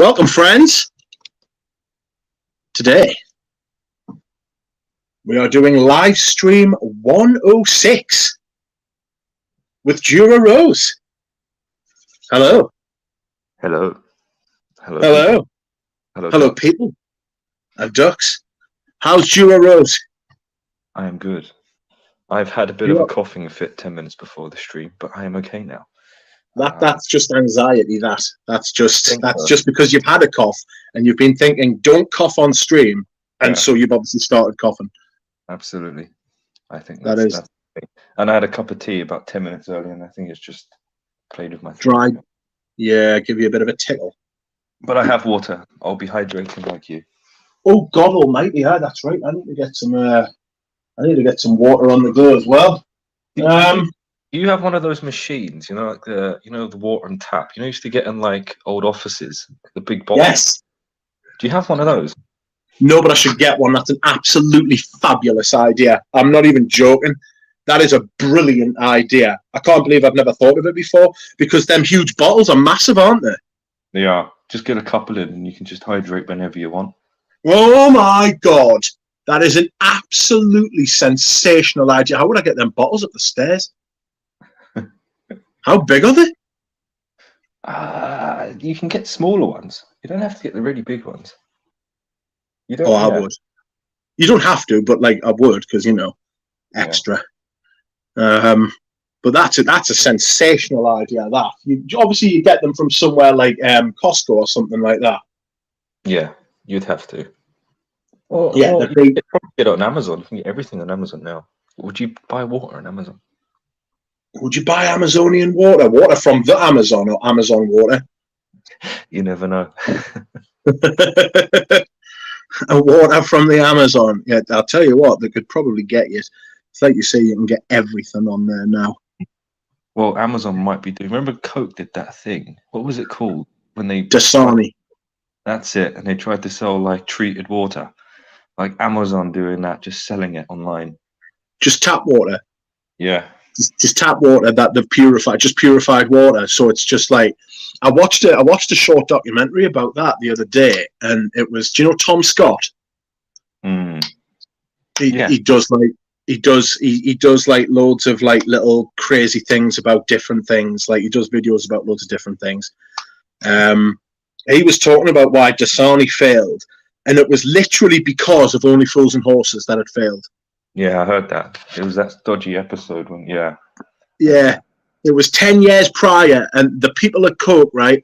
Welcome, friends. Today, we are doing Livestream 106 with Jura Rose. Hello. Hello. Hello. Hello. Hello. Hello, people. And ducks. How's Jura Rose? I am good. I've had a bit of a coughing fit 10 minutes before the stream, but I am okay now. That's just anxiety. That's just because you've had a cough and you've been thinking, don't cough on stream, and so you've obviously started coughing. Absolutely. I think that's the thing. And I had a cup of tea about 10 minutes earlier, and I think it's just played with my throat. Dry. Yeah, give you a bit of a tickle. But I have water. I'll be hydrating like you. Oh God Almighty! Yeah, that's right. I need to get some. Water on the go as well. You have one of those machines, you know, like the water and tap. You know, used to get in like old offices, the big bottles. Yes. Do you have one of those? No, but I should get one. That's an absolutely fabulous idea. I'm not even joking. That is a brilliant idea. I can't believe I've never thought of it before, because them huge bottles are massive, aren't they? They are. Just get a couple in and you can just hydrate whenever you want. Oh my God. That is an absolutely sensational idea. How would I get them bottles up the stairs? How big are they? You can get smaller ones. You don't have to get the really big ones. You don't. I would. You don't have to, but like I would, because extra. Yeah. But that's a sensational idea. That obviously you get them from somewhere like Costco or something like that. Yeah, you'd have to. Or you can probably get it on Amazon. You can get everything on Amazon now. Would you buy water on Amazon? Would you buy Amazonian water? Water from the Amazon or Amazon water? You never know. Water from the Amazon. Yeah, I'll tell you what, they could probably get you. It's like you say, you can get everything on there now. Well, Amazon might be doing. Remember, Coke did that thing. What was it called when they? Dasani. That's it, and they tried to sell like treated water. Like Amazon doing that, just selling it online. Just tap water. Yeah. Just tap water that they've purified, just purified water. So it's just like I watched a short documentary about that the other day, and it was, do you know Tom Scott? He does like loads of like little crazy things about different things. Like he does videos about loads of different things. He was talking about why Dasani failed, and it was literally because of Only Fools and Horses that it failed. Yeah, I heard that. It was that dodgy episode when, Yeah, it was 10 years prior, and the people at Coke, right,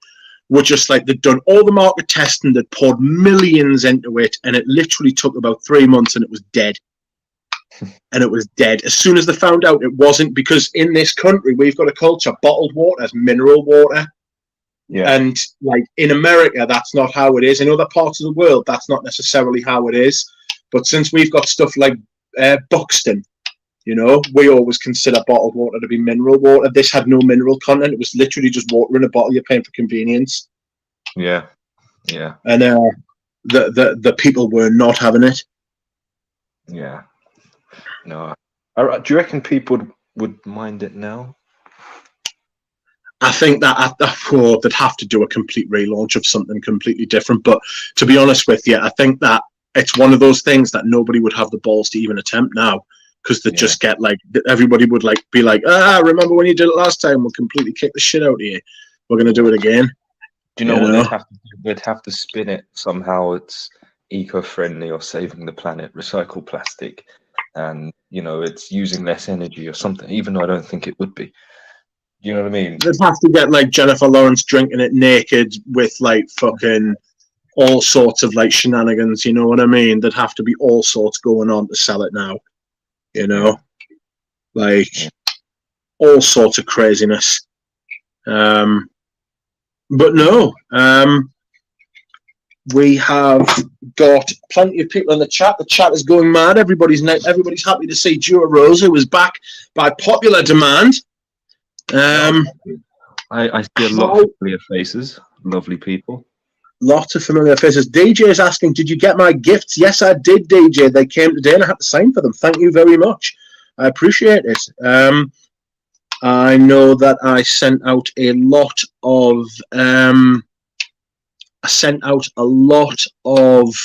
were just like, they'd done all the market testing, they'd poured millions into it, and it literally took about 3 months, and it was dead. And it was dead. As soon as they found out it wasn't, because in this country, we've got a culture, bottled water as mineral water. Yeah. And like in America, that's not how it is. In other parts of the world, that's not necessarily how it is. But since we've got stuff like Buxton, we always consider bottled water to be mineral water. This had no mineral content. It was literally just water in a bottle. You're paying for convenience. Yeah. And the people were not having it. Yeah. No. Do you reckon people would mind it now? I think that they'd have to do a complete relaunch of something completely different. But to be honest with you, I think that it's one of those things that nobody would have the balls to even attempt now, because they just get like, everybody would like be like, remember when you did it last time? We'll completely kick the shit out of you. We're going to do it again. Do you know what they'd have to do? They'd have to spin it somehow. It's eco-friendly or saving the planet, recycle plastic, and it's using less energy or something. Even though I don't think it would be. You know what I mean? They'd have to get like Jennifer Lawrence drinking it naked with like fucking all sorts of like shenanigans. You know what I mean? There'd have to be all sorts going on to sell it now. Like all sorts of craziness. But no, we have got plenty of people in the chat. The chat is going mad. Everybody's happy to see Jura Rose, who is back by popular demand. I see a lot of familiar faces, lovely people. Lots of familiar faces. DJ is asking, did you get my gifts? Yes, I did, DJ. They came today and I had to sign for them. Thank you very much. I appreciate it. I know that I sent out a lot of I sent out a lot of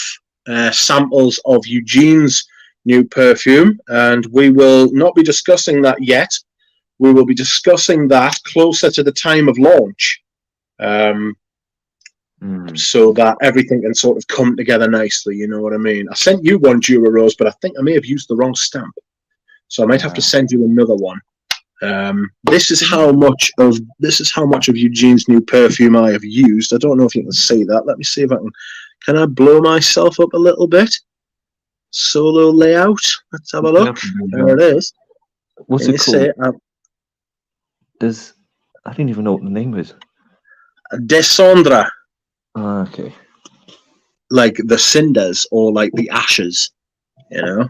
samples of Eugene's new perfume, and we will not be discussing that yet. We will be discussing that closer to the time of launch, so that everything can sort of come together nicely. You know what I mean? I sent you one, Jura Rose, but I think I may have used the wrong stamp, so I might have to send you another one. This is how much of Eugene's new perfume I have used. I don't know if you can see that. Let me see if I can. Can I blow myself up a little bit? Solo layout. Let's have a look. There it is. What's it called? I don't even know what the name is. Descendre. Okay. Like the cinders or like the ashes, you know.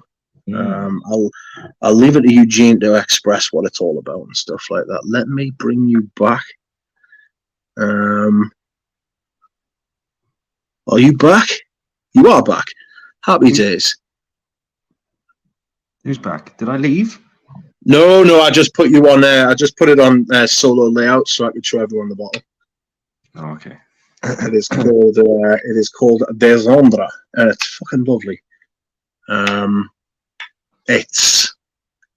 I'll leave it to Eugene to express what it's all about and stuff like that. Let me bring you back. Are you back? You are back. Happy days. Who's back? Did I leave? No, I just put you on there. I just put it on solo layout so I could show everyone the bottle. Oh, okay. It is called Descendre, and it's fucking lovely. It's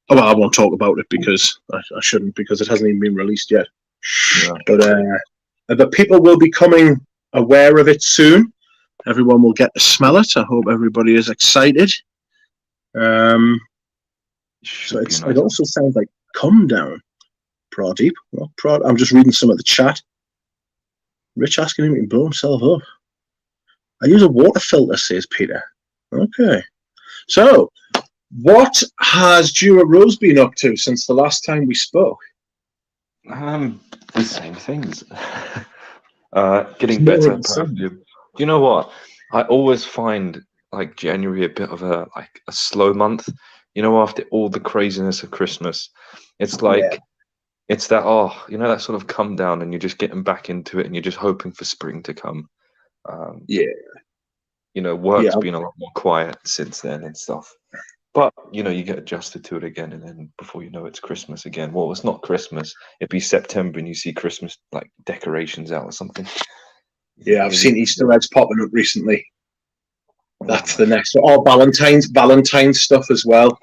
well, I won't talk about it because I shouldn't, because it hasn't even been released yet. Yeah. But people will be coming aware of it soon. Everyone will get to smell it. I hope everybody is excited. So it also sounds like "Come Down," Pradeep. Well, I'm just reading some of the chat. Rich asking him to blow himself up. I use a water filter, says Peter. Okay. So, what has Jura Rose been up to since the last time we spoke? The same things. Getting better. Do you know what? I always find like January a bit of a slow month. You know, after all the craziness of Christmas, it's like it's that that sort of come down, and you're just getting back into it, and you're just hoping for spring to come. Work's been a lot more quiet since then and stuff. But, you get adjusted to it again, and then before you know it's Christmas again. Well, it's not Christmas. It'd be September, and you see Christmas, like, decorations out or something. Yeah, I've seen Easter eggs popping up recently. That's the next one. Oh, Valentine's stuff as well.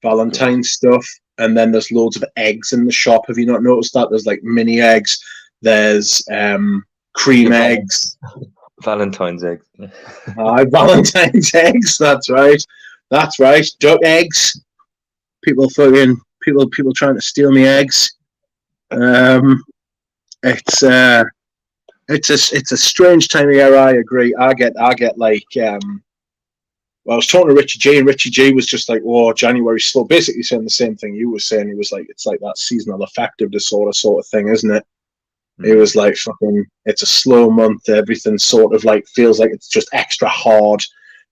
Valentine's stuff. And then there's loads of eggs in the shop. Have you not noticed that? There's, like, mini eggs. There's cream eggs. Valentine's eggs. Valentine's eggs. That's right. Duck eggs. People trying to steal me eggs. It's a strange time of year. I agree. I get like I was talking to Richie G, and Richie G was just like, "Oh, January's slow." Basically saying the same thing you were saying. He was like, "It's like that seasonal affective disorder sort of thing, isn't it?" It was like fucking. It's a slow month. Everything sort of like feels like it's just extra hard.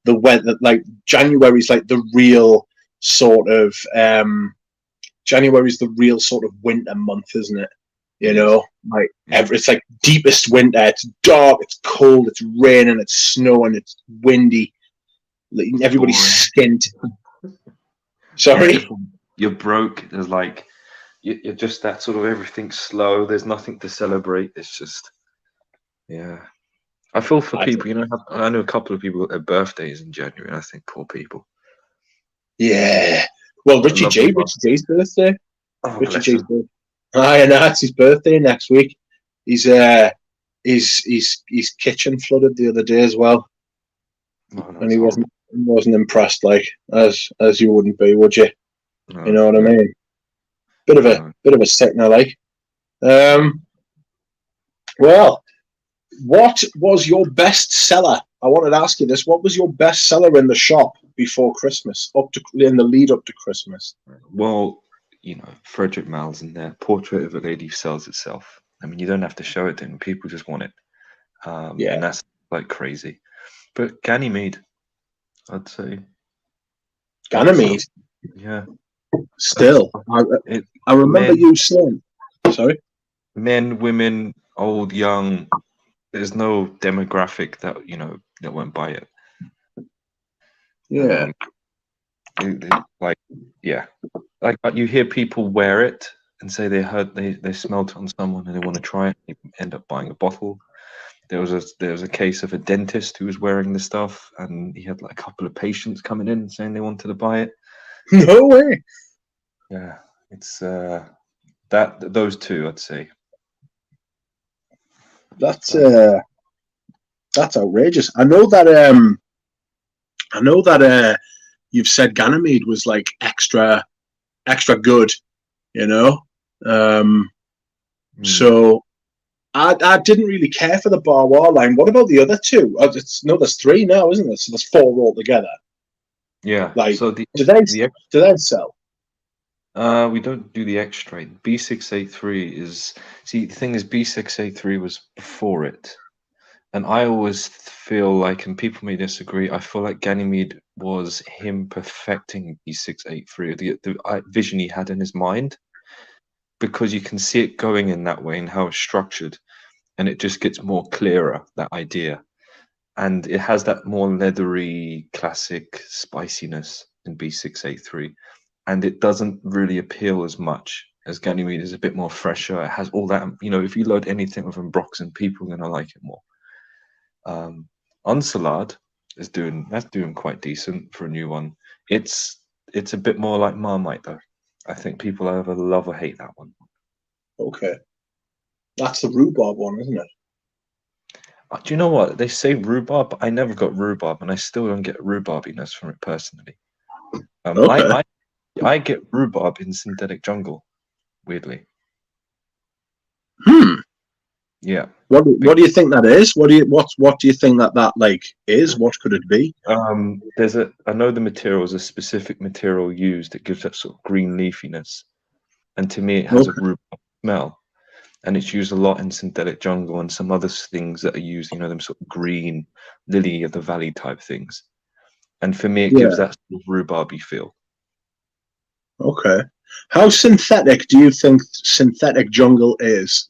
The weather, like January's like the real sort of January's the real sort of winter month, isn't it? You know, like it's like deepest winter. It's dark. It's cold. It's raining. It's snowing. It's windy. Everybody's skint. Sorry, you're broke. There's like. You're just that sort of everything's slow. There's nothing to celebrate. It's just, I feel for people. I know a couple of people got their birthdays in January. And I think poor people. Yeah. Well, Richie G's birthday. Oh, Richie G's birthday. And that's his birthday next week. His kitchen flooded the other day as well, and he wasn't impressed. Like as you wouldn't be, would you? No, you know what I mean? Bit of a sickener, like. Well, what was your best seller? I wanted to ask you this. What was your best seller in the shop before Christmas, in the lead up to Christmas? Well, Frederick Mal's in there. Portrait of a Lady sells itself. I mean, you don't have to show it to them. People just want it. And that's like crazy. But Ganymede, I'd say. Ganymede? Yeah. Still, I remember you saying. Sorry. Men, women, old, young. There's no demographic that that won't buy it. Yeah. Like you hear people wear it and say they smelt on someone and they want to try it. They end up buying a bottle. There was a case of a dentist who was wearing the stuff, and he had like a couple of patients coming in saying they wanted to buy it. No way. Yeah, it's those two, I'd say. That's outrageous. I know that you've said Ganymede was like extra good, you know. So I didn't really care for the Barwar line. What about the other two? There's three now, isn't there? So there's four altogether. Yeah. Like, So do they sell? We don't do the extract. B6A3 is, see, the thing is, B6A3 was before it. And I always feel like, and people may disagree, I feel like Ganymede was him perfecting B683, the vision he had in his mind, because you can see it going in that way and how it's structured, and it just gets more clearer, that idea. And it has that more leathery, classic spiciness in B6A3. And it doesn't really appeal as much as Ganymede is a bit more fresher. It has all that, if you load anything with Ambroxan, people are going to like it more. Unsalad is doing quite decent for a new one. It's a bit more like Marmite though. I think people either love or hate that one. Okay, that's the rhubarb one, isn't it? Do you know what they say rhubarb? But I never got rhubarb, and I still don't get rhubarbiness from it personally. Okay. I get rhubarb in Synthetic Jungle, weirdly. Yeah. What do you think that is? What do you think that like is? What could it be? I know the material is a specific material used that gives that sort of green leafiness, and to me it has a rhubarb smell, and it's used a lot in Synthetic Jungle and some other things that are used, them sort of green lily of the valley type things, and for me it gives that sort of rhubarby feel. Okay. How synthetic do you think Synthetic Jungle is?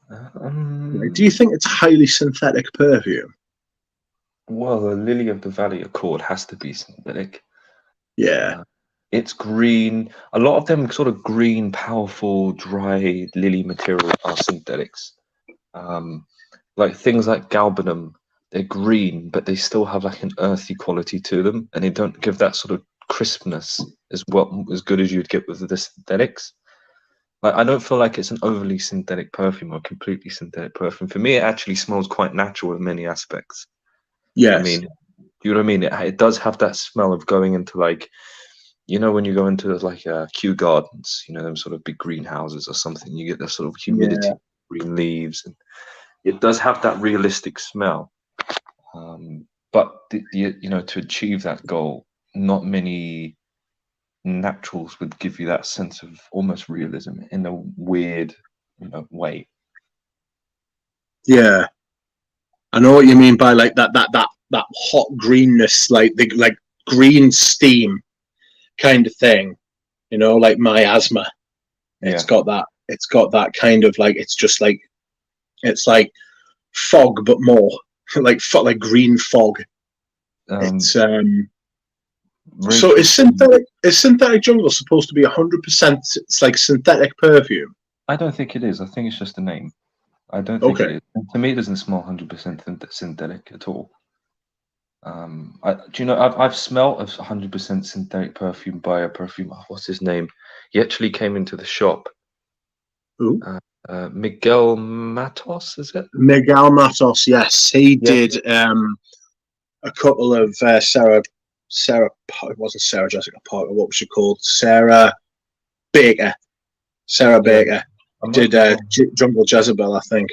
Do you think it's highly synthetic perfume? Well, the lily of the valley accord has to be synthetic. Yeah. It's green. A lot of them sort of green, powerful, dry lily material are synthetics. Like things like galbanum, they're green, but they still have like an earthy quality to them, and they don't give that sort of crispness as good as you'd get with the synthetics. Like, I don't feel like it's an overly synthetic perfume or completely synthetic perfume. For me, it actually smells quite natural in many aspects. Yes. I mean, do you know what I mean? It does have that smell of going into like, when you go into like Kew Gardens, them sort of big greenhouses or something, you get that sort of humidity, green leaves, and it does have that realistic smell. But to achieve that goal, not many naturals would give you that sense of almost realism in a weird, way. Yeah. I know what you mean by like that hot greenness, like the green steam kind of thing. Like miasma. Yeah. It's got that kind of like, it's like fog but more like green fog. It's so is synthetic jungle supposed to be 100%? It's like synthetic perfume. I don't think it is. I think it's just a name. I don't think it is. And to me, it doesn't smell 100% synthetic at all. I've smelled a 100% synthetic perfume by a perfume. What's his name? He actually came into the shop. Who? Miguel Matos, is it? Miguel Matos, yes. He did a couple of Sarah, it wasn't Sarah Jessica Parker, what was she called? Sarah Baker. Did Jungle Jezebel, I think.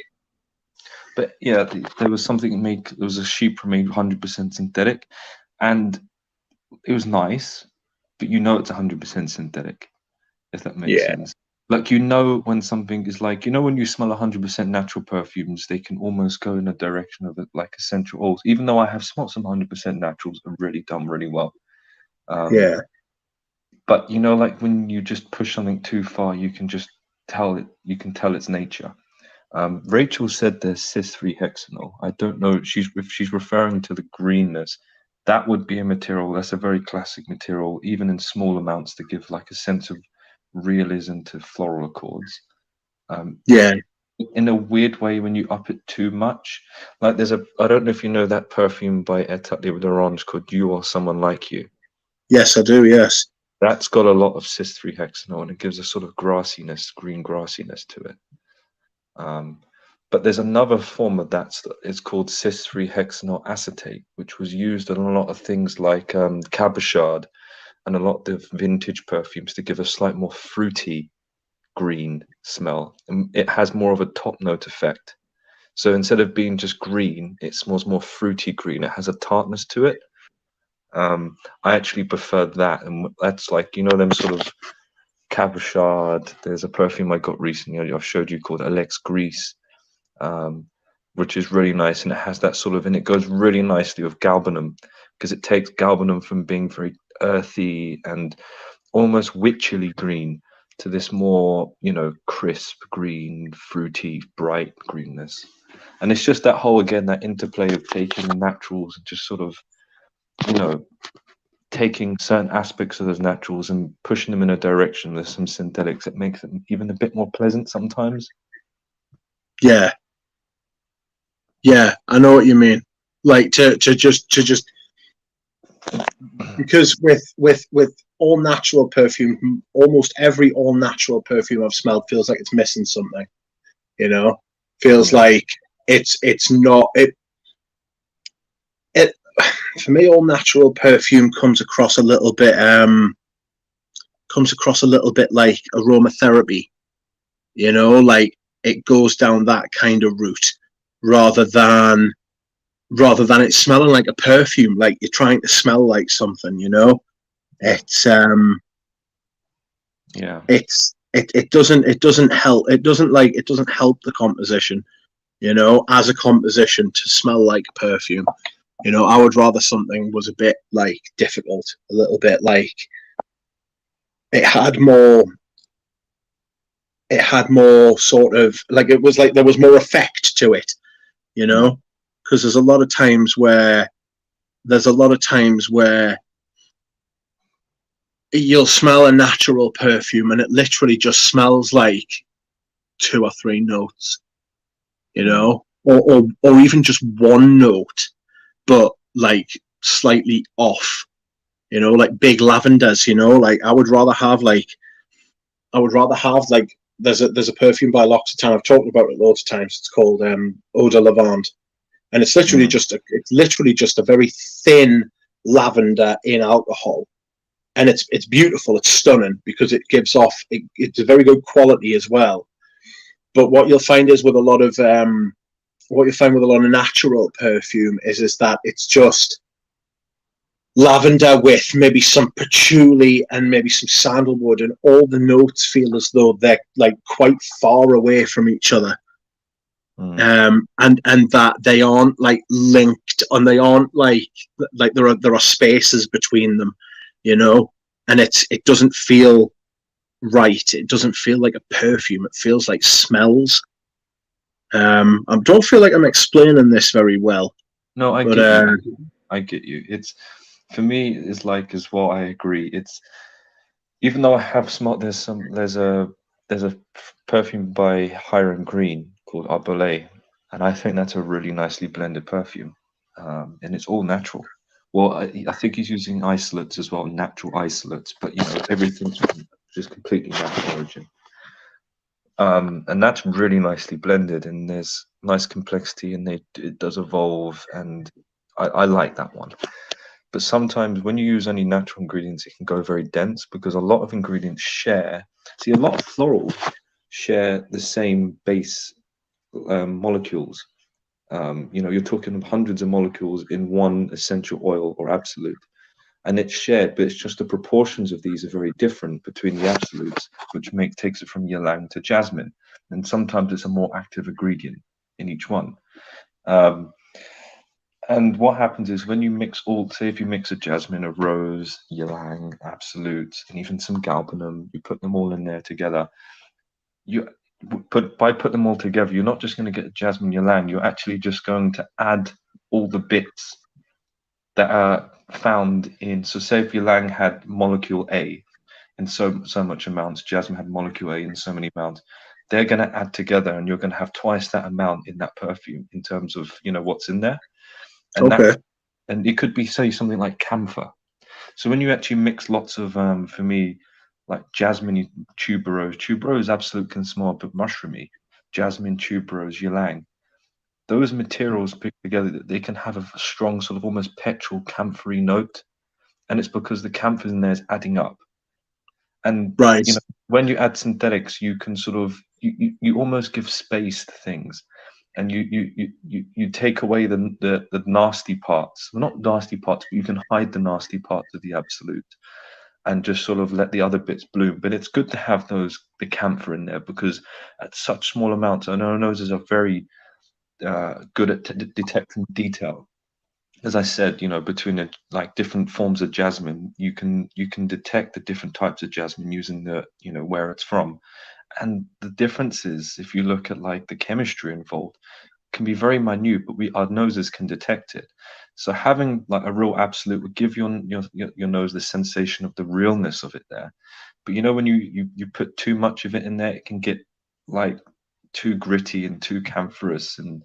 But yeah, there was something there was a sheep made 100% synthetic, and it was nice, but it's 100% synthetic, if that makes sense. Like, when something is like, when you smell 100% natural perfumes, they can almost go in a direction of it, like essential oils. Even though I have smelled some 100% naturals and really done really well. But like when you just push something too far, you can just tell it. You can tell its nature. Rachel said there's cis-3-hexanol. I don't know if she's referring to the greenness. That would be a material. That's a very classic material, even in small amounts, to give like a sense of realism to floral accords. in a weird way when you up it too much. Like I don't know if you know that perfume by Atelier d'Orange called You or Someone Like You. Yes, I do. Yes. That's got a lot of cis-3-hexanol and it gives a sort of grassiness, green grassiness to it. But there's another form of that. It's called cis-3-hexanol acetate, which was used in a lot of things like Cabochard and a lot of vintage perfumes to give a slight more fruity green smell. And it has more of a top note effect. So instead of being just green, it smells more fruity green. It has a tartness to it. I actually prefer that, and that's like, you know, them sort of Cabochard. There's a perfume I got recently I've showed you called Alex Grease, which is really nice, and it has that sort of, and it goes really nicely with galbanum because it takes galbanum from being very earthy and almost witchily green to this more, you know, crisp green, fruity, bright greenness. And it's just that whole, again, that interplay of taking the naturals and just sort of, you know, taking certain aspects of those naturals and pushing them in a direction with some synthetics that makes them even a bit more pleasant sometimes. Yeah. Yeah, I know what you mean. Like to just because with all natural perfume, almost every all natural perfume I've smelled feels like it's missing something. You know, feels like it's not it. For me, all natural perfume comes across a little bit like aromatherapy. You know, like it goes down that kind of route rather than it smelling like a perfume, like you're trying to smell like something, you know. It's it doesn't help. It doesn't help the composition, you know, as a composition to smell like a perfume. You know, I would rather something was a bit like difficult, a little bit like it had more sort of like it was like there was more effect to it, you know, because there's a lot of times where you'll smell a natural perfume and it literally just smells like 2 or 3 notes, you know, or even just one note, but like slightly off, you know, like big lavenders, you know, like I would rather have like there's a perfume by L'Occitane. I've talked about it loads of times. It's called Eau de Lavande, and it's literally just a very thin lavender in alcohol, and it's beautiful. It's stunning because it gives off. It's a very good quality as well. But what you'll find is with a lot of natural perfume is that it's just lavender with maybe some patchouli and maybe some sandalwood, and all the notes feel as though they're like quite far away from each other. And that they aren't like linked, and they aren't like there are spaces between them, you know, and it doesn't feel right. It doesn't feel like a perfume. It feels like smells. I don't feel like I'm explaining this very well. No, I get you. I get you. It's, for me, it's like as well. I agree. It's, even though I have smelled, there's a perfume by Hiram Green called Arbolé, and I think that's a really nicely blended perfume, and it's all natural. Well, I think he's using isolates as well, natural isolates, but you know, everything's just completely natural origin. And that's really nicely blended, and there's nice complexity, and it does evolve, and I like that one. But sometimes when you use only natural ingredients, it can go very dense because a lot of ingredients share. See, a lot of florals share the same base molecules. You know, you're talking hundreds of molecules in one essential oil or absolute, and it's shared, but it's just the proportions of these are very different between the absolutes, which takes it from ylang to jasmine, and sometimes it's a more active ingredient in each one. And what happens is when you mix all, say if you mix a jasmine, a rose, ylang, absolute, and even some galbanum, you put them all in there together. By putting them all together, you're not just going to get jasmine ylang, you're actually just going to add all the bits that are found in, so say if ylang had molecule A in so much amounts, jasmine had molecule A in so many amounts, they're going to add together, and you're going to have twice that amount in that perfume in terms of, you know, what's in there. And Okay. and it could be, say, something like camphor. So when you actually mix lots of, for me, like jasmine, tuberose. Tuberose absolutely can smell a bit mushroomy. Jasmine, tuberose, ylang. Those materials put together, they can have a strong sort of almost petrol camphory note, and it's because the camphor in there is adding up. And Right. you know, when you add synthetics, you can sort of you almost give space to things, and you take away the nasty parts. Well, not nasty parts, but you can hide the nasty parts of the absolute, and just sort of let the other bits bloom. But it's good to have the camphor in there, because at such small amounts, I know our noses are very good at detecting detail. As I said, you know, between like different forms of jasmine, you can detect the different types of jasmine using the, you know, where it's from. And the differences, if you look at like the chemistry involved, can be very minute, but our noses can detect it. So having like a real absolute would give your nose the sensation of the realness of it there. But you know, when you put too much of it in there, it can get like too gritty and too camphorous, and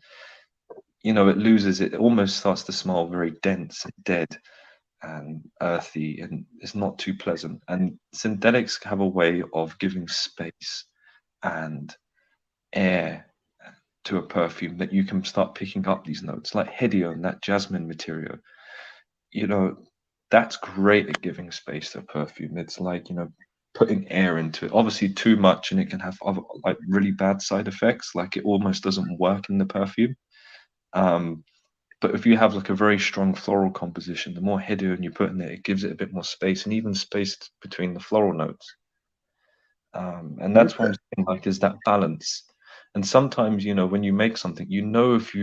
you know, it loses, it almost starts to smell very dense and dead and earthy, and it's not too pleasant. And synthetics have a way of giving space and air to a perfume that you can start picking up these notes, like Hedione, that jasmine material. You know, that's great at giving space to a perfume. It's like, you know, putting air into it. Obviously, too much, and it can have other, like really bad side effects. Like it almost doesn't work in the perfume. But if you have like a very strong floral composition, the more Hedione you put in there, it gives it a bit more space, and even space between the floral notes. And that's what I'm saying, like, is that balance. And sometimes, you know, when you make something, you know, if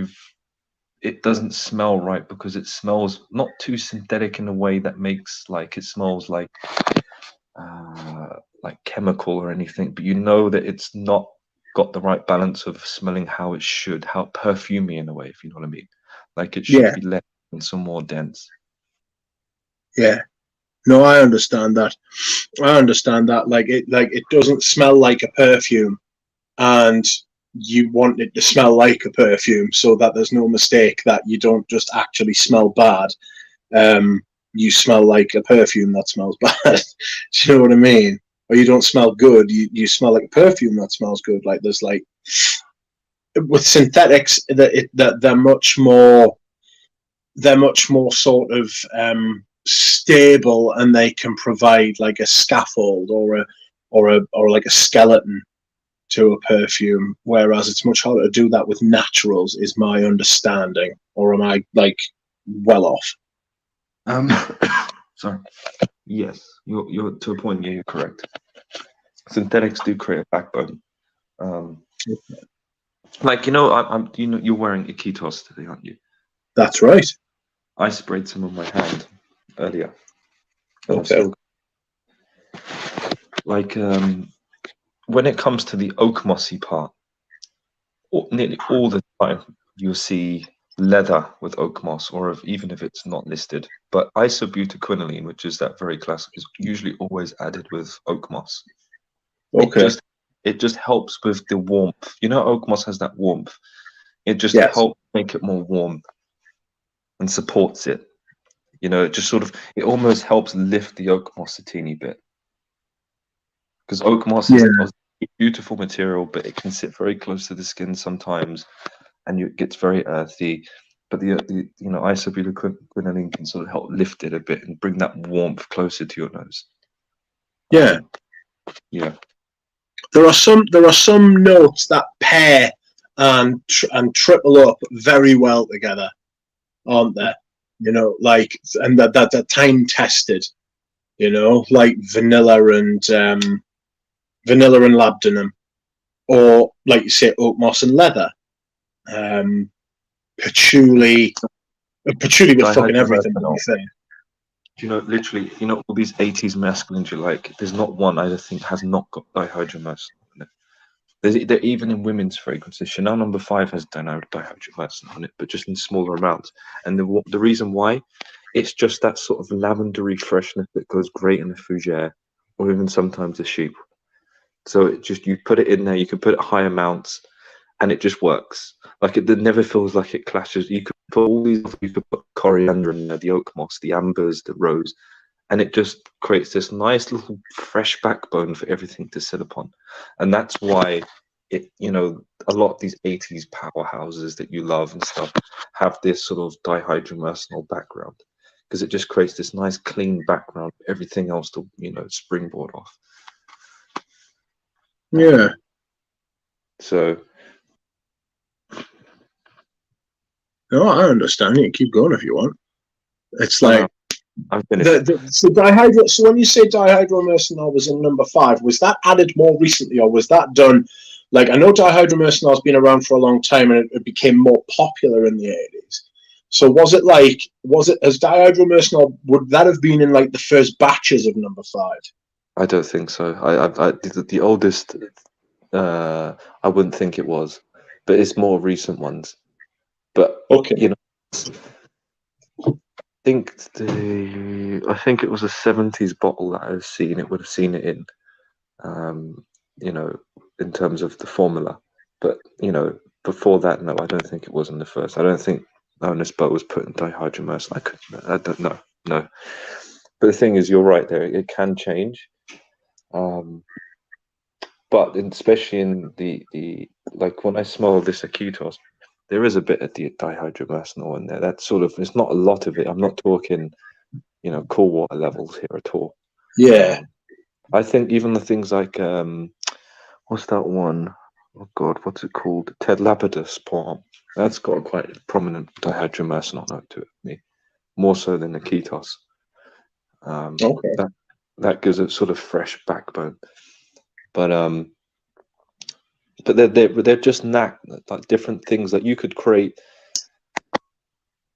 it doesn't smell right because it smells not too synthetic in a way that makes like it smells like chemical or anything, but you know that it's not got the right balance of smelling how it should, how perfumey in a way, if you know what I mean. Like it should Yeah. be less and some more dense. Yeah. No, I understand that. I understand that. Like it doesn't smell like a perfume, and you want it to smell like a perfume, so that there's no mistake that you don't just actually smell bad. You smell like a perfume that smells bad. Do you know what I mean? Or you don't smell good. You smell like a perfume that smells good. Like there's like with synthetics that they're much more sort of stable, and they can provide like a scaffold or like a skeleton to a perfume, whereas it's much harder to do that with naturals, is my understanding. Or am I like well off? Sorry. Yes, you're to a point. Yeah, you're correct. Synthetics do create a backbone. Like, you know, I'm you know, you're wearing Iquitos today, aren't you? That's right. I sprayed some on my hand earlier, and I've Okay. still like when it comes to the oak mossy part, nearly all the time you'll see leather with oak moss, or even if it's not listed. But isobutylquinoline, which is that very classic, is usually always added with oak moss. Okay. It just helps with the warmth. You know, oak moss has that warmth. It just Yes. helps make it more warm and supports it. You know, it almost helps lift the oak moss a teeny bit. Because oak moss is Yeah. a beautiful material, but it can sit very close to the skin sometimes, and it gets very earthy. But the you know, isobutylquinoline can sort of help lift it a bit and bring that warmth closer to your nose. Yeah. Yeah. There are some notes that pair and triple up very well together, aren't there? You know, like, and that time tested. You know, like vanilla and labdanum, or like you say, oak moss and leather, patchouli. Patchouli with fucking everything, to be fair. You know, literally, you know, all these 80s masculines you like, there's not one I think has not got dihydromerson on it. They're even in women's fragrances. Chanel No. 5 has dihydromerson on it, but just in smaller amounts. And the reason why, it's just that sort of lavendery freshness that goes great in the fougere, or even sometimes the sheep. So it just, you put it in there, you can put it high amounts, and it just works. Like it never feels like it clashes. You could put all these, you could put coriander in there, the oak moss, the ambers, the rose, and it just creates this nice little fresh backbone for everything to sit upon. And that's why it, you know, a lot of these 80s powerhouses that you love and stuff have this sort of dihydromercenol background, because it just creates this nice clean background for everything else to, you know, springboard off. Yeah. So No, I understand. You can keep going if you want. It's like I'm finished. So when you say dihydromercenol was in number 5, was that added more recently, or was that done? Like, I know dihydromercenol has been around for a long time, and it became more popular in the 80s. So was it as dihydromercenol, would that have been in like the first batches of number 5? I don't think so. The oldest, I wouldn't think it was, but it's more recent ones. But Okay. you know, I think it was a 70s bottle that I've seen. It would have seen it in, you know, in terms of the formula. But you know, before that, no, I don't think it was in the first. I don't think Ernest Boat was putting dihydromercenol. I don't know. No. But the thing is, you're right there. It can change. But especially in the like when I smell this Acutos, there is a bit of the dihydromercenol in there. That's sort of, it's not a lot of it. I'm not talking, you know, cool water levels here at all. Yeah. I think even the things like what's that one? Oh God, what's it called? Ted Lapidus palm. That's got a quite prominent dihydromercenol note to it. More so than the Ketos. Okay. That gives it sort of fresh backbone. But they're just like different things that you could create.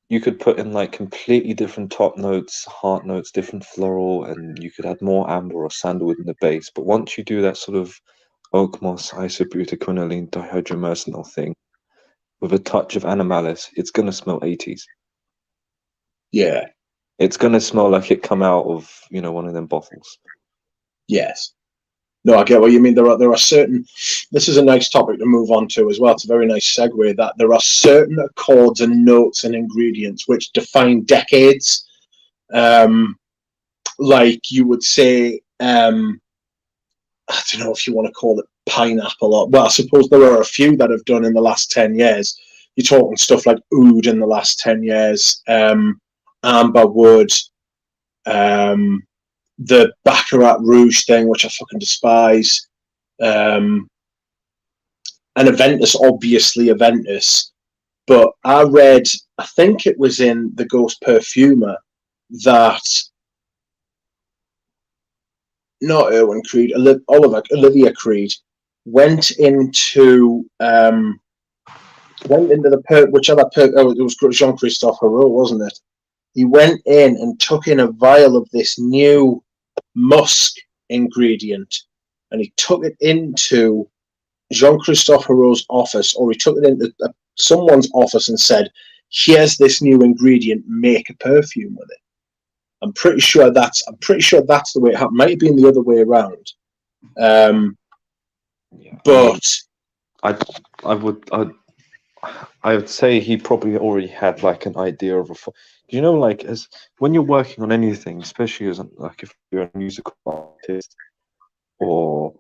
You could put in like completely different top notes, heart notes, different floral, and you could add more amber or sandalwood in the base. But once you do that sort of oak moss, isobutylquinoline, dihydromercenol thing with a touch of animalis, it's gonna smell 80s. Yeah. It's gonna smell like it come out of, you know, one of them bottles. Yes. No, I get what you mean. There are certain. This is a nice topic to move on to as well. It's a very nice segue. That there are certain accords and notes and ingredients which define decades. Like you would say, I don't know if you want to call it pineapple, or well, I suppose there are a few that have done in the last 10 years. You're talking stuff like oud in the last 10 years, amber wood, the Baccarat Rouge thing, which I fucking despise. And Aventus, obviously Aventus. But I read, I think it was in The Ghost Perfumer, that not Erwin Creed, Olivia Creed went into it was Jean-Christophe Hérault, wasn't it? He went in and took in a vial of this new musk ingredient, and he took it into Jean-Christophe Hérault's office, or he took it into someone's office and said, "Here's this new ingredient. Make a perfume with it." I'm pretty sure that's the way it happened. Might have been the other way around. But I would say he probably already had like an idea of you know, like as when you're working on anything, especially as like if you're a musical artist or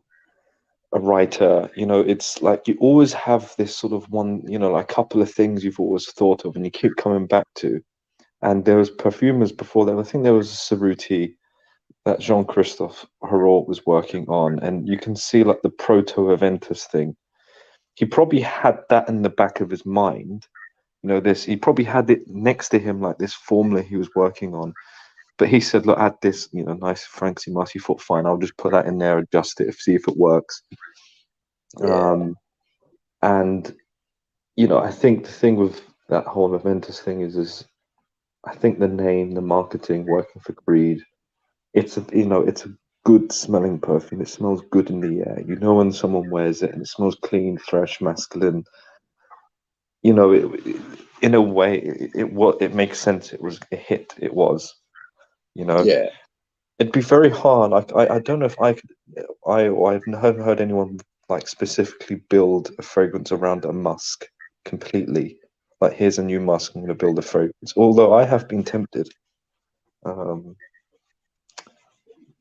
a writer, you know, it's like you always have this sort of one, you know, like couple of things you've always thought of and you keep coming back to. And there was perfumers before that. I think there was a Cerruti that Jean-Christophe Hérault was working on, and you can see like the proto-Aventus thing. He probably had that in the back of his mind. You know, he probably had it next to him, like this formula he was working on. But he said, look, add this, you know, nice Francie Moss. He thought, fine, I'll just put that in there, adjust it, see if it works. yeah. And, you know, I think the thing with that whole Aventus thing is I think the name, the marketing, working for Creed, it's a good smelling perfume. It smells good in the air. You know when someone wears it and it smells clean, fresh, masculine. You know, in a way, it makes sense. It was a hit. It was, you know. Yeah. It'd be very hard. I don't know if I could. I've never heard anyone like specifically build a fragrance around a musk completely. Like, here's a new musk, I'm going to build a fragrance. Although I have been tempted.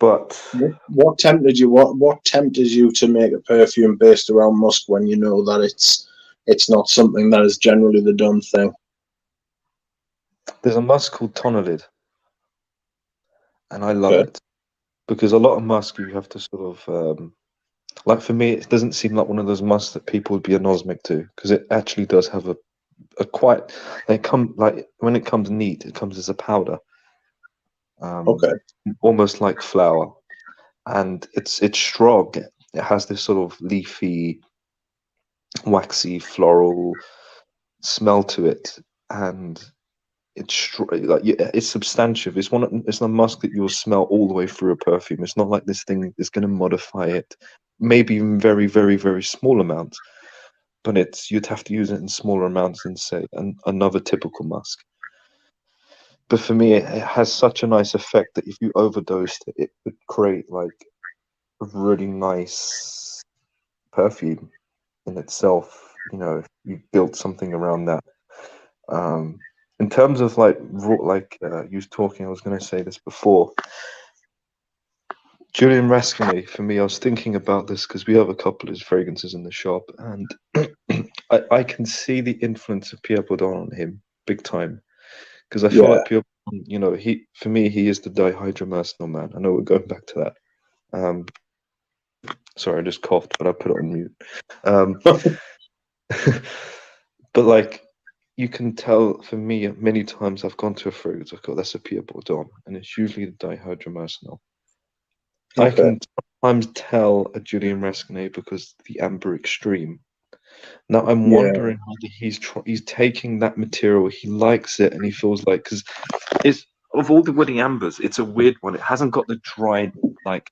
But What tempted you? What tempted you to make a perfume based around musk when you know that it's not something that is generally the done thing? there's a musk called Tonalid, and I love Okay. it because a lot of musk you have to sort of like, for me, it doesn't seem like one of those musks that people would be anosmic to, because it actually does have a quite, they come like, when it comes neat, it comes as a powder, Okay. almost like flour, and it's strong. It has this sort of leafy, waxy, floral smell to it, and it's like, it's substantive. It's a musk that you'll smell all the way through a perfume. It's not like this thing is going to modify it, maybe in very, very, very small amounts, but you'd have to use it in smaller amounts than, say, another typical musk. But for me, it has such a nice effect that if you overdosed it, it would create like a really nice perfume in itself. You know, if you built something around that. In terms of like you was talking, I was going to say this before. Julian Rascone, for me, I was thinking about this because we have a couple of his fragrances in the shop, and I can see the influence of Pierre Bourdon on him big time. Because I feel Yeah. like Pierre Bourdon, you know, for me, he is the dihydromercenal man. I know we're going back to that. Sorry, I just coughed, but I put it on mute. But like, you can tell, for me, many times I've gone to a fragrance, I've got, that's a Pierre Bourdon, and it's usually the dihydromercenal. I Okay. can sometimes tell a Julian Rascone because the Amber Extreme. Now I'm Yeah. wondering whether he's taking that material, he likes it, and he feels like, because it's, of all the woody ambers, it's a weird one. It hasn't got the dry, like,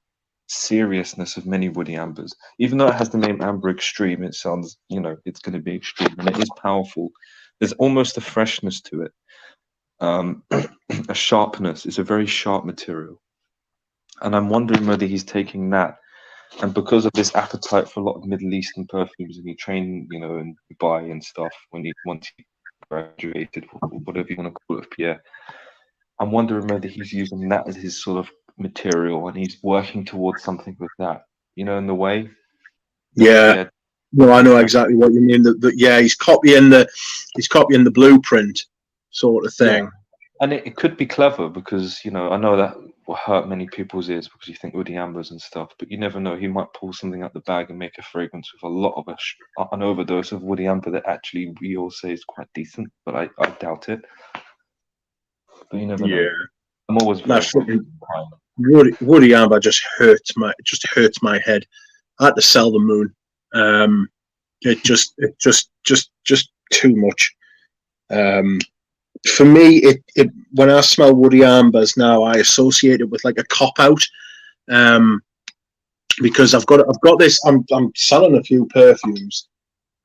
seriousness of many woody ambers. Even though it has the name Amber Extreme, it sounds, you know, it's going to be extreme, and it is powerful. There's almost a freshness to it, a sharpness. It's a very sharp material, and I'm wondering whether he's taking that, and because of this appetite for a lot of Middle Eastern perfumes, and he trained, you know, in Dubai and stuff, once he graduated, or whatever you want to call it, Pierre. I'm wondering whether he's using that as his sort of material, and he's working towards something with that. You know, in the way that Yeah. Pierre. No, I know exactly what you mean. Yeah, he's copying the blueprint sort of Yeah, thing. and it could be clever because, you know, I know that will hurt many people's ears because you think woody ambers and stuff, but you never know. He might pull something out the bag and make a fragrance with a lot of an overdose of woody amber that actually we all say is quite decent, but I doubt it. But you never know. I'm always very Woody Amber just hurts my head. I had to sell the moon. It just too much. For me, it when I smell woody ambers now, I associate it with like a cop out. Because I've got this. I'm selling a few perfumes.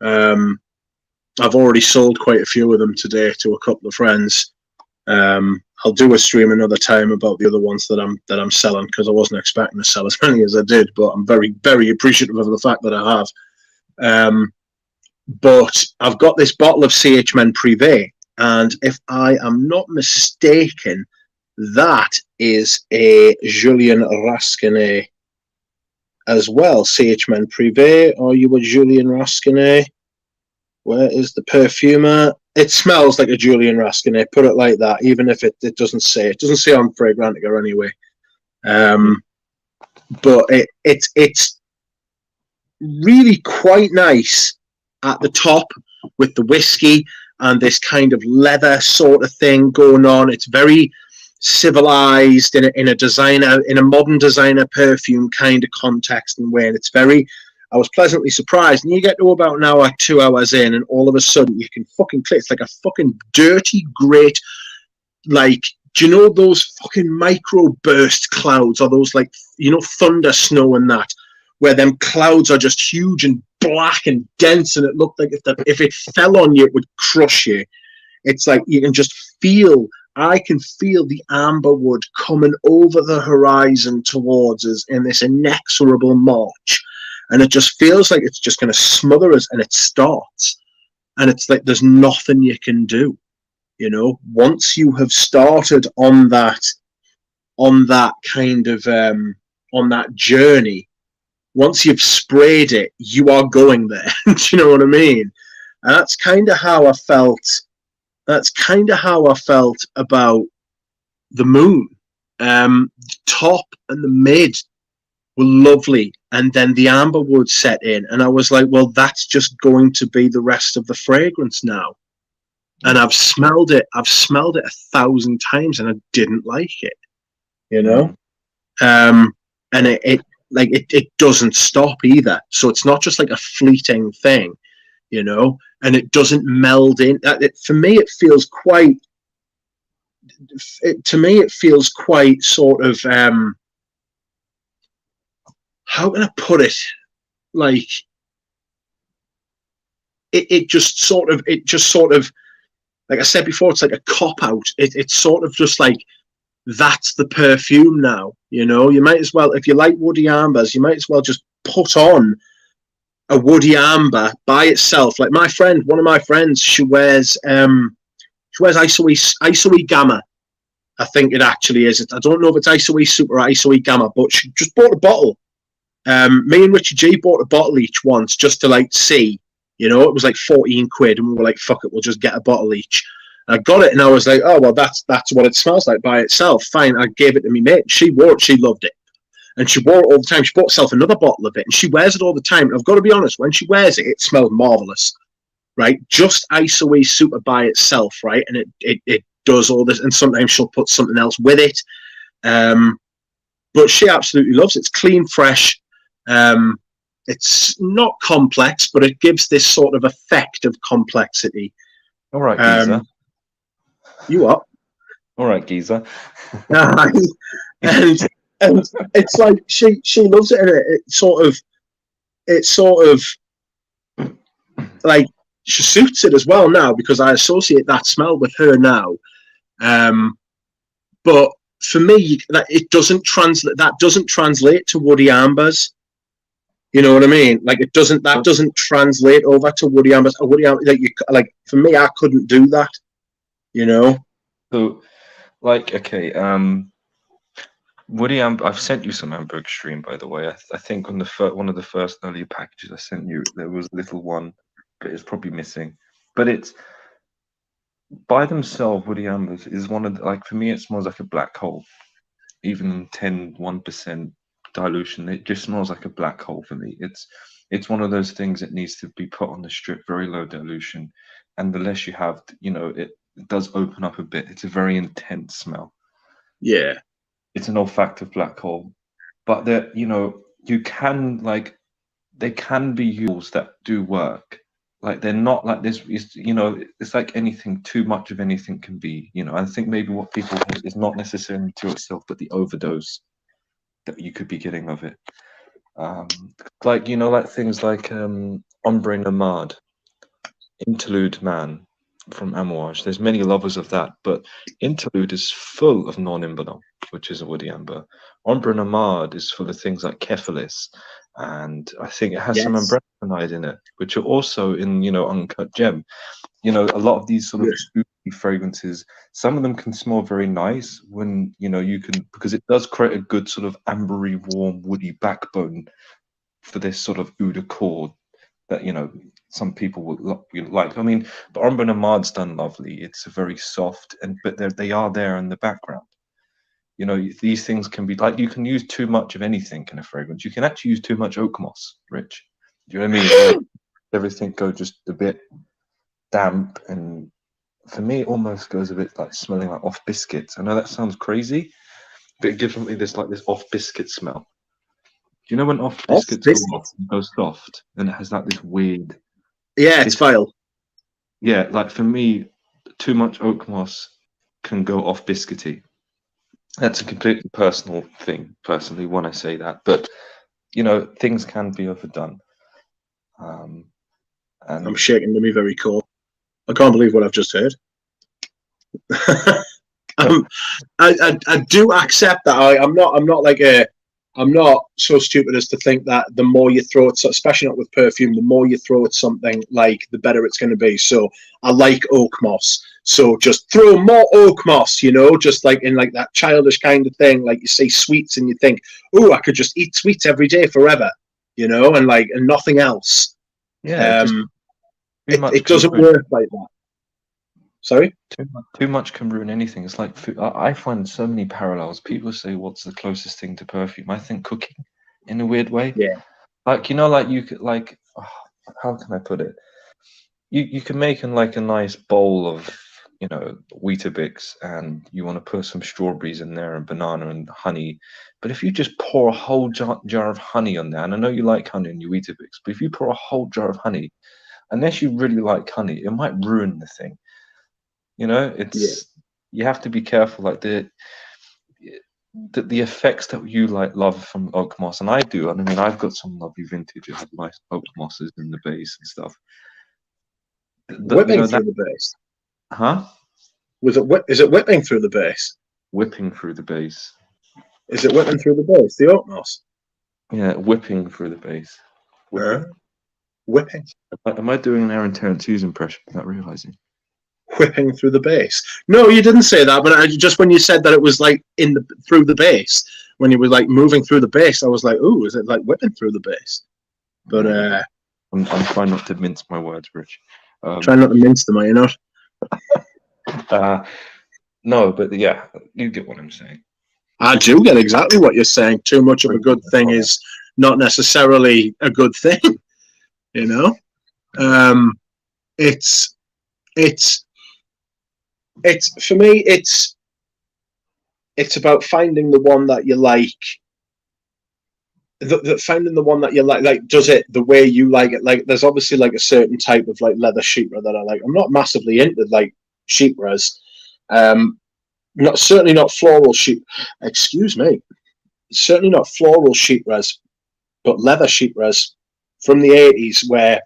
I've already sold quite a few of them today to a couple of friends. I'll do a stream another time about the other ones that I'm selling, because I wasn't expecting to sell as many as I did, but I'm very, very appreciative of the fact that I have. But I've got this bottle of CH Men Privé, and if I am not mistaken, that is a Julien Rascone as well. CH Men Privé. Are you a Julien Rascone? Where is the perfumer? It smells like a Julien Rascone, put it like that, even if it doesn't say. It doesn't say on Fragrantica anyway. But it's really quite nice at the top with the whiskey and this kind of leather sort of thing going on. It's very civilized in a modern designer perfume kind of context and way. And it's very, I was pleasantly surprised. And you get to about an hour, 2 hours in, and all of a sudden you can fucking click. It's like a fucking dirty, great, like, do you know those fucking micro burst clouds, or those, like, you know, thunder snow and that, where them clouds are just huge and black and dense, and it looked like if it fell on you, it would crush you. It's like you can just feel I can feel the amber wood coming over the horizon towards us in this inexorable march. And it just feels like it's just going to smother us, and it starts. And it's like there's nothing you can do. You know, once you have started on that kind of on that journey, once you've sprayed it, you are going there. Do you know what I mean? And that's kind of how I felt. That's kind of how I felt about the moon. Top and the mid were lovely, and then the amber wood set in, and I was like, well, that's just going to be the rest of the fragrance now. And I've smelled it 1,000 times, and I didn't like it, you know. And it doesn't stop either. So it's not just like a fleeting thing, you know, and it doesn't meld in. For me, it feels quite. To me, it feels quite sort of. How can I put it? Like it just sort of, like I said before, it's like a cop out. It's sort of just like, that's the perfume now, you know. You might as well, if you like woody ambers, you might as well just put on a woody amber by itself. Like one of my friends, she wears ISOE Gamma. I think it actually is. I don't know if it's ISOE Super or ISOE Gamma, but she just bought a bottle. Me and Richard G bought a bottle each once just to like see, you know. It was like 14 quid, and we were like, fuck it, we'll just get a bottle each. I got it, and I was like, oh well, that's what it smells like by itself. Fine. I gave it to me mate. She wore it. She loved it, and she wore it all the time. She bought herself another bottle of it, and she wears it all the time. And I've got to be honest, when she wears it, it smells marvelous, right? Just ISOE Super by itself, right? And it does all this, and sometimes she'll put something else with it. But she absolutely loves it. It's clean, fresh. It's not complex, but it gives this sort of effect of complexity. All right, geezer. You up? All right, geezer. and it's like she loves it, and it sort of like she suits it as well now, because I associate that smell with her now. But for me, that doesn't translate to woody ambers. You know what I mean? Like it doesn't. That doesn't translate over to woody ambers. A woody amber, like for me, I couldn't do that. You know. So, like, okay, woody amber. I've sent you some amber extreme, by the way. I think on one of the first early packages I sent you, there was a little one, but it's probably missing. But it's by themselves, woody ambers is one of the, like, for me, it smells like a black hole. Even 1% dilution, it just smells like a black hole for me. It's one of those things that needs to be put on the strip, very low dilution, and the less you have, you know, it does open up a bit. It's a very intense smell. Yeah, it's an olfactive black hole, but there, you know, you can like, they can be used that do work. Like they're not like this. You know, it's like anything. Too much of anything can be. You know, I think maybe what people hate is not necessarily to itself, but the overdose that you could be getting of it. Like, you know, like things like Ombre Nomade, Interlude Man from Amouage. There's many lovers of that, but Interlude is full of non-imbolon, which is a woody amber. Ombre Nomade is full of things like Kephalis, and I think it has some ambroxanide in it, which are also in, you know, Uncut Gem. You know, a lot of these sort of spooky fragrances, some of them can smell very nice when, you know, you can, because it does create a good sort of ambery, warm, woody backbone for this sort of eau de corps that, you know, some people would like. I mean, but Ombre Nomade's done lovely. It's very soft, but they are there in the background. You know, these things can be like, you can use too much of anything in a fragrance. You can actually use too much oak moss, Rich. Do you know what I mean? Everything go just a bit damp, and for me, it almost goes a bit like smelling like off biscuits. I know that sounds crazy, but it gives me this like this off biscuit smell. Do you know when off biscuits go soft and it has like this weird? Yeah, it's vile. Yeah, like for me, too much oak moss can go off biscuity. That's a completely personal thing, personally, when I say that. But, you know, things can be overdone. And I'm shaking to me very core. I can't believe what I've just heard. I do accept that. I'm not so stupid as to think that the more you throw it, especially not with perfume, the more you throw at something, like the better it's going to be. So I like oak moss. So just throw more oak moss, you know, just like in like that childish kind of thing. Like you say sweets and you think, oh, I could just eat sweets every day forever, you know, and nothing else. Yeah, It doesn't work like that. Sorry? Too much can ruin anything. It's like food. I find so many parallels. People say, "What's the closest thing to perfume?" I think cooking, in a weird way. Yeah. Like like you could how can I put it? You can make like a nice bowl of Weetabix, and you want to put some strawberries in there and banana and honey. But if you just pour a whole jar of honey on there, and I know you like honey in your Weetabix, but if you pour a whole jar of honey, unless you really like honey, it might ruin the thing. You have to be careful, like the effects that you love from oak moss, and I do. I mean, I've got some lovely vintage. I have nice oak mosses in the base and stuff. Whipping through the base. Huh? Is it whipping through the base? Whipping through the base. Is it whipping through the base? The oak moss. Yeah, whipping through the base. Whipping. Am I doing an Aaron Terrence Hughes impression without realizing? Whipping through the base. No, you didn't say that, but just when you said that it was like through the base, when you were like moving through the base, I was like, "Ooh, is it like whipping through the base?" But I'm trying not to mince my words, Rich. Try not to mince them, are you not? No, but yeah, you get what I'm saying. I do get exactly what you're saying. Too much of a good thing is not necessarily a good thing. You know, it's for me. It's about finding the one that you like. Finding the one that you like does it the way you like it. Like, there's obviously like a certain type of like leather sheepra that I like. I'm not massively into like sheepras. Certainly not floral sheep. Excuse me. Certainly not floral sheepras, but leather sheepras from the 80s, where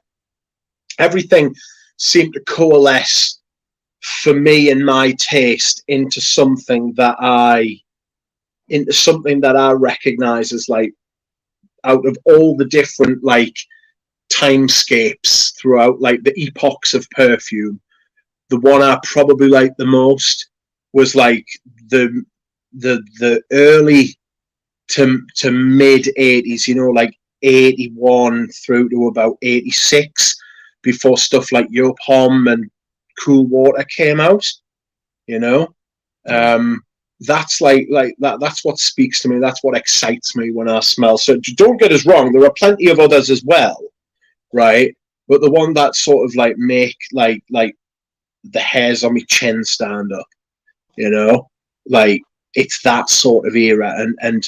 everything seemed to coalesce for me and my taste into something that I recognize as, like, out of all the different like timescapes throughout like the epochs of perfume, the one I probably liked the most was like the early to mid 80s, you know, like 81 through to about 86, before stuff like Yopom and Cool Water came out, you know. That's like that. That's what speaks to me. That's what excites me when I smell. So don't get us wrong. There are plenty of others as well, right? But the one that sort of like make like the hairs on my chin stand up, you know, like it's that sort of era. And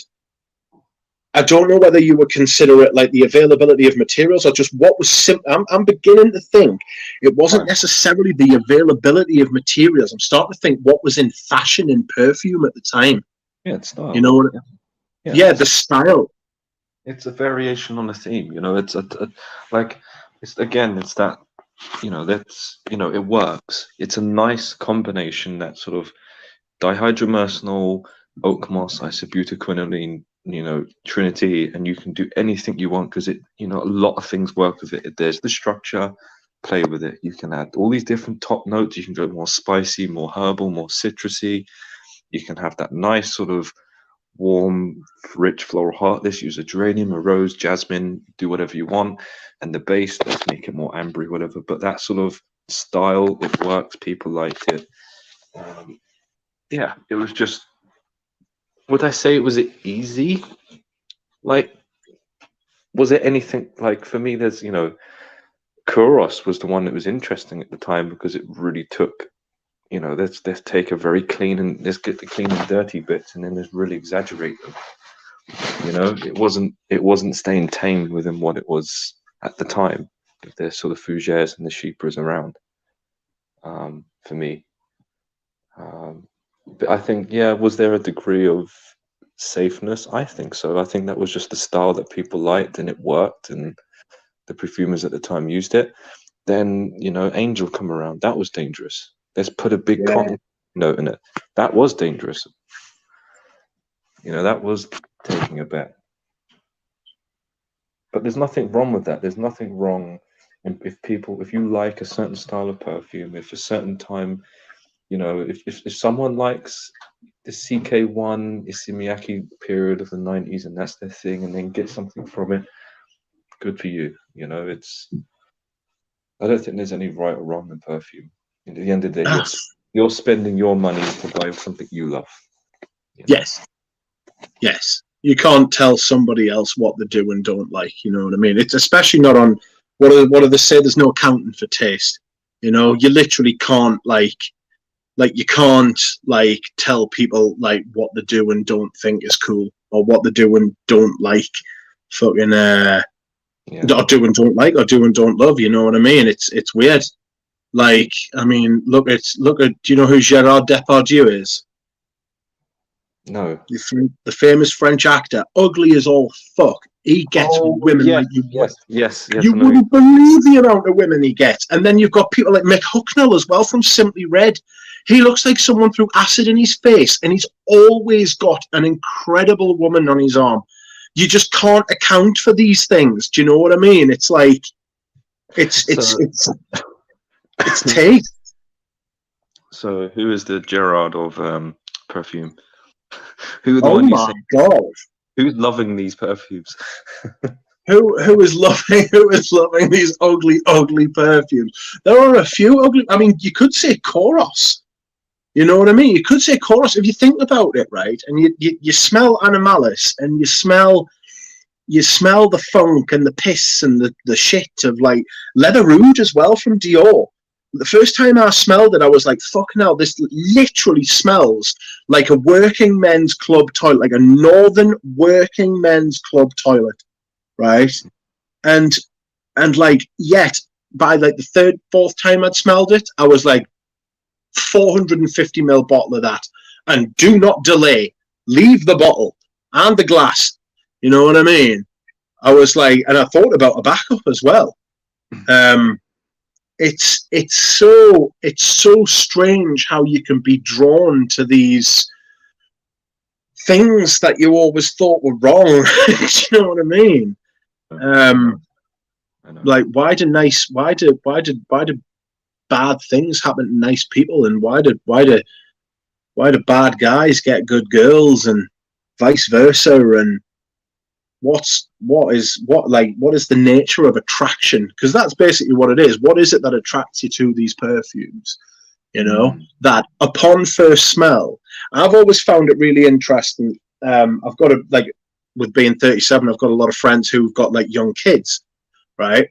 I don't know whether you would consider it like the availability of materials or just what was I'm beginning to think it wasn't necessarily the availability of materials. I'm starting to think what was in fashion in perfume at the time. Yeah, it's style. You know what? Yeah, the style. It's a variation on a theme. You know, it's it's that, you know, that's, you know, it works. It's a nice combination, that sort of dihydromercenol, oak moss, isobutylquinoline, you know, trinity, and you can do anything you want because it, you know, a lot of things work with it. There's the structure, play with it. You can add all these different top notes. You can go more spicy, more herbal, more citrusy. You can have that nice sort of warm, rich floral heartless. Use a geranium, a rose, jasmine, do whatever you want. And the base, let's make it more ambery, whatever. But that sort of style, it works. People liked it. Yeah, it was just, would I say was it easy? Like, was it anything like, for me, there's, you know, Kuros was the one that was interesting at the time because it really took, you know, let's take a very clean and let's get the clean and dirty bits and then let's really exaggerate them. You know, it wasn't staying tame within what it was at the time. There's sort of fougères and the sheepras around. For me. But I think, yeah, was there a degree of safeness? I think so. I think that was just the style that people liked and it worked, and the perfumers at the time used it. Then, you know, Angel come around. That was dangerous. Let's put a big cotton note in it. That was dangerous. You know, that was taking a bet. But there's nothing wrong with that. There's nothing wrong if you like a certain style of perfume, if a certain time, you know, if someone likes the CK1 Isimiaki period of the 90s and that's their thing, and then get something from it, good for you. You know, I don't think there's any right or wrong in perfume. At the end of the day, you're spending your money to buy something you love. You know? Yes. You can't tell somebody else what they do and don't like. You know what I mean? It's especially not on what do they say? There's no accounting for taste. You know, you literally can't like you can't like tell people like what they do and don't think is cool, or what they do and don't like fucking or do and don't like, or do and don't love. You know what I mean? It's weird. Like, I mean, look at do you know who Gerard Depardieu is? No. The famous French actor, ugly as all fuck. He gets women like you. Yes. You wouldn't believe the amount of women he gets. And then you've got people like Mick Hucknall as well from Simply Red. He looks like someone threw acid in his face, and he's always got an incredible woman on his arm. You just can't account for these things. Do you know what I mean? It's like it's taste. So who is the Gerard of perfume? Who Oh my god! Who's loving these perfumes? Who is loving these ugly perfumes? There are a few ugly. I mean, you could say Koros. You know what I mean? You could say Koros if you think about it, right? And you smell Animalis, and you smell the funk and the piss and the shit of like Leather Rouge as well from Dior. The first time I smelled it, I was like, fucking hell, this literally smells like a working men's club toilet, like a northern working men's club toilet, right? And like, yet, by like the third, fourth time I'd smelled it, I was like, 450ml bottle of that. And do not delay. Leave the bottle and the glass. You know what I mean? I was like, and I thought about a backup as well. It's so strange how you can be drawn to these things that you always thought were wrong. Do you know what I mean? I know. Like, why do bad things happen to nice people, and why do bad guys get good girls and vice versa? And what is the nature of attraction? Because that's basically what it is. What is it that attracts you to these perfumes? You know, that upon first smell, I've always found it really interesting. I've got with being 37, I've got a lot of friends who've got like young kids, right?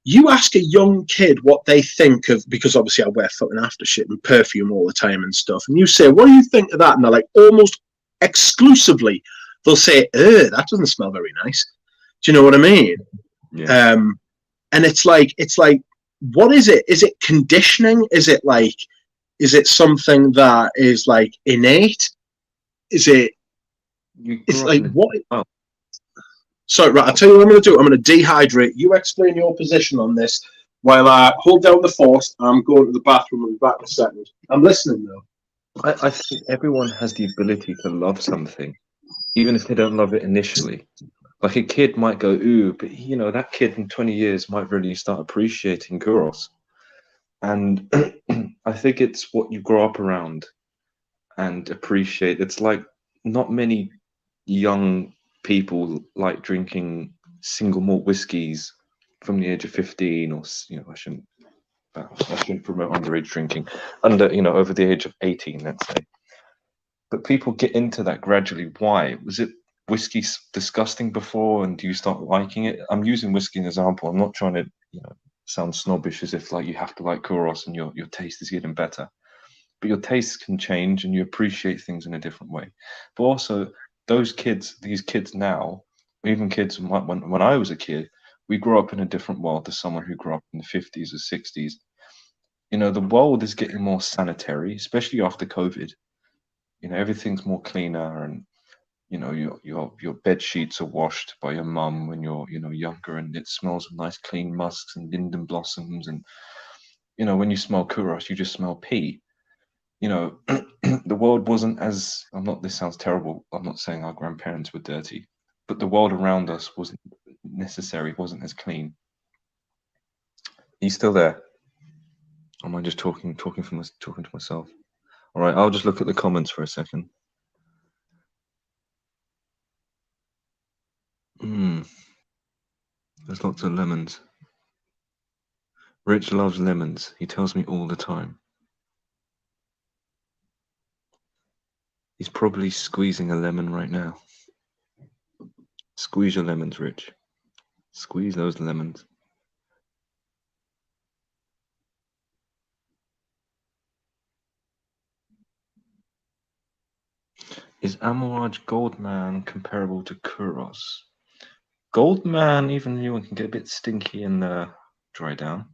You ask a young kid what they think of, because obviously I wear fucking aftershit and perfume all the time and stuff, and you say, what do you think of that? And they're like, almost exclusively, they'll say, that doesn't smell very nice. Do you know what I mean? Yeah. And it's like, what is it? Is it conditioning? Is it something that is like innate? It's like, what? Oh. So, right, I'll tell you what I'm going to do. I'm going to dehydrate. You explain your position on this while I hold down the fort. I'm going to the bathroom. I'll be back in a second. I'm listening, though. I think everyone has the ability to love something, even if they don't love it initially. Like a kid might go, ooh, but you know, that kid in 20 years might really start appreciating Kuros. And I think it's what you grow up around and appreciate. It's like not many young people like drinking single malt whiskies from the age of 15, or you know, I shouldn't promote underage drinking over the age of 18, let's say. But people get into that gradually. Why? Was it whiskey disgusting before, and do you start liking it? I'm using whiskey as an example. I'm not trying to sound snobbish as if like you have to like Kuros and your taste is getting better. But your tastes can change and you appreciate things in a different way. But also these kids now, even kids when I was a kid, we grew up in a different world to someone who grew up in the 50s or 60s. You know, the world is getting more sanitary, especially after COVID. You know, everything's more cleaner, and you know, your bed sheets are washed by your mum when you're younger, and it smells of nice clean musks and linden blossoms. And you know, when you smell Kuros, you just smell pee. you know, the world wasn't as, this sounds terrible. I'm not saying our grandparents were dirty, but the world around us wasn't wasn't as clean. He's still there. Or am I just talking to myself? All right, I'll just look at the comments for a second. There's lots of lemons. Rich loves lemons. He tells me all the time. He's probably squeezing a lemon right now. Squeeze your lemons, Rich. Squeeze those lemons. Is Amoraj Goldman comparable to Kuros? Goldman, even you can get a bit stinky and dry down.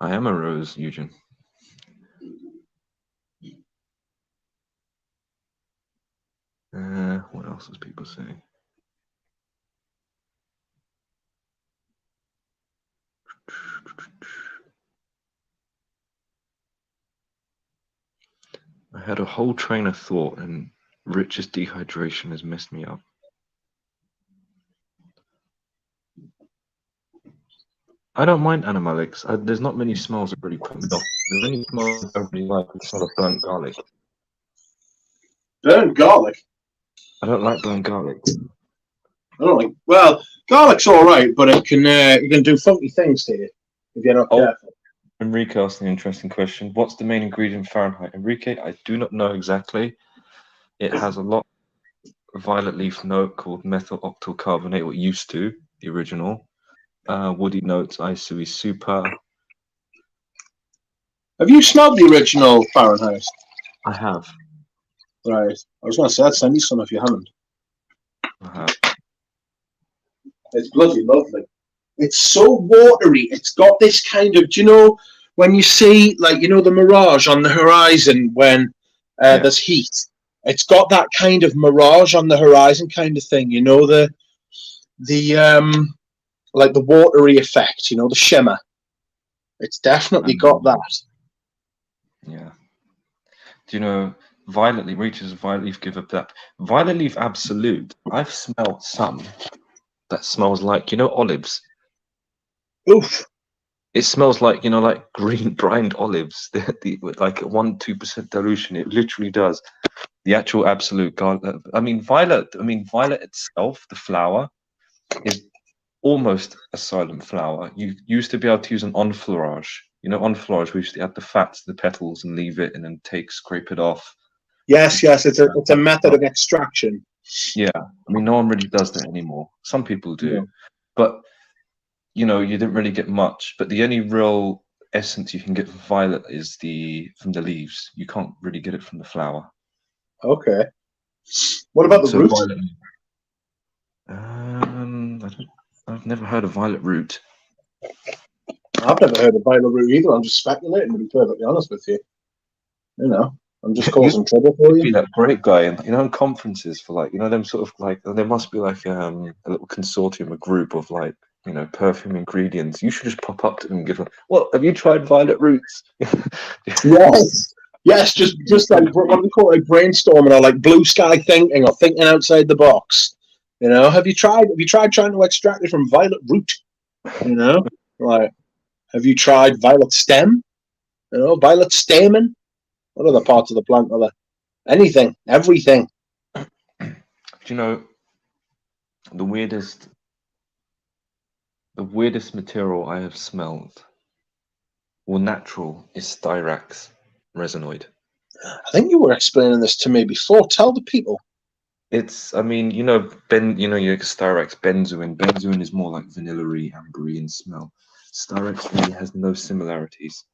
I am a rose, Eugen. What else is people saying? I had a whole train of thought, and Rich's dehydration has messed me up. I don't mind animalics. There's not many smells that really put me off. There's any smells I really like the smell of burnt garlic. Burnt garlic? I don't like burnt garlic. I don't like. Well, garlic's all right, but it can do funky things to you if you're not careful. Enrique asked an interesting question. What's the main ingredient in Fahrenheit? Enrique, I do not know exactly. It has a lot of violet leaf note called methyl octyl carbonate, what used to, the original. Woody notes, Isui super. Have you smelled the original Fahrenheit? I have. Right. I was going to say, I'd send you some if you haven't. I have. It's bloody lovely. It's so watery. It's got this kind of, do you know, when you see, like, you know, the mirage on the horizon when there's heat? It's got that kind of mirage on the horizon kind of thing, you know, the like the watery effect, you know, the shimmer. It's definitely got that. Yeah. Do you know, violet leaf, reaches violet leaf, give up that. Violet leaf absolute. I've smelled some that smells like, you know, olives. Oof. It smells like, you know, like green brined olives, with like a 1-2% dilution. It literally does. The actual absolute garlic. Violet itself, the flower, is almost a silent flower. You used to be able to use an enfleurage. You know, enfleurage, we used to add the fat to the petals and leave it and then scrape it off. Yes, it's a method of extraction. Yeah, no one really does that anymore. Some people do, but you know, you didn't really get much. But the only real essence you can get from violet is from the leaves. You can't really get it from the flower. Okay. What about the root? I've never heard of violet root. I've never heard of violet root either. I'm just speculating, to be perfectly honest with you. You know, I'm just causing trouble for you. Be that great guy, and you know, in conferences for like, you know, them sort of like, there must be like a little consortium, a group of like, you know, perfume ingredients. You should just pop up to them and give them. Well, have you tried violet roots? Yes, just like what do we call it, brainstorming or like blue sky thinking or thinking outside the box. You know, have you tried trying to extract it from violet root? You know, like, have you tried violet stem? You know, violet stamen. What other parts of the plant are there? Anything, everything. Do you know the weirdest material I have smelled, or natural, is Styrax resinoid. I think you were explaining this to me before. Tell the people. It's, you know, your Styrax benzoin. Benzoin is more like vanilla-y, ambery in smell. Styrax really has no similarities.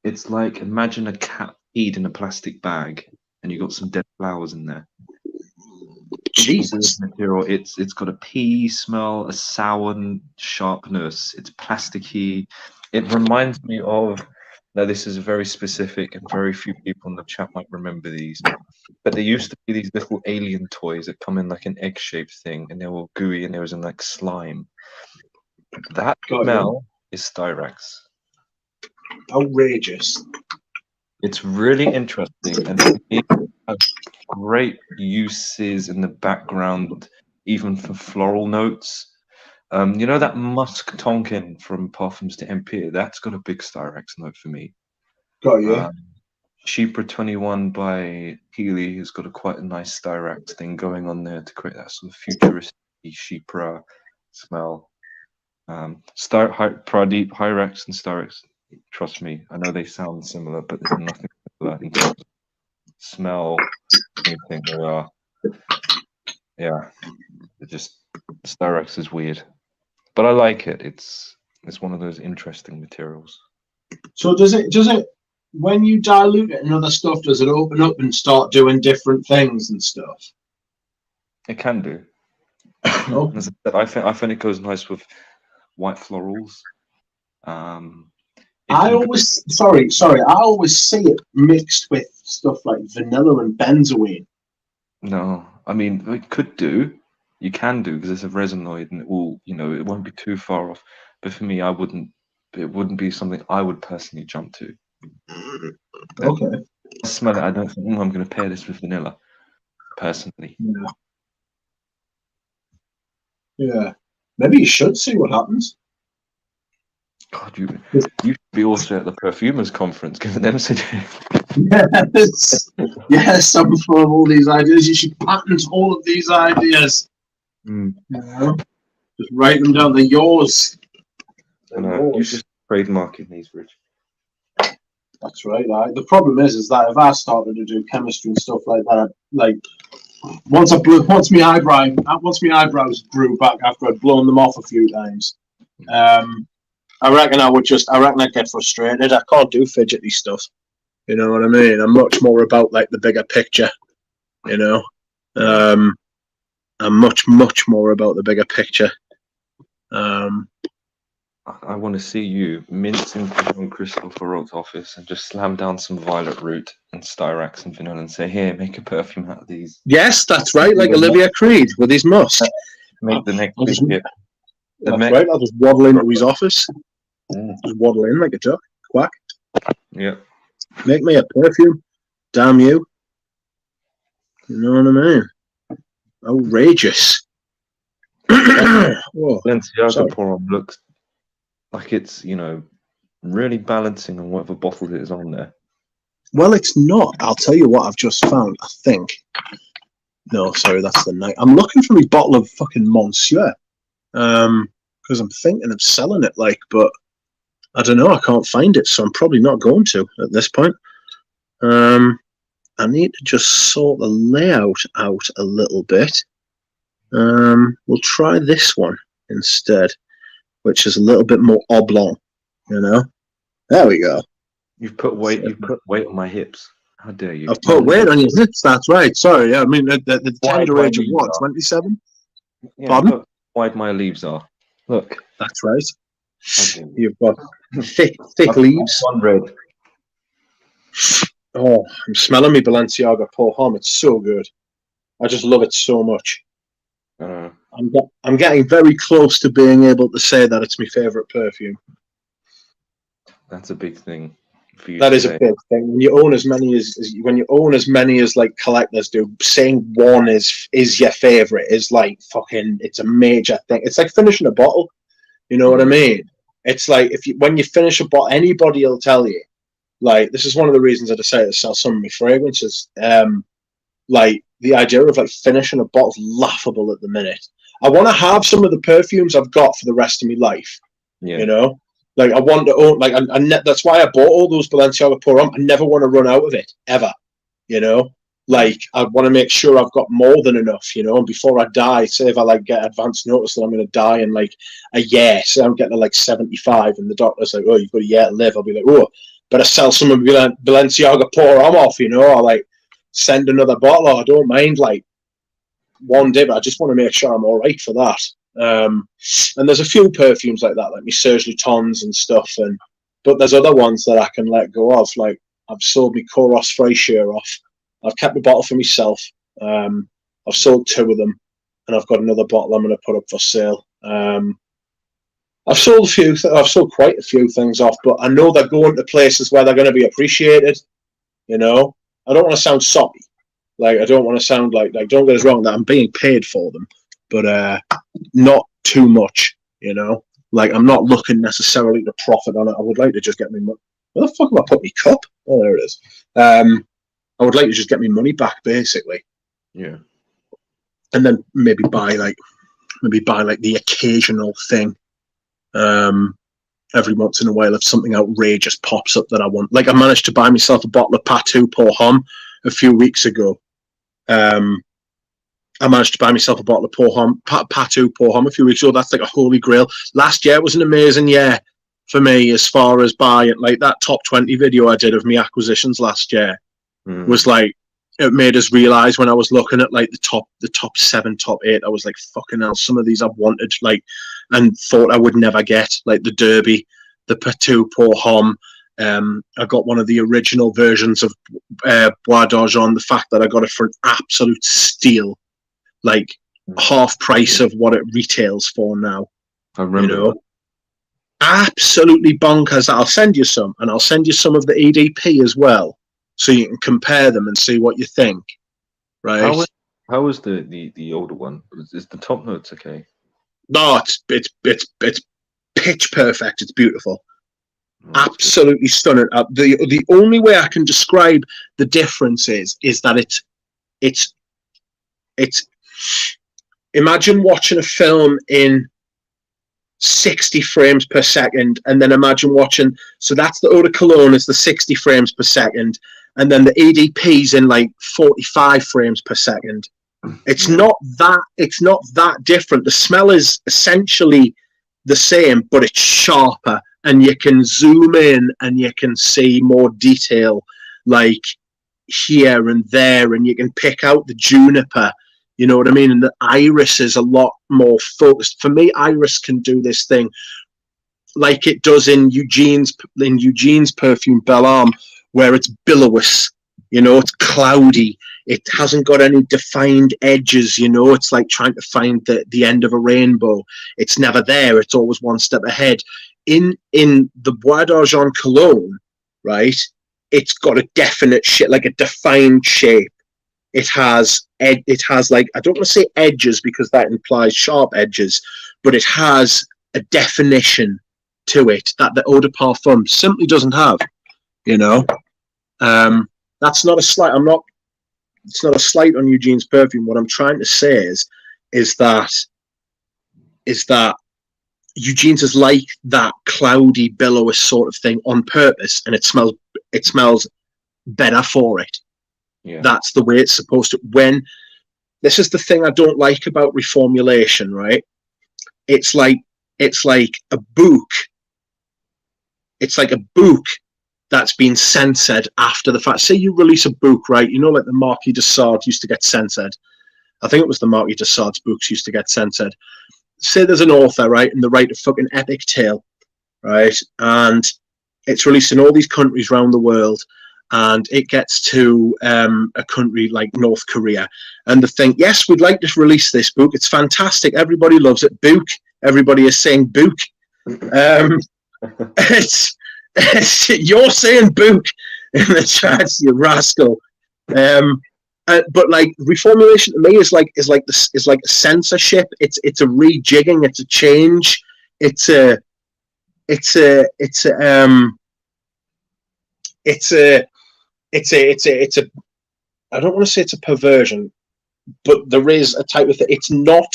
It's like, imagine a cat peed in a plastic bag and you got some dead flowers in there. Jesus. Material. It's got a pea smell, a sour sharpness. It's plasticky. It reminds me of Now, this is very specific, and very few people in the chat might remember these. But there used to be these little alien toys that come in like an egg-shaped thing, and they were gooey, and they was in like slime. That smell is Styrax. Outrageous. It's really interesting, and it has great uses in the background, even for floral notes. You know that musk tonkin from Parfums de Empire? That's got a big Styrax note for me. Got you. Chypre 21 by Healy has got quite a nice Styrax thing going on there to create that sort of futuristic Chypre smell. Pradeep, Hyrax and Styrax, trust me, I know they sound similar, but there's nothing similar in terms of smell, anything. Yeah, just Styrax is weird. But I like it. It's one of those interesting materials. So does it when you dilute it and other stuff, does it open up and start doing different things and stuff? It can do. Oh. As I said, I find it goes nice with white florals. I always see it mixed with stuff like vanilla and benzoate. No, I mean it could do. You can do because it's a resinoid and it will, it won't be too far off. But for me, it wouldn't be something I would personally jump to. Okay. I smell it, I don't think, I'm going to pair this with vanilla, personally. Yeah. Maybe you should see what happens. God, you should be also at the perfumers conference giving them suggestions. Yes, I'm full of all these ideas. You should patent all of these ideas. Just write them down. They're yours. You just trademarking these, Rich. That's right. The problem is that if I started to do chemistry and stuff like that, like once my eyebrows grew back after I'd blown them off a few times, I reckon I'd get frustrated. I can't do fidgety stuff. You know what I mean? I'm much more about like the bigger picture. I'm much more about the bigger picture. I want to see you mince into Christopher Roth's office and just slam down some violet root and Styrax and vanilla and say, "Here, make a perfume out of these." Yes, that's right. Like Olivia Creed with his musks. Make the next big hit. That's right. I'll just waddle into his office. Just waddle in like a duck. Quack. Yeah. Make me a perfume. Damn you. You know what I mean? Outrageous. Balenciaga pour-on looks like it's, really balancing on whatever bottle it is on there. Well, it's not. I'll tell you what I've just found, I think. No, sorry, that's the night. I'm looking for my bottle of fucking Monsieur. Because I'm thinking of selling it, but I don't know, I can't find it, so I'm probably not going to at this point. I need to just sort the layout out a little bit. We'll try this one instead, which is a little bit more oblong, There we go. You've put weight on my hips. How dare you? I've put weight on your hips, that's right. Sorry, I mean the tender age of what, 27? Yeah, pardon? Look how wide my leaves are. Look. That's right. You've got thick leaves. One red. Oh, I'm smelling me Balenciaga Pour Homme. It's so good. I just love it so much. I'm getting very close to being able to say that it's my favorite perfume. That's a big thing for you. That is a big thing. When you own as many as like collectors do, saying one is your favorite is like fucking. It's a major thing. It's like finishing a bottle. You know what I mean? It's like when you finish a bottle, anybody will tell you. Like, this is one of the reasons I decided to sell some of my fragrances. Like the idea of like finishing a bottle is laughable at the minute. I want to have some of the perfumes I've got for the rest of my life. Yeah. Like I want to own. Like that's why I bought all those Balenciaga Pour Homme. I never want to run out of it ever. Like I want to make sure I've got more than enough. And before I die, say if I like get advance notice that I'm going to die in like a year, so I'm getting to like 75, and the doctor's like, "Oh, you've got a year to live." I'll be like, "Oh, better sell some of Balenciaga Pour Homme off." Or like send another bottle. I don't mind like one day, but I just want to make sure I'm all right for that. And there's a few perfumes like that, like my Serge Lutens and stuff, and But there's other ones that I can let go of. Like I've sold my Koros Freysure off. I've kept the bottle for myself. I've sold 2 of them, and I've got another bottle I'm going to put up for sale. I've sold I've sold quite a few things off, but I know they're going to places where they're going to be appreciated. You know, I don't want to sound soppy. Like I don't want to sound like don't get us wrong that I'm being paid for them, but not too much. You know, like I'm not looking necessarily to profit on it. I would like to just get my money. Where the fuck have I put my cup? Oh, there it is. I would like to just get my money back, basically. Yeah. And then maybe buy the occasional thing. Every once in a while, if something outrageous pops up that I want. Like I managed to buy myself a bottle of Patou Pour Homme a few weeks ago. I managed to buy myself a bottle of Patou Pour Homme a few weeks ago. That's like a holy grail. Last year was an amazing year for me as far as buying. Like that top 20 video I did of me acquisitions last year was like, it made us realize when I was looking at like the top 7, top 8, I was like, fucking hell, some of these I've wanted like and thought I would never get, like the Derby, the Patou Pour Homme. I got one of the original versions of Bois d'Argent. The fact that I got it for an absolute steal, like half price of what it retails for now. I remember. You know, absolutely bonkers. I'll send you some, and I'll send you some of the EDP as well, so you can compare them and see what you think. Right? How was the older one? Is the top notes okay? No, it's pitch perfect. It's beautiful. Absolutely stunning. The only way I can describe the difference is that it's imagine watching a film in 60 frames per second, and then imagine watching, so that's the eau de cologne is the 60 frames per second, and then the EDP's in like 45 frames per second. It's not that different. The smell is essentially the same, but it's sharper, and you can zoom in and you can see more detail, like here and there, and you can pick out the juniper. You know what I mean? And the iris is a lot more focused. For me, iris can do this thing like it does in Eugene's perfume Belle Arme, where it's billowy. You know, it's cloudy. It hasn't got any defined edges. You know, it's like trying to find the end of a rainbow. It's never there. It's always one step ahead. In the Bois d'Argent cologne, right? It's got a definite like a defined shape. It has like, I don't want to say edges because that implies sharp edges, but it has a definition to it that the eau de parfum simply doesn't have. You know, that's not a slight. It's not a slight on Eugene's perfume. What I'm trying to say is that Eugene's is like that cloudy, billowy sort of thing on purpose, and it smells better for it. Yeah. That's the way it's supposed to. When this is the thing I don't like about reformulation, right? It's like a book. It's like a book that's been censored after the fact. Say you release a book, right? You know, like the Marquis de Sade used to get censored. I think it was the Marquis de Sade's books used to get censored. Say there's an author, right, and they write a fucking epic tale, right? And it's released in all these countries around the world, and it gets to a country like North Korea, and they think, yes, we'd like to release this book. It's fantastic. Everybody loves it. Book. Everybody is saying book. You're saying book in the chat, you rascal. But like reformulation to me is like a censorship. It's a rejigging. It's a change. It's a I don't want to say it's a perversion, but there is a type of thing. It's not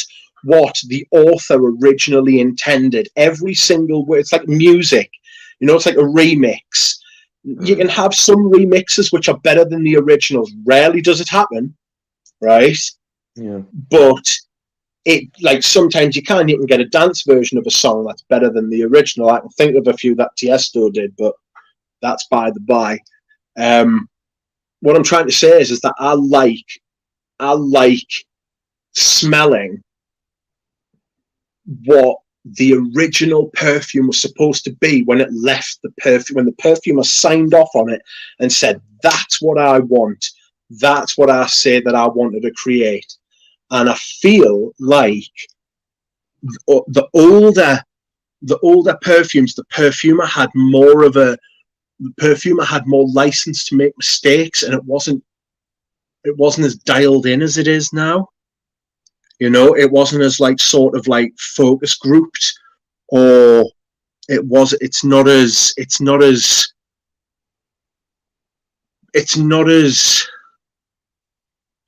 what the author originally intended. Every single word. It's like music. You know, it's like a remix. You can have some remixes which are better than the originals. Rarely does it happen, right? Yeah. But it, like, sometimes you can get a dance version of a song that's better than the original. I can think of a few that Tiesto did, but that's by the by. What I'm trying to say is that I like smelling what the original perfume was supposed to be when it left the perfume, when the perfumer signed off on it and said, that's what I want. That's what I say that I wanted to create. And I feel like the older perfumes, the perfumer had more license to make mistakes, and it wasn't as dialed in as it is now. You know, it wasn't as like sort of like focus grouped, or it's not as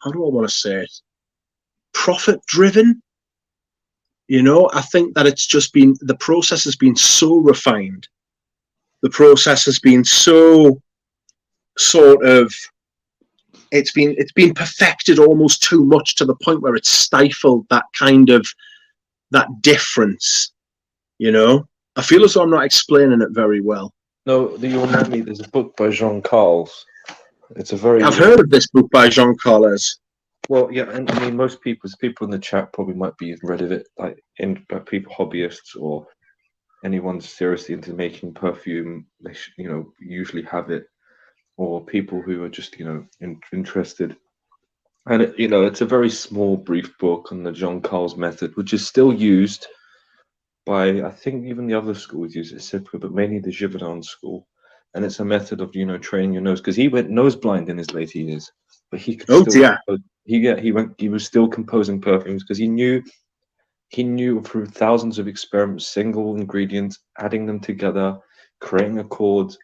how do I want to say it? Profit driven. You know, I think that it's just been, the process has been so refined. The process has been so sort of, it's been perfected almost too much, to the point where it's stifled that kind of, that difference. You know, I feel as though I'm not explaining it very well. No, you remind me, there's a book by Jean Carles. It's a very... I've heard of this book by Jean Carles. Well, yeah, and I mean, most people in the chat probably might be read of it, like people, hobbyists, or anyone seriously into making perfume. They should, you know, usually have it, or people who are just, you know, interested. And it, you know, it's a very small, brief book on the Jean Carles method, which is still used by, I think, even the other schools use it, Cipri, but mainly the Givaudan school. And it's a method of, you know, training your nose, because he went nose blind in his later years, but he could still. He was still composing perfumes, because he knew through thousands of experiments, single ingredients, adding them together, creating accords.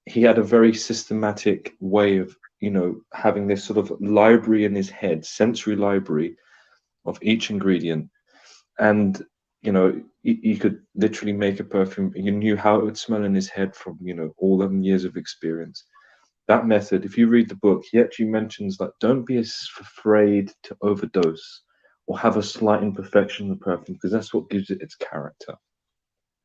He had a very systematic way of, you know, having this sort of library in his head, sensory library of each ingredient. And, you know, he could literally make a perfume. You knew how it would smell in his head from, you know, all them years of experience. That method, if you read the book, he actually mentions that don't be afraid to overdose or have a slight imperfection in the perfume, because that's what gives it its character.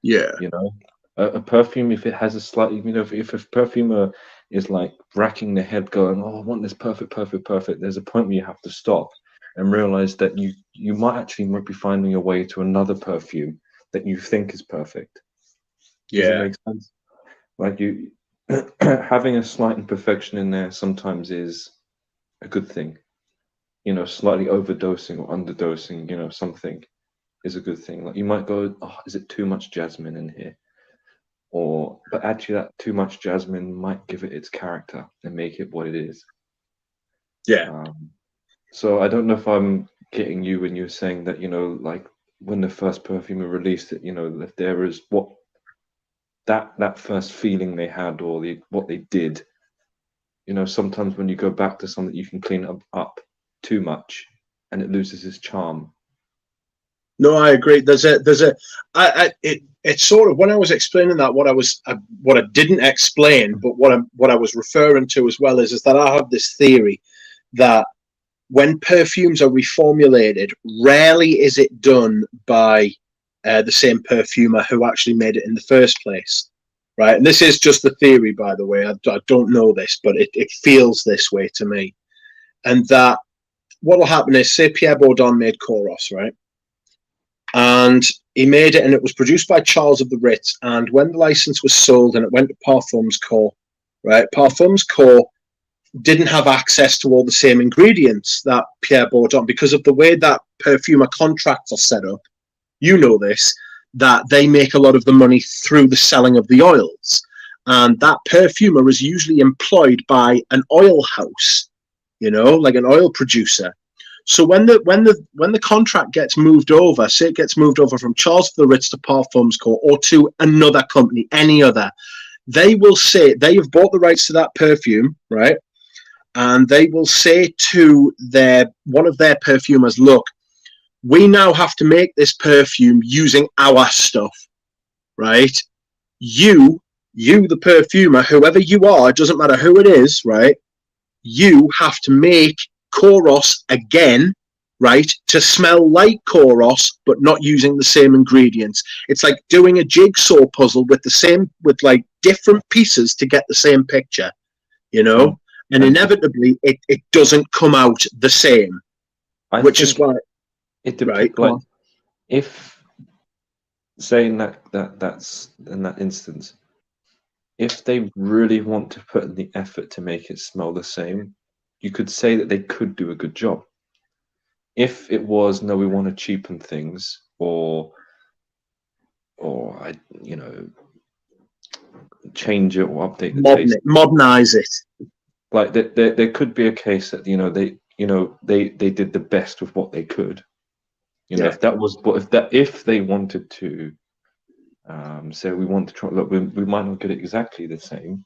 Yeah. You know, a perfume, if it has a slightly, you know, if a perfumer is like racking their head going, oh, I want this perfect, there's a point where you have to stop and realize that you might be finding your way to another perfume that you think is perfect. Yeah. Does it make sense? Like you having a slight imperfection in there sometimes is a good thing. You know, slightly overdosing or underdosing, you know, something is a good thing. Like you might go, oh, is it too much jasmine in here? But actually that too much jasmine might give it its character and make it what it is. Yeah. So I don't know if I'm getting you when you're saying that, you know, like when the first perfumer released it, you know, if there is what that first feeling they had, or what they did, you know, sometimes when you go back to something, you can clean up too much and it loses its charm. No, I agree. It's sort of, when I was explaining that, what I didn't explain, but what I was referring to as well is that I have this theory that when perfumes are reformulated, rarely is it done by the same perfumer who actually made it in the first place, right? And this is just the theory, by the way. I don't know this, but it feels this way to me. And that what will happen is, say Pierre Bourdon made Coros, right? And he made it, and it was produced by Charles of the Ritz. And when the license was sold and it went to Parfums Co, right? Parfums Co didn't have access to all the same ingredients that Pierre Bourdon, because of the way that perfumer contracts are set up. You know this, that they make a lot of the money through the selling of the oils, and that perfumer is usually employed by an oil house, you know, like an oil producer. So when the contract gets moved over, say it gets moved over from Charles of the Ritz to Parfums Co, or to another company, any other, they will say they have bought the rights to that perfume, right? And they will say to one of their perfumers, look, we now have to make this perfume using our stuff, right? You, the perfumer, whoever you are, it doesn't matter who it is, right? You have to make Coros again, right, to smell like Coros, but not using the same ingredients. It's like doing a jigsaw puzzle with like different pieces to get the same picture, you know? And inevitably, it doesn't come out the same, which is why it depends. Right, like if saying that's in that instance, if they really want to put in the effort to make it smell the same, you could say that they could do a good job. If it was, no, we want to cheapen things, or change it or update the taste, modernize it. like there could be a case that they did the best with what they could. If that was, but if they wanted to say, we want to try, look, we might not get it exactly the same.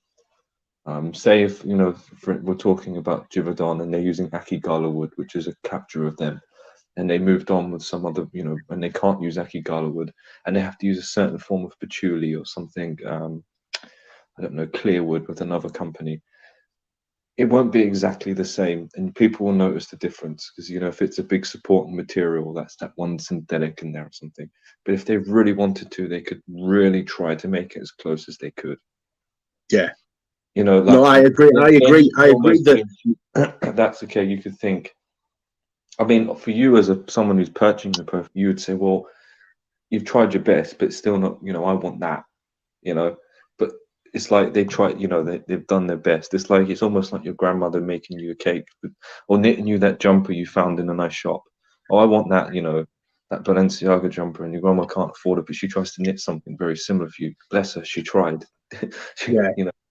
Say if we're talking about Jura and they're using Akigala wood, which is a capture of them, and they moved on with some other, and they can't use Akigala wood, and they have to use a certain form of patchouli or something, I don't know, clear wood with another company. It won't be exactly the same, and people will notice the difference, because if it's a big supporting material, that's that one synthetic in there or something. But if they really wanted to, they could really try to make it as close as they could. Yeah. Like, no, I agree. I agree that that's okay. You could think, I mean, for you as someone who's purchasing the perfume, you would say, well, you've tried your best, but still not, I want that, but it's like they try, they've done their best. It's almost like your grandmother making you a cake, or knitting you that jumper you found in a nice shop. Oh, I want that, that Balenciaga jumper, and your grandma can't afford it, but she tries to knit something very similar for you. Bless her, she tried. She,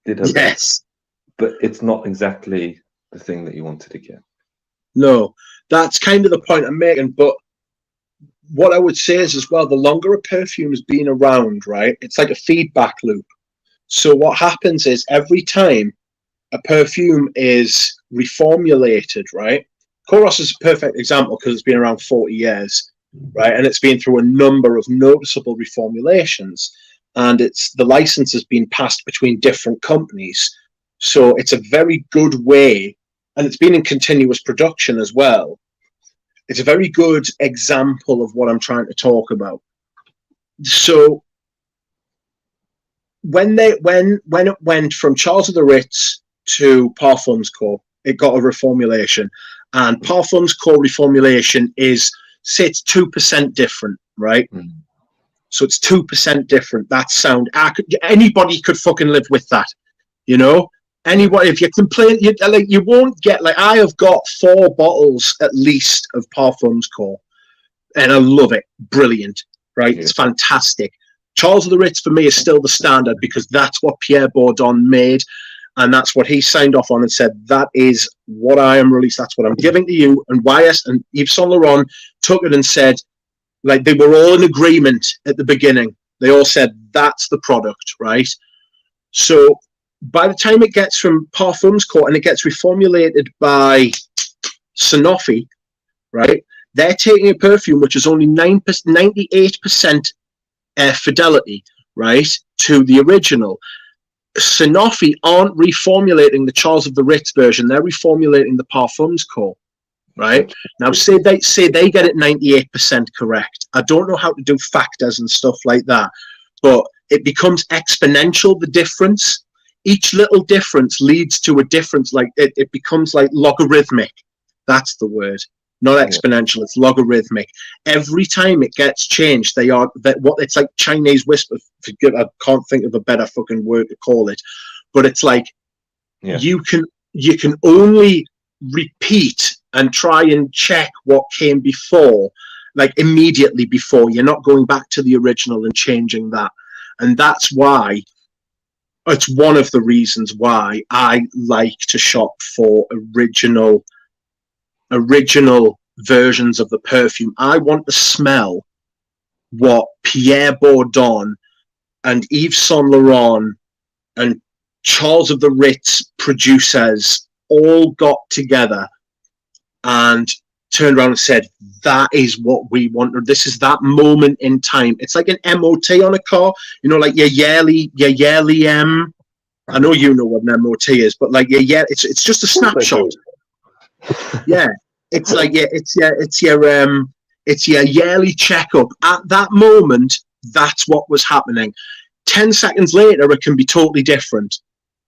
did her best. But it's not exactly the thing that you wanted to get. No, that's kind of the point I'm making. But what I would say is, as well, the longer a perfume has been around, right, it's like a feedback loop. So what happens is, every time a perfume is reformulated, right? Kouros is a perfect example because it's been around 40 years, right? And it's been through a number of noticeable reformulations, and the license has been passed between different companies. So it's a very good way, and it's been in continuous production as well. It's a very good example of what I'm trying to talk about. So when it went from Charles of the Ritz to Parfums Corps, it got a reformulation, and Parfums Corps reformulation is, say, it's 2% different, right? So it's 2% different. That sound, anybody could fucking live with that, Anybody, if you complain, you won't get, I have got 4 bottles at least of Parfums Corps, and I love it. Brilliant, right? It's fantastic. Charles of the Ritz for me is still the standard, because that's what Pierre Bourdon made, and that's what he signed off on and said, that is what I am released, that's what I'm giving to you. And YS and Yves Saint Laurent took it and said, they were all in agreement at the beginning. They all said, that's the product, right? So by the time it gets from Parfums Corps and it gets reformulated by Sanofi, right, they're taking a perfume which is only 98% fidelity, right, to the original. Sanofi aren't reformulating the Charles of the Ritz version; they're reformulating the Parfums Corps, right? Now, say they get it 98% correct. I don't know how to do factors and stuff like that, but it becomes exponential, the difference. Each little difference leads to a difference. It becomes like logarithmic. That's the word. Not exponential, it's logarithmic. Every time it gets changed, it's like Chinese whisper. I can't think of a better fucking word to call it, but it's like you can only repeat and try and check what came before, immediately before. You're not going back to the original and changing that, and that's why. It's one of the reasons why I like to shop for original versions of the perfume. I want to smell what Pierre Bourdon and Yves Saint Laurent and Charles of the Ritz producers all got together and turned around and said, that is what we want. This is that moment in time. It's like an MOT on a car, like your yearly I know you know what an MOT is, but it's just a snapshot. Yeah, it's your yearly checkup. At that moment, that's what was happening. 10 seconds later, it can be totally different.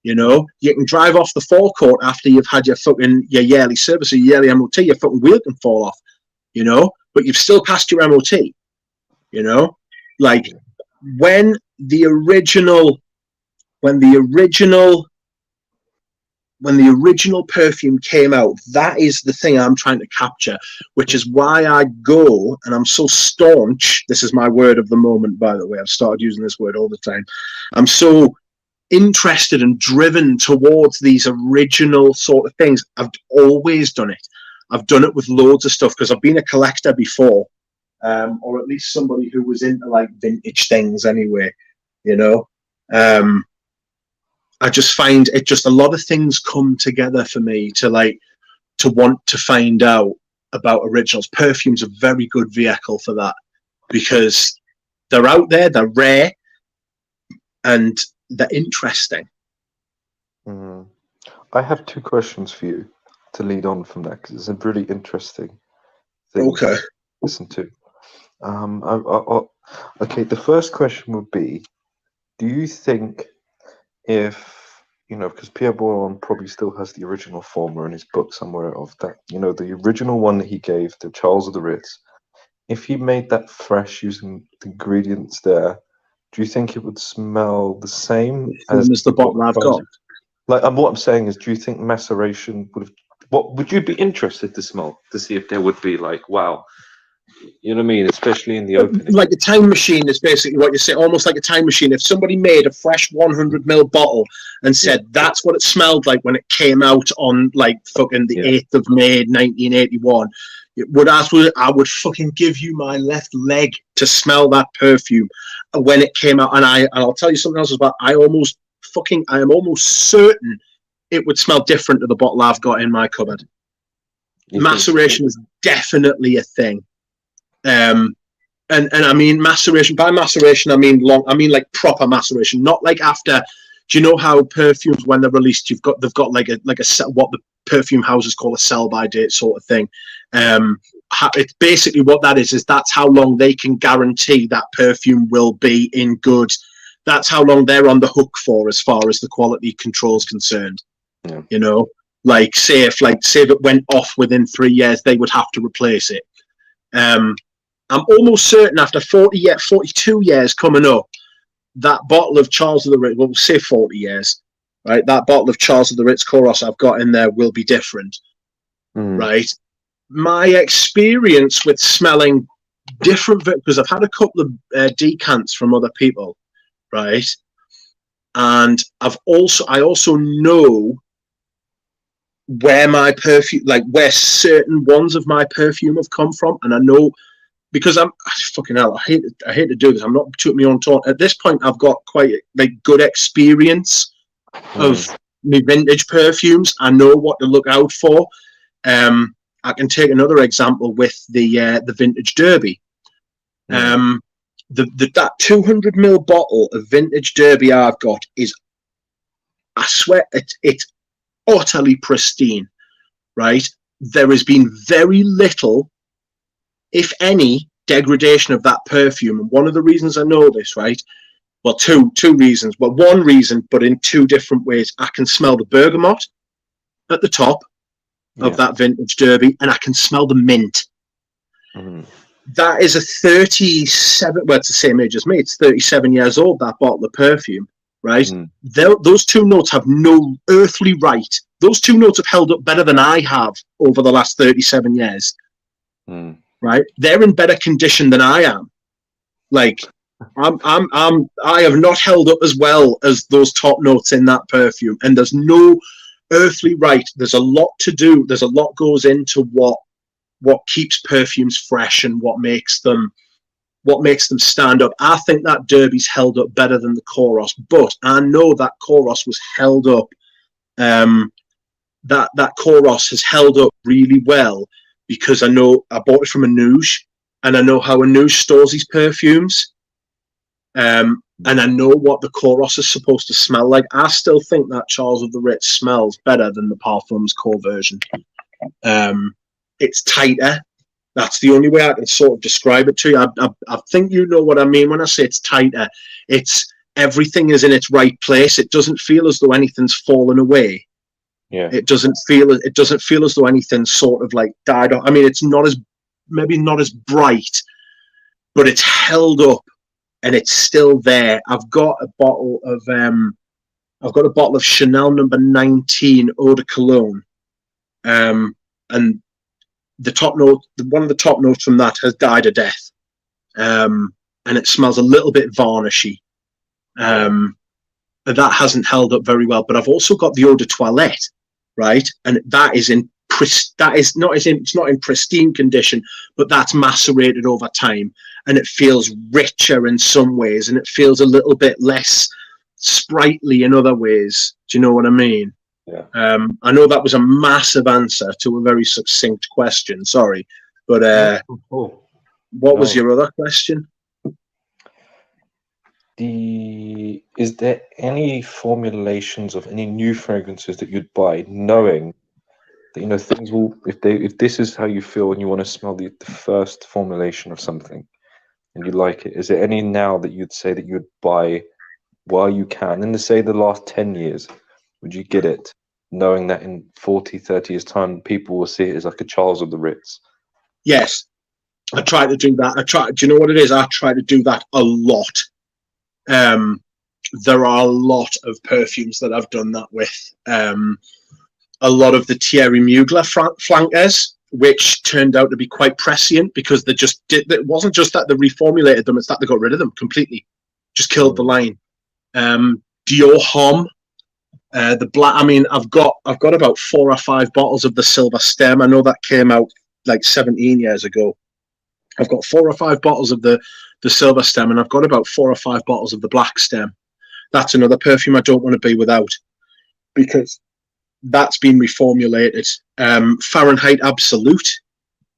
You can drive off the forecourt after you've had your yearly service or your yearly MOT. Your fucking wheel can fall off, but you've still passed your MOT. when the original perfume came out, that is the thing I'm trying to capture, which is why I go, and I'm so staunch, this is my word of the moment, by the way, I've started using this word all the time, I'm so interested and driven towards these original sort of things. I've always done it. I've done it with loads of stuff because I've been a collector before, or at least somebody who was into like vintage things anyway, you know. I just find it just a lot of things come together for me to want to find out about originals. Perfume's a very good vehicle for that because they're out there, they're rare, and they're interesting. I have two questions for you to lead on from that because it's a really interesting thing to listen to. Okay, the first question would be, do you think if, you know, because Pierre Boiron probably still has the original formula in his book somewhere of that, you know, the original one that he gave to Charles of the Ritz, if he made that fresh using the ingredients there, do you think it would smell the same as the bottle I've got? Like, what I'm saying is, do you think maceration would have, what would you be interested to smell to see if there would be like, wow, you know what I mean? Especially in the opening. Like a time machine is basically what you say, almost like a time machine. If somebody made a fresh 100ml bottle and said that's what it smelled like when it came out on like fucking the 8th of May, 1981, I would fucking give you my left leg to smell that perfume when it came out. And I'll tell you something else about, I am almost certain it would smell different to the bottle I've got in my cupboard. Maceration is definitely a thing. And I mean maceration. By maceration, I mean like proper maceration, not like after. Do you know how perfumes, when they're released, they've got like a what the perfume houses call a sell by date sort of thing. It's basically what that is that's how long they can guarantee that perfume will be in good. That's how long they're on the hook for as far as the quality control is concerned. Yeah. You know, like say if it went off within 3 years, they would have to replace it. I'm almost certain after 42 years coming up, that bottle of Charles of the Ritz, well, we'll say 40 years, right? That bottle of Charles of the Ritz Koros I've got in there will be different, right? My experience with smelling different, because I've had a couple of decants from other people, right? And I also know where my perfume, like where certain ones of my perfume have come from, and I know. Because I'm fucking hell, I hate to do this. I'm not tooting my own horn. At this point, I've got quite like good experience of my vintage perfumes. I know what to look out for. I can take another example with the vintage Derby. That 200ml bottle of vintage Derby I've got is, I swear, it's utterly pristine. Right? There has been very little, if any, degradation of that perfume. And one of the reasons I know this, right? Well, two reasons. Well, one reason, but in two different ways. I can smell the bergamot at the top of that vintage Derby, and I can smell the mint. That is a 37, well, it's the same age as me. It's 37 years old, that bottle of perfume, right? Those two notes have no earthly right. Those two notes have held up better than I have over the last 37 years. Right, they're in better condition than I am. Like, I have not held up as well as those top notes in that perfume, and there's no earthly right. There's a lot to do. There's a lot goes into what keeps perfumes fresh and what makes them stand up. I think that Derby's held up better than the Koros, but I know that Koros was held up. That Koros has held up really well, because I know I bought it from Anoush, and I know how Anoush stores his perfumes, and I know what the Koros is supposed to smell like. I still think that Charles of the Ritz smells better than the Parfums core version. It's tighter. That's the only way I can sort of describe it to you. I think you know what I mean when I say it's tighter. It's everything is in its right place. It doesn't feel as though anything's fallen away. Yeah. It doesn't feel as though anything sort of like died off. I mean, it's maybe not as bright, but it's held up and it's still there. I've got a bottle of Chanel number 19 eau de cologne, and the top note, one of the top notes from that has died a death, and it smells a little bit varnishy. That hasn't held up very well. But I've also got the eau de toilette, right, and that is in it's not in pristine condition, but that's macerated over time, and it feels richer in some ways, and it feels a little bit less sprightly in other ways. Do you know what I mean? Yeah. I know that was a massive answer to a very succinct question. Sorry, but what was your other question? Is there any formulations of any new fragrances that you'd buy, knowing that things will, if this is how you feel and you want to smell the first formulation of something and you like it, is there any now that you'd say that you'd buy while you can, in say the last 10 years, would you get it knowing that in 40, 30 years time people will see it as like a Charles of the Ritz? Yes, I try to do that. Do you know what it is? I try to do that a lot. There are a lot of perfumes that I've done that with. A lot of the Thierry Mugler flankers, which turned out to be quite prescient because it wasn't just that they reformulated them, it's that they got rid of them completely. Just killed the line. Dior Homme, the black. I mean, I've got about 4 or 5 bottles of the Silver Stem. I know that came out like 17 years ago. I've got 4 or 5 bottles of the Silver Stem, and I've got about 4 or 5 bottles of the Black Stem. That's another perfume I don't want to be without, because that's been reformulated. Fahrenheit Absolute,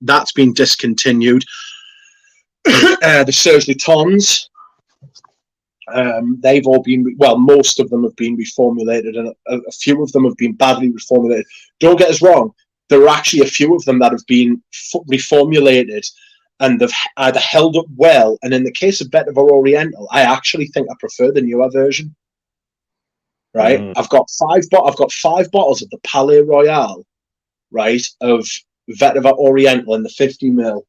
that's been discontinued. The Serge Lutens, they've all been, most of them have been reformulated, and a few of them have been badly reformulated. Don't get us wrong, there are actually a few of them that have been reformulated and they've either held up well, and in the case of Vetiver Oriental, I actually think I prefer the newer version. Right, I've got 5 bottles of the Palais Royal, right, of Vetiver Oriental in the 50ml,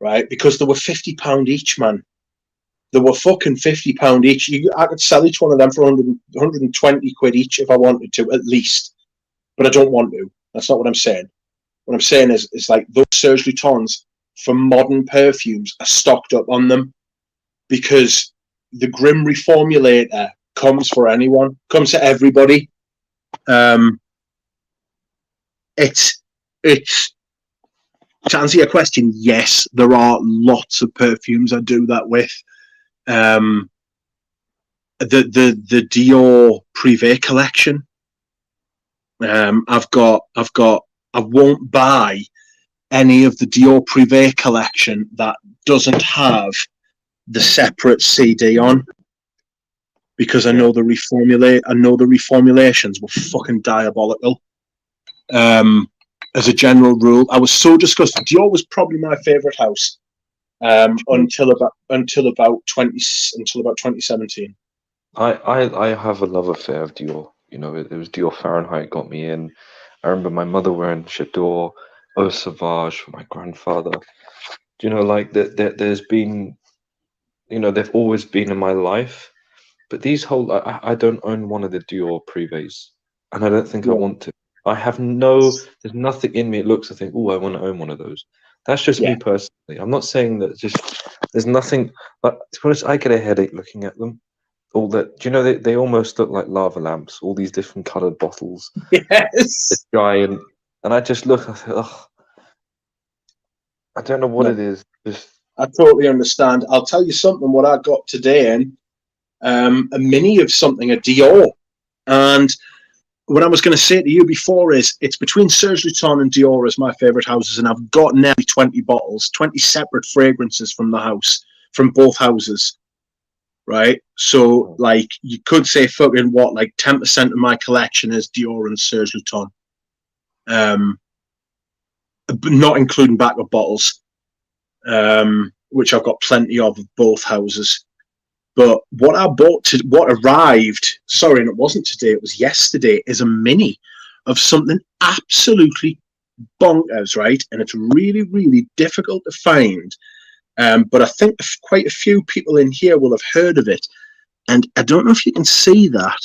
right, because they were £50 each, man. They were fucking £50 each. I could sell each one of them for 120 quid each if I wanted to, at least. But I don't want to. That's not what I'm saying. What I'm saying is like those Serge Lutens for modern perfumes are stocked up on them, because the Grim reformulator comes for anyone, comes to everybody. It's to answer your question, yes, there are lots of perfumes I do that with. The Dior Privé collection. I won't buy any of the Dior Privé collection that doesn't have the separate CD on, because I know the reformulations were fucking diabolical. As a general rule, I was so disgusted. Dior was probably my favorite house until about 2017. I have a love affair of Dior. It was Dior Fahrenheit got me in. I remember my mother wearing J'adore, Eau Sauvage for my grandfather. There's been, they've always been in my life. But these I don't own one of the Dior Privés, and I don't think I want to. There's nothing in me. I think, oh, I want to own one of those. That's just me personally. I'm not saying that there's nothing, but to be honest, I get a headache looking at them. All that, they almost look like lava lamps, all these different colored bottles. Yes. It's giant. And I just look, I think, ugh. I don't know what it is. I totally understand. I'll tell you something, what I got today, a mini of something, a Dior. And what I was going to say to you before is it's between Serge Lutens and Dior as my favorite houses, and I've got nearly 20 bottles, 20 separate fragrances from both houses, right? So like you could say fucking 10% of my collection is Dior and Serge Lutens, but not including backup bottles, which I've got plenty of both houses. But what arrived, sorry, and it wasn't today, it was yesterday, is a mini of something absolutely bonkers, right? And it's really, really difficult to find. But I think quite a few people in here will have heard of it. And I don't know if you can see that,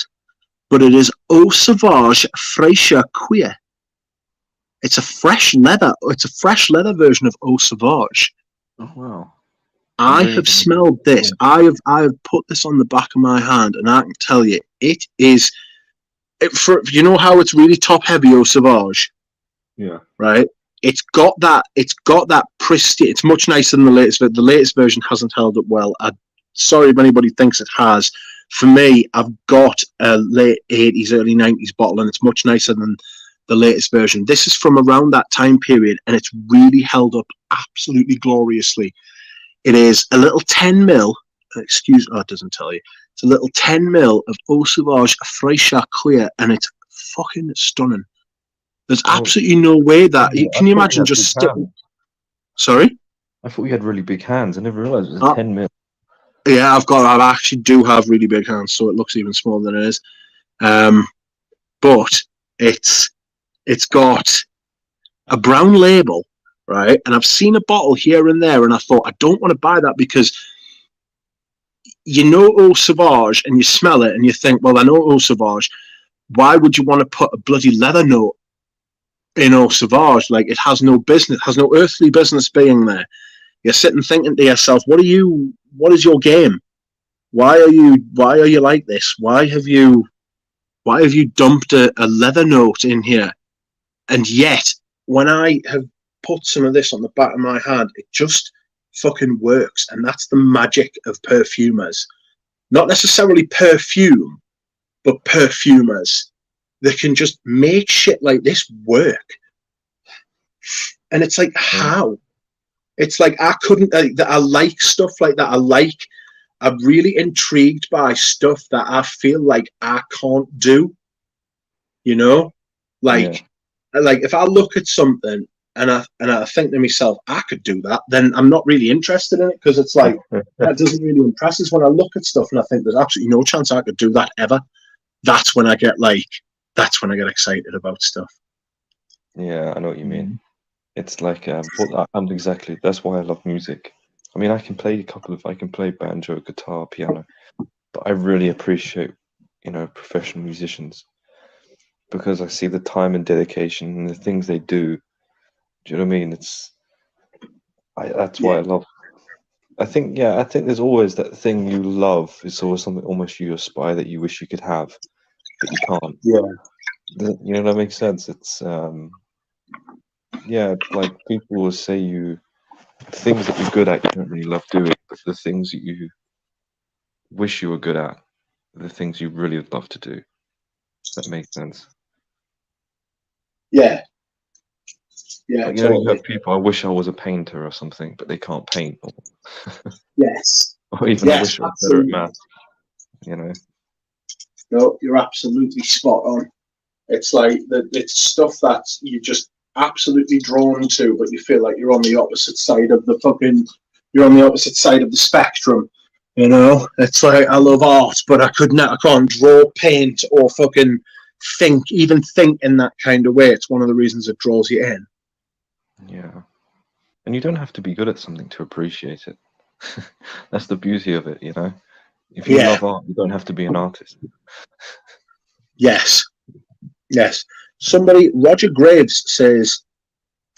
but it is Eau Sauvage Fraîcheur Cuir. It's a fresh leather. It's a fresh leather version of Eau Sauvage. Oh wow! I have smelled this. I have put this on the back of my hand, and I can tell you, it is. You know how it's really top heavy Eau Sauvage. Yeah. Right. It's got that. It's got that pristine. It's much nicer than the latest. But the latest version hasn't held up well. Sorry if anybody thinks it has. For me, I've got a late 80s, early 90s bottle, and it's much nicer than the latest version. This is from around that time period, and it's really held up absolutely gloriously. It is a little 10 mil. It doesn't tell you. It's a little 10 mil of Eau Sauvage Fraîcheur Cuir, and it's fucking stunning. There's absolutely no way that can you imagine just Sorry? I thought you had really big hands. I never realized it was 10 mil. Yeah, I actually do have really big hands, so it looks even smaller than it is. But it's got a brown label, right? And I've seen a bottle here and there, and I thought I don't want to buy that because you know Eau Sauvage, and you smell it, and you think, well, I know Eau Sauvage. Why would you want to put a bloody leather note in Eau Sauvage? Like, it has no business, has no earthly business being there. You're sitting thinking to yourself, what is your game? Why are you like this? Why have you dumped a leather note in here? And yet, when I have put some of this on the back of my hand, it just fucking works. And that's the magic of perfumers. Not necessarily perfume, but perfumers. They can just make shit like this work. And it's like, how? It's like, I couldn't, I like stuff like that. I'm really intrigued by stuff that I feel like I can't do. You know? Like if I look at something and I think to myself, I could do that, then I'm not really interested in it, because it's like, that doesn't really impress us. When I look at stuff and I think there's absolutely no chance I could do that ever, that's when I get excited about stuff. Yeah, I know what you mean. It's like, exactly. That's why I love music. I mean, I can play banjo, guitar, piano, but I really appreciate, professional musicians, because I see the time and dedication and the things they do. Do you know what I mean? That's why I love. I think there's always that thing you love. It's always something almost you aspire that you wish you could have, but you can't. Yeah. You know, that makes sense. It's like people will say things that you're good at, you don't really love doing, but the things that you wish you were good at, the things you really would love to do. That makes sense. Yeah. Yeah. Like, totally. You have people, I wish I was a painter or something, but they can't paint. Yes. Or even I wish I was better at math. No, you're absolutely spot on. It's like it's stuff that you just absolutely drawn to, but you feel like you're on the opposite side of the spectrum. It's like, I love art, but I can't draw, paint, or fucking think in that kind of way. It's one of the reasons it draws you in. Yeah. And you don't have to be good at something to appreciate it. That's the beauty of it, If you love art, you don't have to be an artist. Yes. Roger Graves says,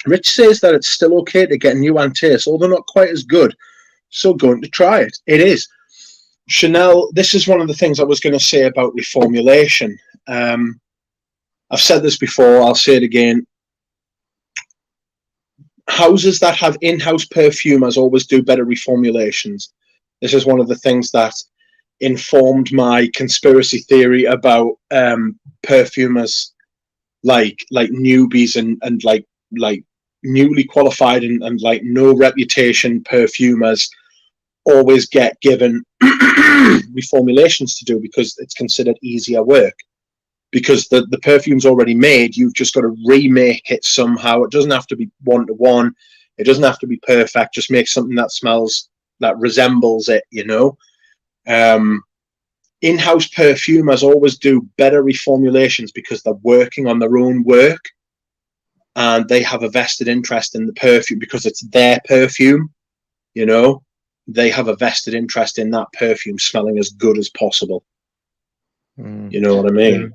Rich says that it's still okay to get new Antaeus, although not quite as good. So going to try it. It is. Chanel, this is one of the things I was going to say about reformulation. I've said this before, I'll say it again. Houses that have in-house perfumers always do better reformulations. This is one of the things that informed my conspiracy theory about perfumers like newbies and like newly qualified and like no reputation perfumers always get given reformulations to do, because it's considered easier work, because the perfume's already made. You've just got to remake it somehow. It doesn't have to be one-to-one. It doesn't have to be perfect. Just make something that smells, that resembles it, In-house perfumers always do better reformulations because they're working on their own work, and they have a vested interest in the perfume because it's their perfume. You know, they have a vested interest in that perfume smelling as good as possible. You know what I mean?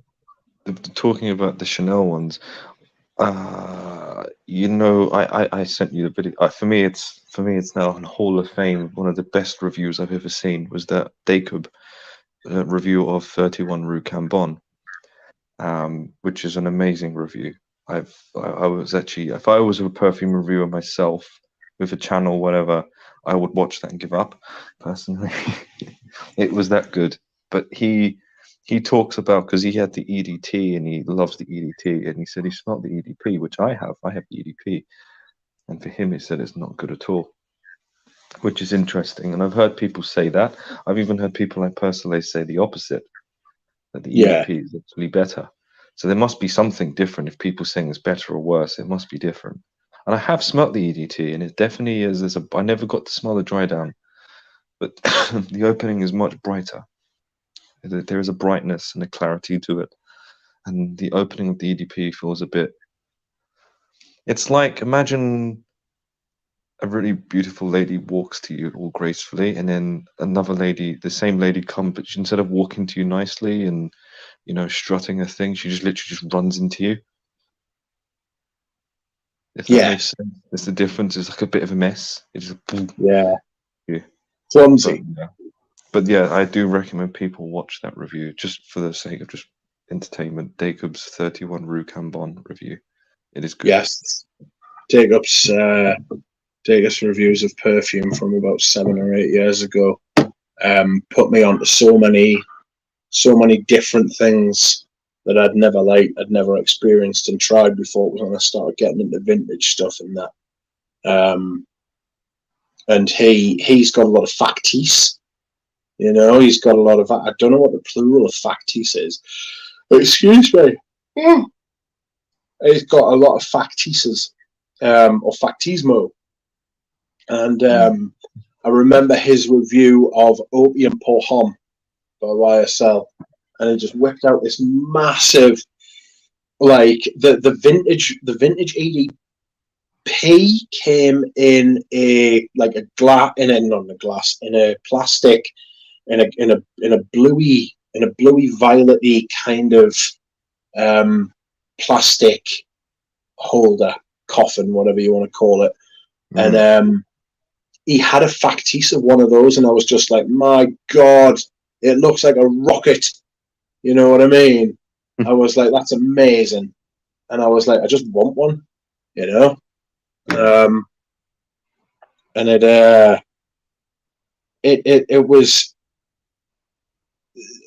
Talking about the Chanel ones, you know, I sent you the video. For me, it's now in Hall of Fame. One of the best reviews I've ever seen was that Jacob review of 31 Rue Cambon, which is an amazing review. I was actually, if I was a perfume reviewer myself with a channel, whatever, I would watch that and give up personally. It was that good. But he talks about, because he had the EDT and he loves the EDT, and he said he smelled the EDP, which I have. I have the EDP, and for him, he said it's not good at all, which is interesting. And I've heard people say that. I've even heard people like Persile say the opposite, that the EDP is actually better. So there must be something different. If people saying it's better or worse, it must be different. And I have smelt the EDT, and it definitely is. I never got to smell the dry down, but the opening is much brighter. There is a brightness and a clarity to it, and the opening of the EDP feels a bit. It's like, imagine a really beautiful lady walks to you all gracefully, and then another lady, the same lady, comes, but instead of walking to you nicely and, you know, strutting a thing, she just literally just runs into you. If that makes sense, it's the difference. It's like a bit of a mess. It's just boom. Clumsy. But yeah, I do recommend people watch that review just for the sake of just entertainment. Jacob's 31 Rue Cambon review. It is good. Yes, Jacob's reviews of perfume from about 7 or 8 years ago put me onto so many different things that I'd never experienced and tried before when I started getting into vintage stuff and that. And he's got a lot of factice. You know, he's got a lot of. I don't know what the plural of factice is. Excuse me. He's got a lot of factices, or factismo. And I remember his review of Opium Pour Homme by YSL, and he just whipped out this massive, like the vintage EDP came in a plastic, in a bluey violety kind of plastic holder, coffin, whatever you want to call it. And he had a factice of one of those, and I was just like, my God, it looks like a rocket. You know what I mean? I was like, that's amazing. And I was like, I just want one, you know? And it was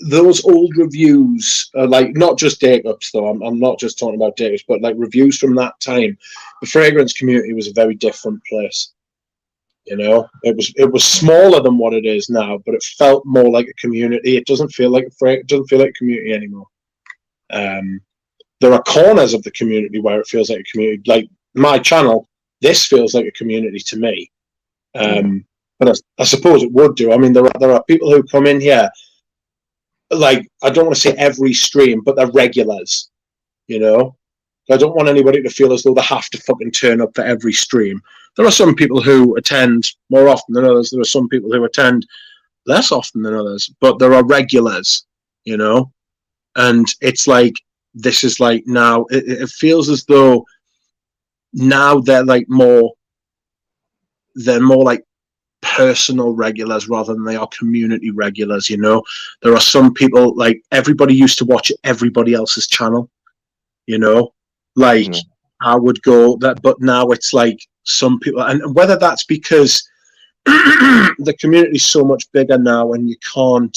those old reviews, like not just Jacobs though. I'm not just talking about Jacobs, but like reviews from that time. The fragrance community was a very different place. You know, it was smaller than what it is now, but it felt more like a community. It doesn't feel like a community anymore. There are corners of the community where it feels like a community. Like my channel, this feels like a community to me. But I suppose it would do. I mean, there are people who come in here, like, I don't want to say every stream, but they're regulars, you know? I don't want anybody to feel as though they have to fucking turn up for every stream. There are some people who attend more often than others. There are some people who attend less often than others, but there are regulars, you know? And it's like, this is like now, it feels as though now they're more like personal regulars rather than they are community regulars, you know? There are some people, like, everybody used to watch everybody else's channel, you know? Like, I would go that, but now it's like some people, and whether that's because the community is so much bigger now and you can't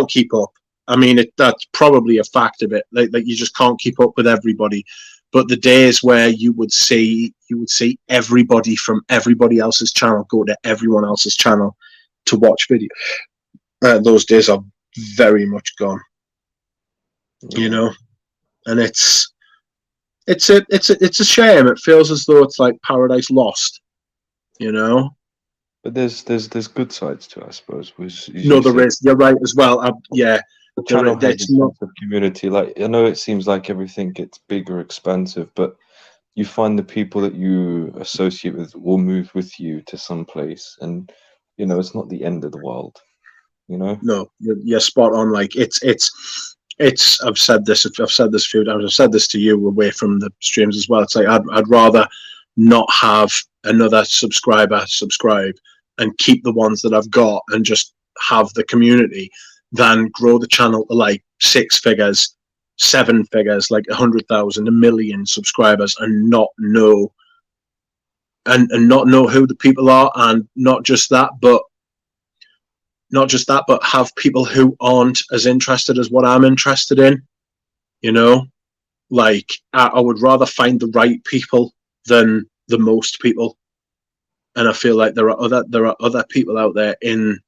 keep up. I mean, that's probably a fact of it. Like you just can't keep up with everybody. But the days where you would see everybody from everybody else's channel go to everyone else's channel to watch video, those days are very much gone. You know, and it's a shame. It feels as though it's like paradise lost. You know. But there's good sides to it, I suppose. No, there is. You're right as well. Yeah. The channel has a sense of community. Like, I know it seems like everything gets bigger, expensive, but you find the people that you associate with will move with you to some place, and you know it's not the end of the world. You know. No, you're spot on. Like it's. I've said this. I've said this a few times. I've said this to you away from the streams as well. It's like I'd rather not have another subscriber subscribe and keep the ones that I've got and just have the community than grow the channel to like 6 figures, 7 figures, like 100,000, 1 million subscribers, and not know who the people are, and not just that, but have people who aren't as interested as what I'm interested in. You know, like I would rather find the right people than the most people, and I feel like there are other people out there in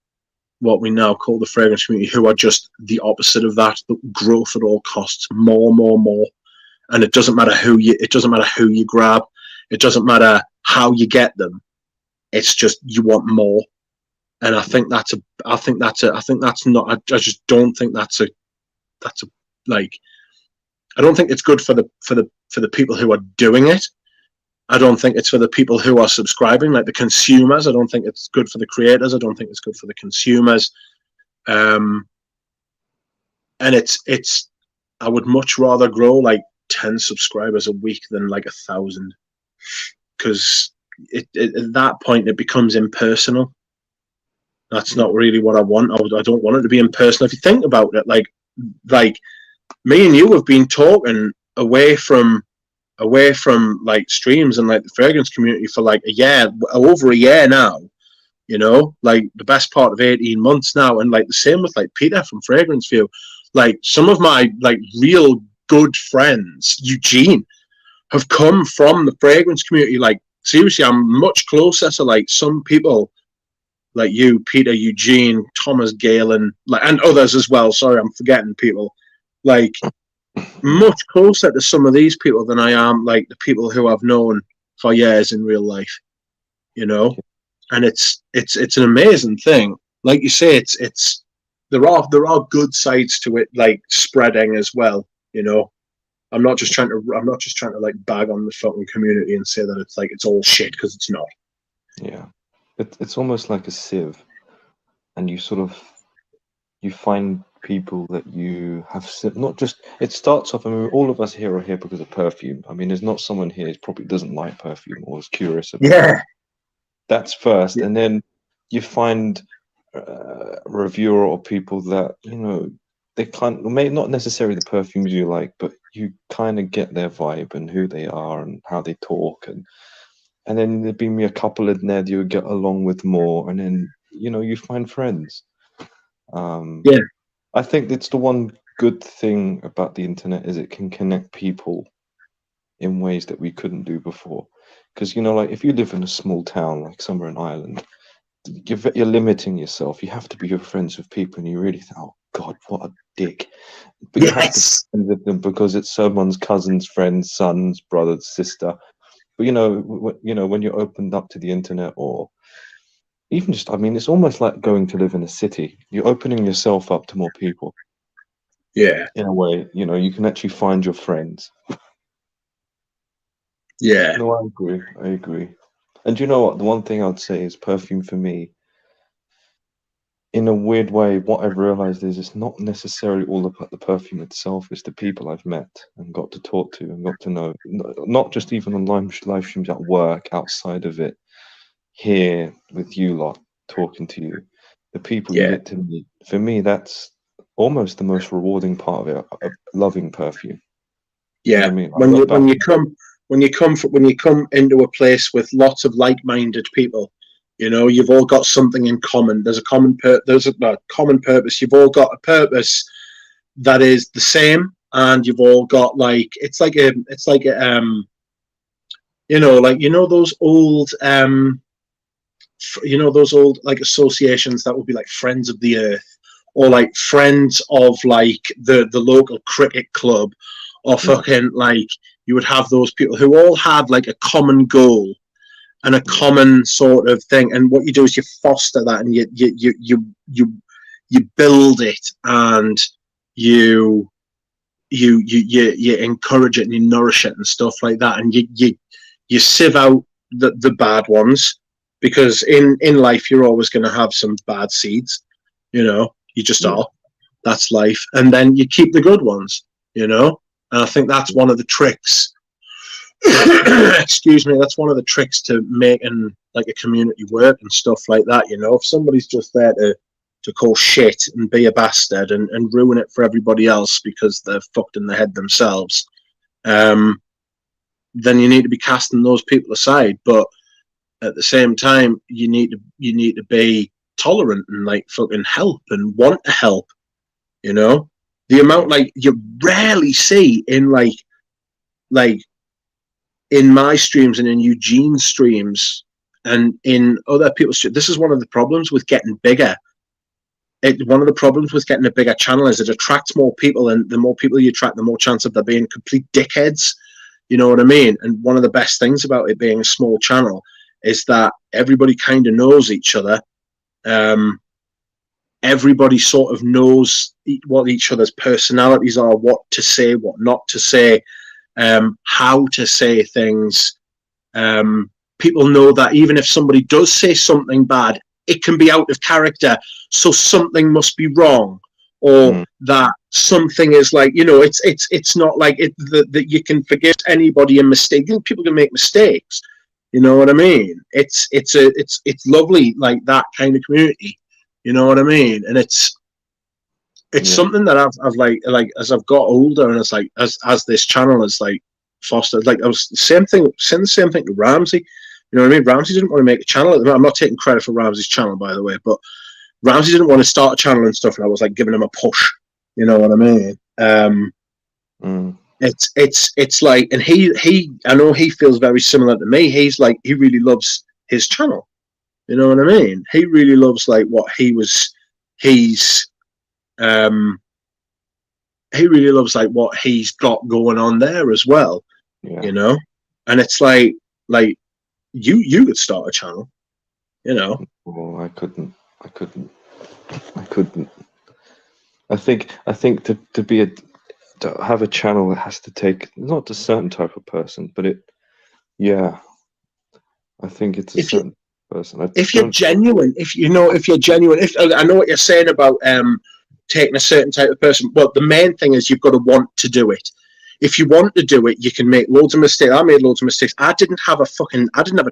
what we now call the fragrance community who are just the opposite of that. The growth at all costs, more, and it doesn't matter who you grab, it doesn't matter how you get them. It's just you want more. And I think that's not. I just don't think that's a like. I don't think it's good for the people who are doing it. I don't think it's for the people who are subscribing, like the consumers. I don't think it's good for the creators. I don't think it's good for the consumers. And it's. I would much rather grow like 10 subscribers a week than like 1,000, because at that point it becomes impersonal. That's not really what I want. I don't want it to be impersonal. If you think about it, like me and you have been talking away from like streams and like the fragrance community for like over a year now, you know, like the best part of 18 months now. And like the same with like Peter from Fragrance View. Like some of my like real good friends, Eugene, have come from the fragrance community. Like seriously, I'm much closer to like some people like you, Peter, Eugene, Thomas, Galen, and others as well. Sorry, I'm forgetting people. Like much closer to some of these people than I am like the people who I've known for years in real life. You know, and it's an amazing thing. Like you say, it's there are good sides to it, like spreading as well. You know, I'm not just trying to like bag on the fucking community and say that it's like it's all shit, because it's not. Yeah. It's almost like a sieve, and you find people that you have not just. It starts off. I mean, all of us here are here because of perfume. I mean, there's not someone here who probably doesn't like perfume or is curious about it. That's first, and then you find a reviewer or people that you know they may not necessarily the perfumes you like, but you kind of get their vibe and who they are and how they talk, and then there'd be a couple in there that you would get along with more, and then you know you find friends. I think it's the one good thing about the internet is it can connect people in ways that we couldn't do before. Because you know, like if you live in a small town like somewhere in Ireland, you're limiting yourself. You have to be your friends with people, and you really think, oh God, what a dick. But you have to be friends with them because it's someone's cousin's friend's son's brother's sister. But you know, when you're opened up to the internet, or even just, I mean, it's almost like going to live in a city. You're opening yourself up to more people. Yeah. In a way, you know, you can actually find your friends. Yeah. No, I agree. And you know what? The one thing I'd say is perfume for me, in a weird way, what I've realized is it's not necessarily all about the perfume itself. It's the people I've met and got to talk to and got to know. Not just even on live streams at work, outside of it, here with you lot, talking to you. The people you get to meet. For me, that's almost the most rewarding part of it, of loving perfume. Yeah. You know what I mean? When you come into a place with lots of like-minded people, you know, you've all got something in common. There's a common purpose. You've all got a purpose that is the same, and you've all got like it's like a those old like associations that would be like Friends of the Earth, or like Friends of like the local cricket club, or fucking like you would have those people who all had like a common goal and a common sort of thing, and what you do is you foster that, and you build it, and you you encourage it and you nourish it and stuff like that, and you sieve out the bad ones, because in life you're always going to have some bad seeds, you just are. That's life. And then you keep the good ones, and I think that's one of the tricks. Excuse me, that's one of the tricks to making like a community work and stuff like that. If somebody's just there to call shit and be a bastard and ruin it for everybody else because they're fucked in the head themselves, then you need to be casting those people aside. But at the same time, you need to be tolerant and like fucking help and want to help. The amount like you rarely see in like in my streams and in Eugene's streams and in other people's streams. This is one of the problems with getting bigger. One of the problems with getting a bigger channel is it attracts more people, and the more people you attract, the more chance of there being complete dickheads. You know what I mean? And one of the best things about it being a small channel is that everybody kind of knows each other. Everybody sort of knows what each other's personalities are, what to say, what not to say, how to say things. People know that even if somebody does say something bad, it can be out of character, so something must be wrong, or that something is like, it's not like that you can forgive anybody a mistake. People can make mistakes. You know what I mean? It's lovely, like that kind of community. You know what I mean? And it's something that I've like as I've got older, and it's like as this channel is like fostered. Like I was saying the same thing to Ramsey. You know what I mean? Ramsey didn't want to make a channel. I'm not taking credit for Ramsey's channel, by the way, but Ramsey didn't want to start a channel and stuff, and I was like giving him a push. You know what I mean? It's like, and he I know he feels very similar to me. He's like, he really loves his channel. You know what I mean? He really loves like what he really loves like what he's got going on there as well. Yeah. And it's like you could start a channel, Well, I couldn't. I think to have a channel, it has to take not a certain type of person, but I think it's a certain person. If you're genuine, I know what you're saying about taking a certain type of person. Well, the main thing is you've got to want to do it. If you want to do it, you can make loads of mistakes. I made loads of mistakes. I didn't have a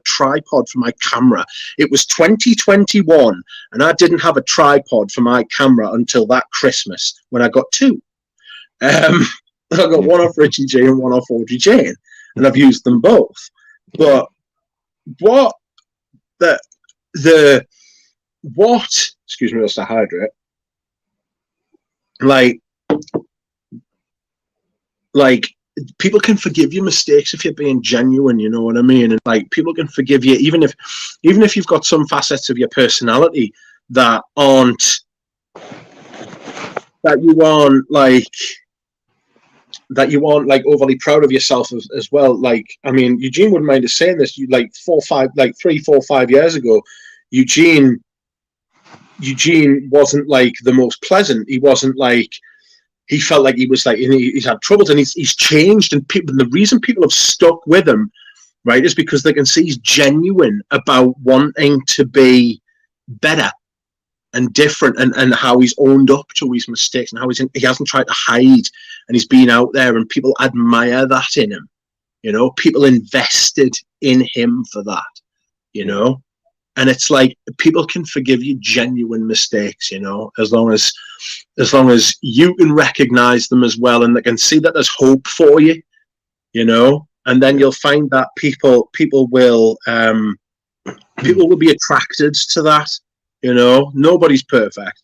tripod for my camera. It was 2021, and I didn't have a tripod for my camera until that Christmas when I got two. I got one off Richie J and one off Audrey Jane, and I've used them both. But excuse me, I'll start hydrate. Like people can forgive you mistakes if you're being genuine, you know what I mean? And like people can forgive you even if you've got some facets of your personality that you aren't overly proud of yourself as well. Like, I mean, Eugene wouldn't mind us saying this. You 3, 4, 5 years ago, Eugene wasn't like the most pleasant. He wasn't like, he felt like he was like, he's had troubles, and he's changed. And the reason people have stuck with him, right, is because they can see he's genuine about wanting to be better and different, and how he's owned up to his mistakes, and how he hasn't tried to hide, and he's been out there, and people admire that in him. People invested in him for that. And it's like people can forgive you genuine mistakes, as long as you can recognize them as well, and they can see that there's hope for you, and then you'll find that people will be attracted to that. Nobody's perfect.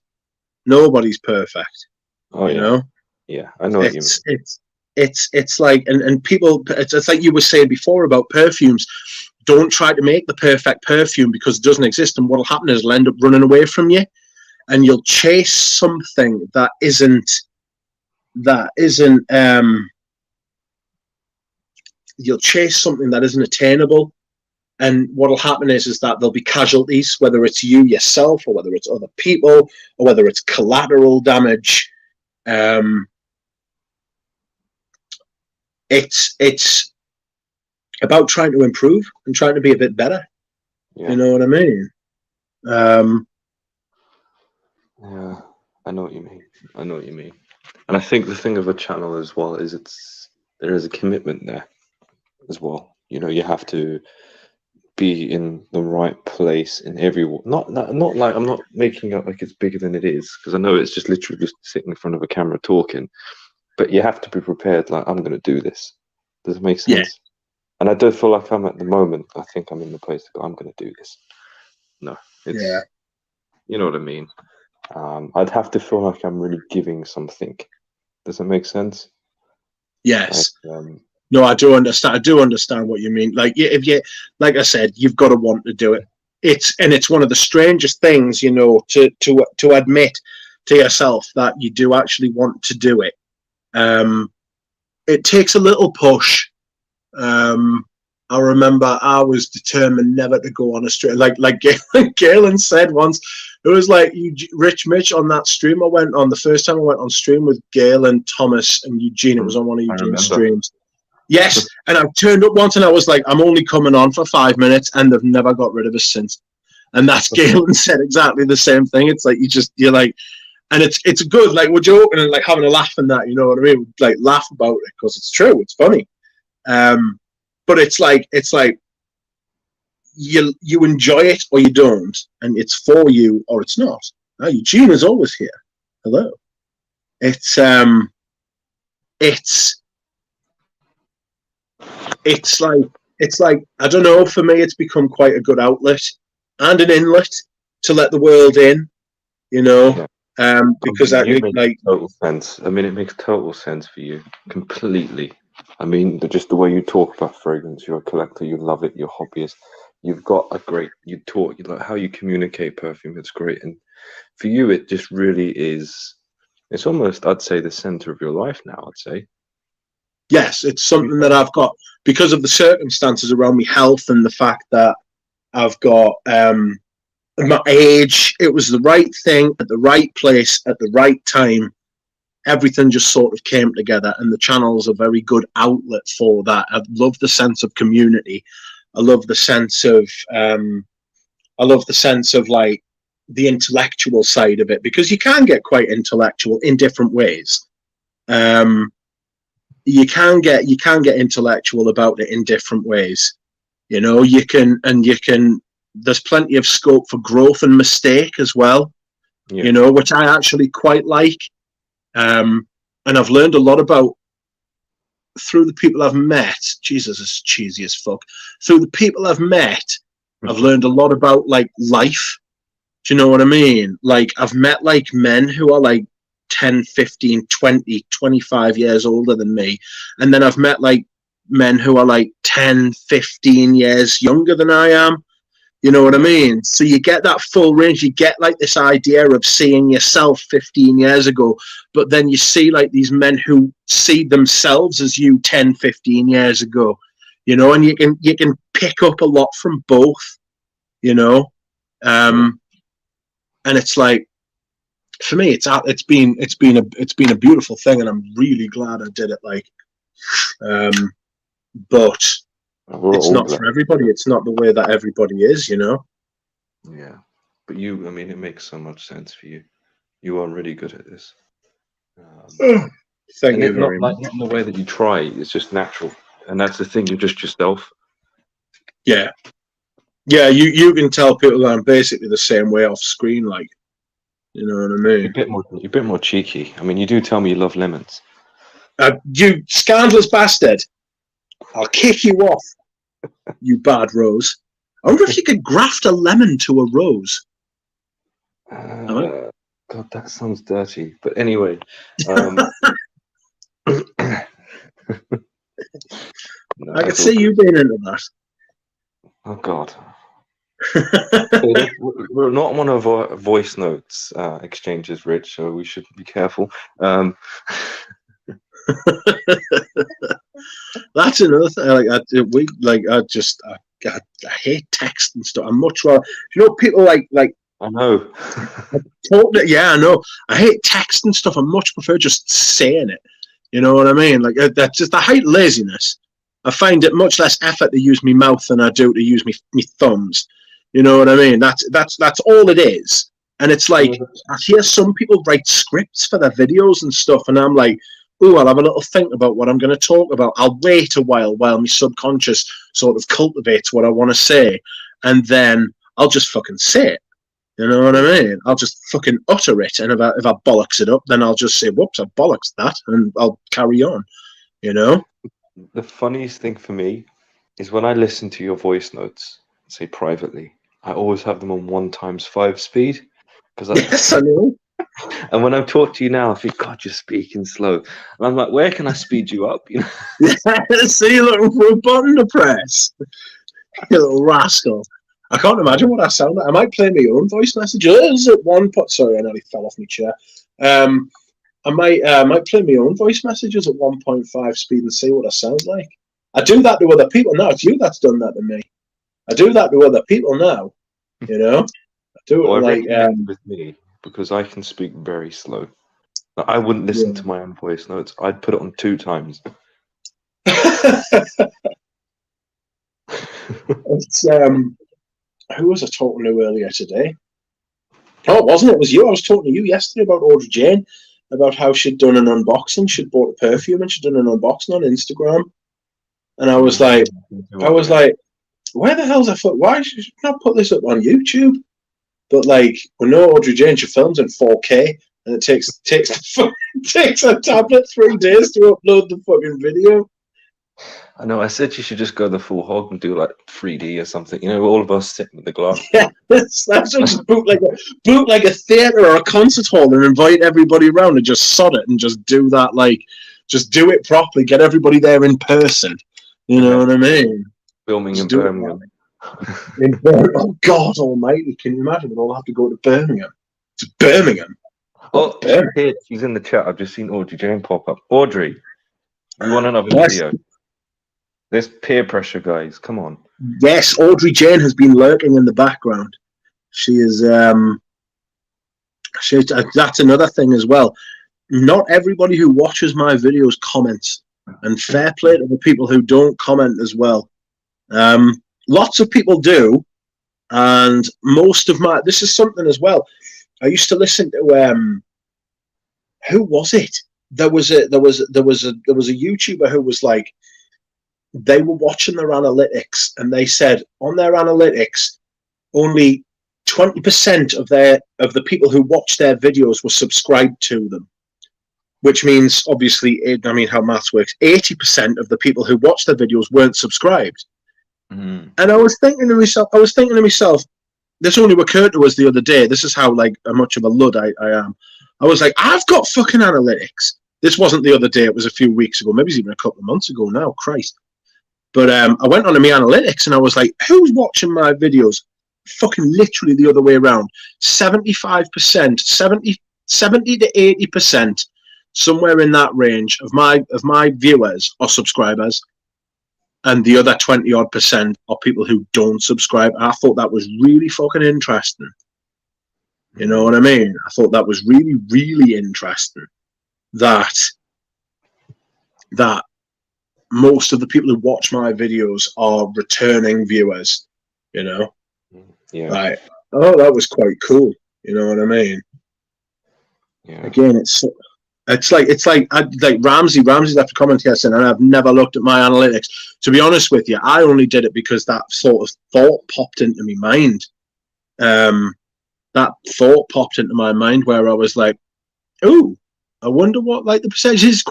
Oh, yeah. Yeah, I know what you mean. It's like, and people, it's like you were saying before about perfumes. Don't try to make the perfect perfume, because it doesn't exist, and what'll happen is it'll end up running away from you, and you'll chase something that isn't you'll chase something that isn't attainable. And what'll happen is that there'll be casualties, whether it's you yourself, or whether it's other people, or whether it's collateral damage. it's about trying to improve and trying to be a bit better. Yeah. You know what I mean? Yeah, I know what you mean. I know what you mean. And I think the thing of a channel as well is there is a commitment there as well. You know, you have to be in the right place in every not like I'm not making it like it's bigger than it is, because I know it's just literally just sitting in front of a camera talking, but you have to be prepared. Like, I'm going to do this. Does it make Yeah. sense? And I don't feel like I'm at the moment. I think I'm in the place to go, I'm going to do this. No, it's Yeah. you know what I mean. I'd have to feel like I'm really giving something. Does that make sense? Yes. Like, No, I do understand. I do understand what you mean. Like, if you, like I said, you've got to want to do it. It's one of the strangest things, you know, to admit to yourself that you do actually want to do it. It takes a little push. I remember I was determined never to go on a stream. Like Galen said once, it was like Rich Mitch on that stream I went on. The first time I went on stream with Galen, Thomas, and Eugene. It was on one of Eugene's streams. Yes, and I turned up once and I was like, I'm only coming on for 5 minutes, and they've never got rid of us since. And that's Galen said exactly the same thing. It's like you're like, and it's good. Like, we're joking and like having a laugh and that, you know what I mean? Like, laugh about it because it's true. It's funny. But it's like you enjoy it or you don't, and it's for you or it's not. Now, Eugene is always here. Hello. It's like I don't know. For me, it's become quite a good outlet and an inlet to let the world in. You know, because total sense. I mean, it makes total sense for you completely. I mean, just the way you talk about fragrance, you're a collector, you love it, you're a hobbyist. You've got you like how you communicate perfume. It's great, and for you, it just really is. It's almost, I'd say, the center of your life now. I'd say. Yes, it's something that I've got because of the circumstances around me, health, and the fact that I've got my age. It was the right thing at the right place at the right time. Everything just sort of came together, and the channel's a very good outlet for that. I love the sense of community. I love the sense of like the intellectual side of it, because you can get quite intellectual in different ways. You can get intellectual about it in different ways. You know, you can. There's plenty of scope for growth and mistake as well. Yeah. You know, which I actually quite like. And I've learned a lot about through the people I've met. Jesus, it's cheesy as fuck. Through the people I've met, I've learned a lot about like life. Do you know what I mean? Like, I've met like men who are like 10, 15, 20, 25 years older than me. And then I've met like men who are like 10, 15 years younger than I am. You know what I mean? So you get that full range. You get like this idea of seeing yourself 15 years ago, but then you see like these men who see themselves as you 10, 15 years ago, you know, and you can pick up a lot from both, you know. And it's like, for me, it's been a beautiful thing, and I'm really glad I did it. Like, but it's not for everybody. It's not the way that everybody is, you know. Yeah, but I mean, it makes so much sense for you. You are really good at this. Thank you very much. Not in the way that you try. It's just natural, and that's the thing. You're just yourself. Yeah, yeah. You can tell people that I'm basically the same way off screen, like. You know what I mean? You're a bit more cheeky. I mean, you do tell me you love lemons. You scandalous bastard! I'll kick you off, you bad rose. I wonder if you could graft a lemon to a rose. God, that sounds dirty. But anyway, no, I could see you being into that. Oh God. We're not one of our voice notes exchanges, Rich, so we should be careful. That's another thing. I hate text and stuff. I'm much rather, you know, people like. I know. Totally, yeah, I know. I hate text and stuff. I much prefer just saying it. You know what I mean? Like that's just the height of laziness. I find it much less effort to use my mouth than I do to use me thumbs. You know what I mean? That's all it is. And it's like I hear some people write scripts for their videos and stuff, and I'm like, oh, I'll have a little think about what I'm going to talk about. I'll wait a while my subconscious sort of cultivates what I want to say, and then I'll just fucking say it. You know what I mean? I'll just fucking utter it, and if I bollocks it up, then I'll just say, whoops, I bollocks that, and I'll carry on, you know? The funniest thing for me is when I listen to your voice notes, say privately, I always have them on 1x5 speed. Yes, I know. And when I talk to you now, I think, God, you're speaking slow. And I'm like, where can I speed you up? You know? Yeah, see, you're looking for a button to press. You little rascal. I can't imagine what I sound like. I might play my own voice messages at one point. Sorry, I nearly fell off my chair. I might play my own voice messages at 1.5 speed and see what I sound like. I do that to other people now. It's you that's done that to me. I do that to other people now. You know, I do it like with me because I can speak very slow. I wouldn't listen to my own voice notes. I'd put it on 2x. It's who was I talking to earlier today? Oh, it wasn't. It was you. I was talking to you yesterday about Audrey Jane, about how she'd done an unboxing. She'd bought a perfume and she'd done an unboxing on Instagram. And I was like, where the hell's I thought? Why should she not put this up on YouTube? But like, we know Audrey Jane, she films in 4K, and it takes a tablet 3 days to upload the fucking video. I know. I said you should just go the full hog and do like 3D or something. You know, all of us sitting with the glass. Yeah, that's just book like a theater or a concert hall and invite everybody around and just sod it and just do that. Like, just do it properly. Get everybody there in person. You know what I mean? Filming in Birmingham. Oh God Almighty! Can you imagine? We'll have to go to Birmingham. To Birmingham. Oh, here, she's in the chat. I've just seen Audrey Jane pop up. Audrey, you want another video? There's peer pressure, guys. Come on. Yes, Audrey Jane has been lurking in the background. She is. That's another thing as well. Not everybody who watches my videos comments, and fair play to the people who don't comment as well. Lots of people do, and most of my. This is something as well. I used to listen to who was it? There was a YouTuber who was like, they were watching their analytics, and they said on their analytics, only 20% of the people who watched their videos were subscribed to them, which means obviously, I mean how maths works. 80% of the people who watched their videos weren't subscribed. And I was thinking to myself, this only occurred to us the other day. This is how like much of a lud I am. I was like, I've got fucking analytics. This wasn't the other day. It was a few weeks ago. Maybe it's even a couple of months ago now. Christ. But I went on to my analytics and I was like, who's watching my videos? Fucking literally the other way around. 75%, 70 to 80%, somewhere in that range of my viewers or subscribers, and the other 20 odd % are people who don't subscribe. I thought that was really fucking interesting. You know what I mean? I thought that was really, really interesting. That most of the people who watch my videos are returning viewers, you know? Yeah. Right. Oh, that was quite cool. You know what I mean? Yeah. Again, it's like Ramsey left a comment here saying, and I've never looked at my analytics. To be honest with you, I only did it because that sort of thought popped into my mind. That thought popped into my mind where I was like, "Ooh, I wonder what like the percentage is."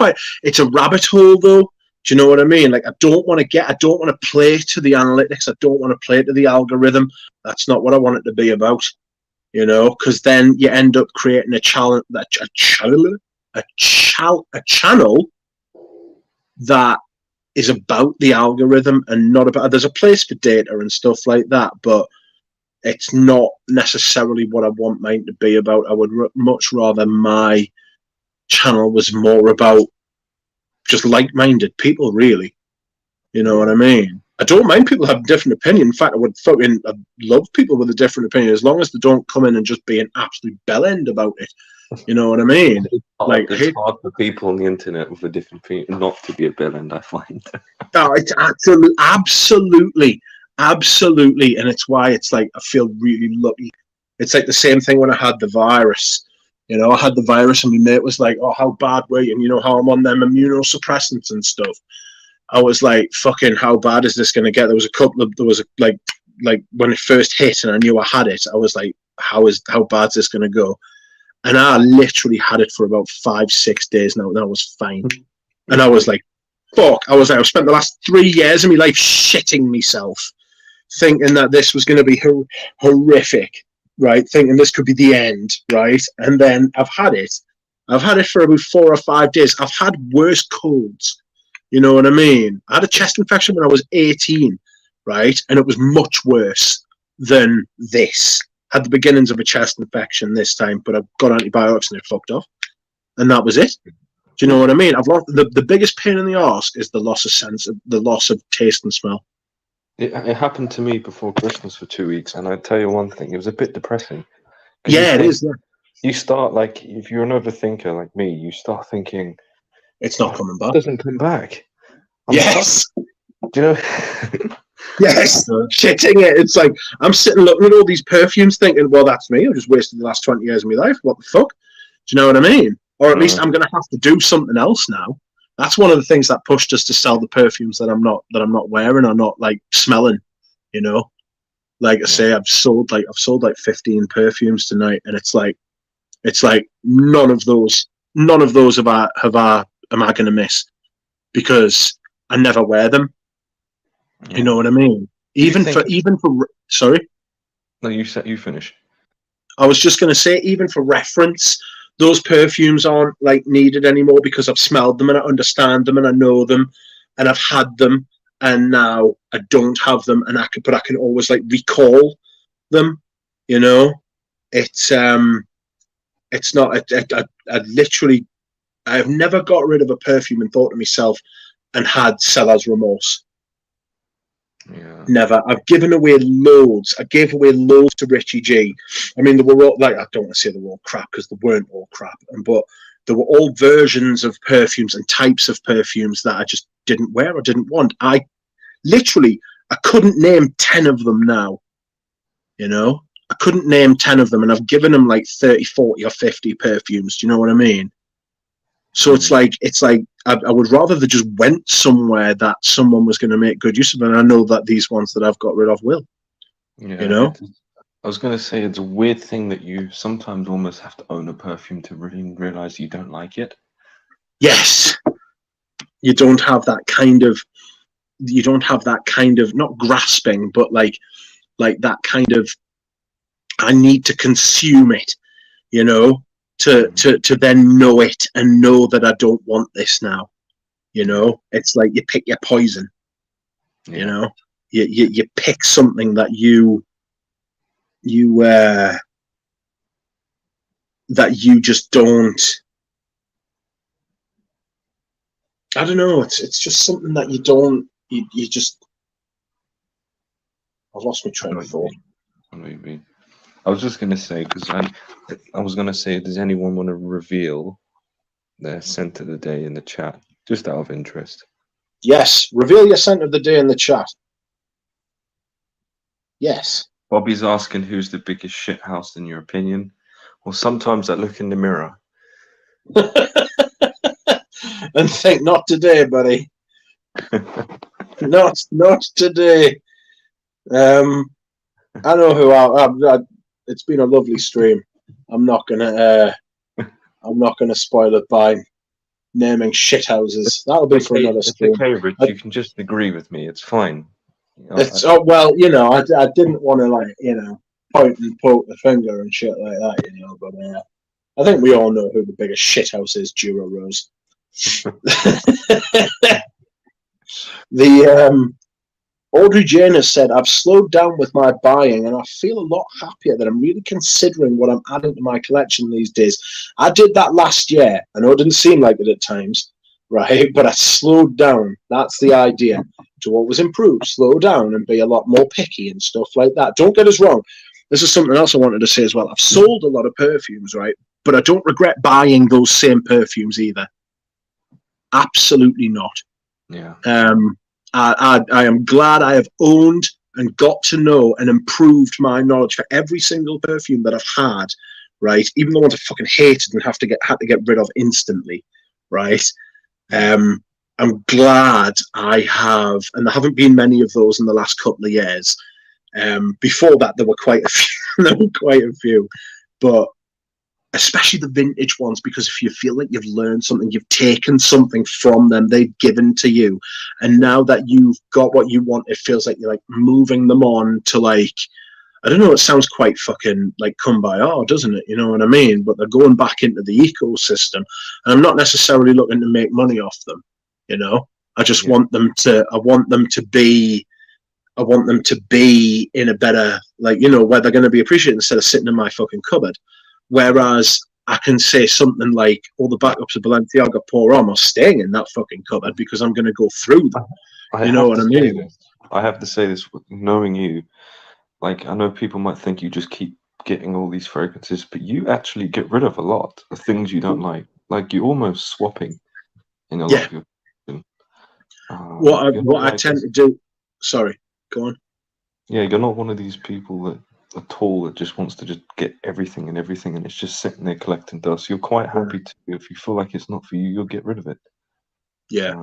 It's a rabbit hole though. Do you know what I mean? Like I don't want to play to the analytics. I don't want to play to the algorithm. That's not what I want it to be about. You know, because then you end up creating a channel that is about the algorithm and not about. There's a place for data and stuff like that, but it's not necessarily what I want mine to be about. I would much rather my channel was more about just like-minded people, really. You know what I mean? I don't mind people having different opinion. In fact, I'd love people with a different opinion as long as they don't come in and just be an absolute bellend about it. You know what I mean? Like, It's hard for people on the internet with a different thing not to be a bellend, I find. oh, it's absolutely, and it's why it's like I feel really lucky. It's like the same thing when I had the virus. You know, I had the virus, and my mate was like, "Oh, how bad were you?" And you know how I'm on them immunosuppressants and stuff. I was like, "Fucking, how bad is this going to get?" There was a couple of, like when it first hit, and I knew I had it. I was like, how bad's this going to go? And I literally had it for about 5-6 days now, and I was fine. And I was like, fuck. I've spent the last 3 years of my life shitting myself, thinking that this was going to be horrific, right? Thinking this could be the end, right? And then I've had it. I've had it for about 4 or 5 days. I've had worse colds. You know what I mean? I had a chest infection when I was 18, right? And it was much worse than this. Had the beginnings of a chest infection this time, but I've got antibiotics and it fucked off. And that was it. Do you know what I mean? I've lost the biggest pain in the arse is the loss of taste and smell. It happened to me before Christmas for 2 weeks, and I tell you one thing, it was a bit depressing. Yeah, it is. Yeah. You start, like, if you're an overthinker like me, you start thinking, it's not coming back. It doesn't come back. Yes. Do you know? Yes, shitting it. It's like I'm sitting looking at all these perfumes thinking, well, that's me. I just wasted the last 20 years of my life. What the fuck? Do you know what I mean? Or at least I'm going to have to do something else now. That's one of the things that pushed us to sell the perfumes that I'm not wearing or not like smelling. You know, like I say, I've sold like 15 perfumes tonight, and it's like none of those am I going to miss because I never wear them. You know what I mean? Even for sorry. No, you finish. I was just going to say, even for reference, those perfumes aren't like needed anymore because I've smelled them and I understand them and I know them and I've had them, and now I don't have them, and I can always like recall them. You know, it's not. I've never got rid of a perfume and thought to myself and had seller's remorse. Yeah. Never. I've given away loads. I gave away loads to Richie G. I mean, they were all like, I don't want to say they were all crap because they weren't all crap, but there were all versions of perfumes and types of perfumes that I just didn't wear or didn't want. I couldn't name 10 of them now. You know, I couldn't name 10 of them, and I've given them like 30, 40 or 50 perfumes. Do you know what I mean? So it's like I would rather they just went somewhere that someone was going to make good use of them. And I know that these ones that I've got rid of will. Yeah, you know? I was going to say it's a weird thing that you sometimes almost have to own a perfume to really realize you don't like it. Yes. You don't have that kind of not grasping, but like that kind of, I need to consume it, you know, to then know it and know that I don't want this now. You know, it's like you pick your poison. Yeah. You know, you pick something that you just don't. I don't know. It's just something that you don't. You just. I've lost my train of thought. Maybe. I was just going to say, because I was going to say, does anyone want to reveal their scent of the day in the chat, just out of interest? Yes, reveal your scent of the day in the chat. Yes. Bobby's asking who's the biggest shithouse in your opinion. Well, sometimes I look in the mirror. And think, not today, buddy. not today. I know who I it's been a lovely stream. I'm not gonna spoil it by naming shithouses. That'll be for another stream. It's okay, Rich. You can just agree with me. It's fine. Well, you know, I didn't want to like, you know, point and poke the finger and shit like that, you know. But I think we all know who the biggest shithouse is. Jura Rose. Audrey Jane has said, I've slowed down with my buying and I feel a lot happier that I'm really considering what I'm adding to my collection these days. I did that last year. I know it didn't seem like it at times, right? But I slowed down. That's the idea. To always improve, slow down and be a lot more picky and stuff like that. Don't get us wrong. This is something else I wanted to say as well. I've sold a lot of perfumes, right? but I don't regret buying those same perfumes either. Absolutely not. Yeah. I am glad I have owned and got to know and improved my knowledge for every single perfume that I've had, right? Even the ones I fucking hated and had to get rid of instantly, right? I'm glad I have, and there haven't been many of those in the last couple of years. Before that, there were quite a few, but especially the vintage ones, because if you feel like you've learned something, you've taken something from them, they've given to you, and now that you've got what you want, it feels like you're like moving them on to, like, I don't know, it sounds quite fucking like kumbaya, doesn't it? You know what I mean? But they're going back into the ecosystem, and I'm not necessarily looking to make money off them. You know, I just want them to. I want them to be in a better, like, you know, where they're going to be appreciated instead of sitting in my fucking cupboard. Whereas I can say something like, all the backups of Balenciaga Pour Homme are staying in that fucking cupboard because I'm going to go through them. You know what I mean? I have to say this, knowing you, like, I know people might think you just keep getting all these fragrances, but you actually get rid of a lot of things you don't like. Like, you're almost swapping in a lot of your. What I tend to do. Sorry, go on. Yeah, you're not one of these people that at all that just wants to just get everything, and it's just sitting there collecting dust. You're quite happy to, if you feel like it's not for you, you'll get rid of it. Yeah.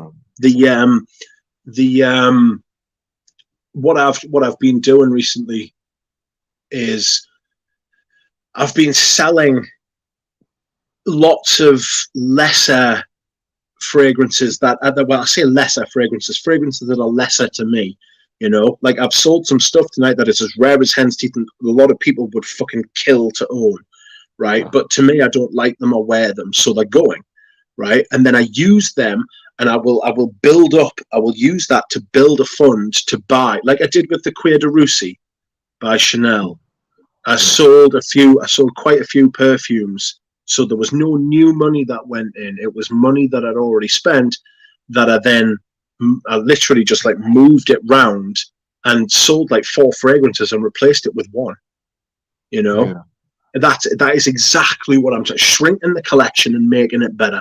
What I've been doing recently is I've been selling lots of lesser fragrances that well, I say lesser fragrances that are lesser to me. You know, like, I've sold some stuff tonight that is as rare as hen's teeth, and a lot of people would fucking kill to own, right? Yeah. But to me, I don't like them or wear them, so they're going, right? And then I use them, and I will build up. I will use that to build a fund to buy, like I did with the Cuir de Russie by Chanel. I sold quite a few perfumes, so there was no new money that went in. It was money that I'd already spent that I literally just like moved it round and sold like 4 fragrances and replaced it with 1. You know, that is exactly what I'm saying. Shrinking the collection and making it better.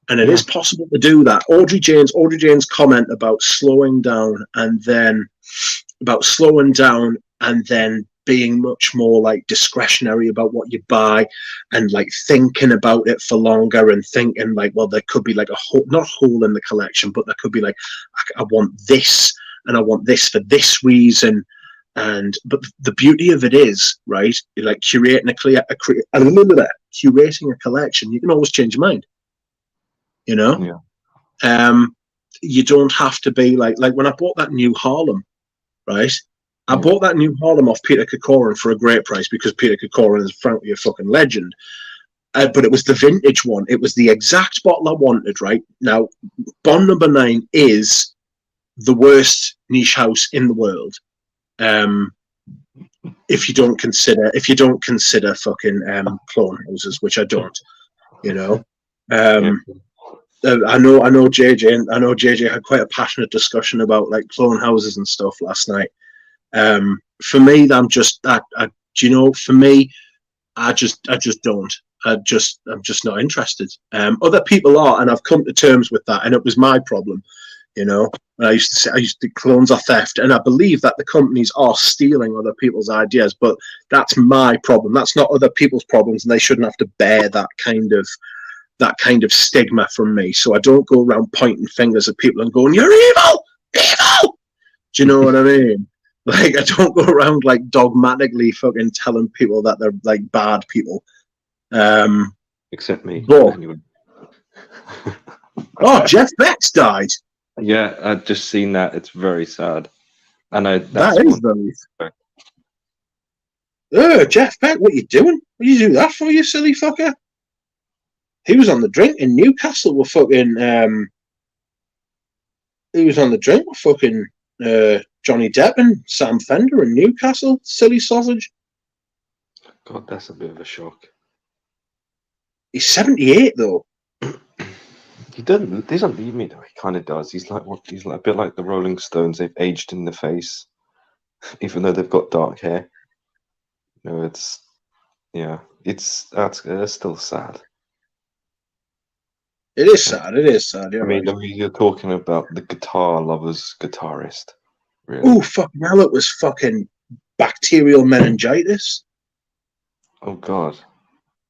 And it is possible to do that. Audrey Jane's comment about slowing down and then being much more like discretionary about what you buy, and like thinking about it for longer, and thinking like, well, there could be like a hole, not hole in the collection, but there could be like, I want this and I want this for this reason. But the beauty of it is, right, like curating curating a collection, you can always change your mind. You know, you don't have to be like when I bought that new Harlem, right? I bought that new Harlem off Peter Kokorin for a great price, because Peter Kokorin is frankly a fucking legend. But it was the vintage one. It was the exact bottle I wanted, right? Now, Bond number 9 is the worst niche house in the world. If you don't consider fucking clone houses, which I don't, you know. I know JJ had quite a passionate discussion about like clone houses and stuff last night. For me, I'm just for me, I just don't. I'm just not interested. Other people are, and I've come to terms with that, and it was my problem. You know, I used to say clones are theft, and I believe that the companies are stealing other people's ideas, but that's my problem. That's not other people's problems, and they shouldn't have to bear that kind of stigma from me. So I don't go around pointing fingers at people and going, "You're evil, evil." Do you know what I mean? Like, I don't go around like dogmatically fucking telling people that they're like bad people. Except me. Anyway. Oh, Jeff Beck's died. Yeah, I've just seen that. It's very sad. I know that is very sad. Jeff Beck, what are you doing? What did you do that for, you silly fucker? He was on the drink in Newcastle with fucking Johnny Depp and Sam Fender in Newcastle. Silly sausage. God, that's a bit of a shock. He's 78 though. He doesn't leave me though. He kind of does. He's like a bit like the Rolling Stones. They've aged in the face, even though they've got dark hair. No, it's That's still sad. It is sad. It is sad. You're right. I mean, you're talking about the guitar lover's guitarist, really. Oh, fucking hell, it was fucking bacterial meningitis. Oh God.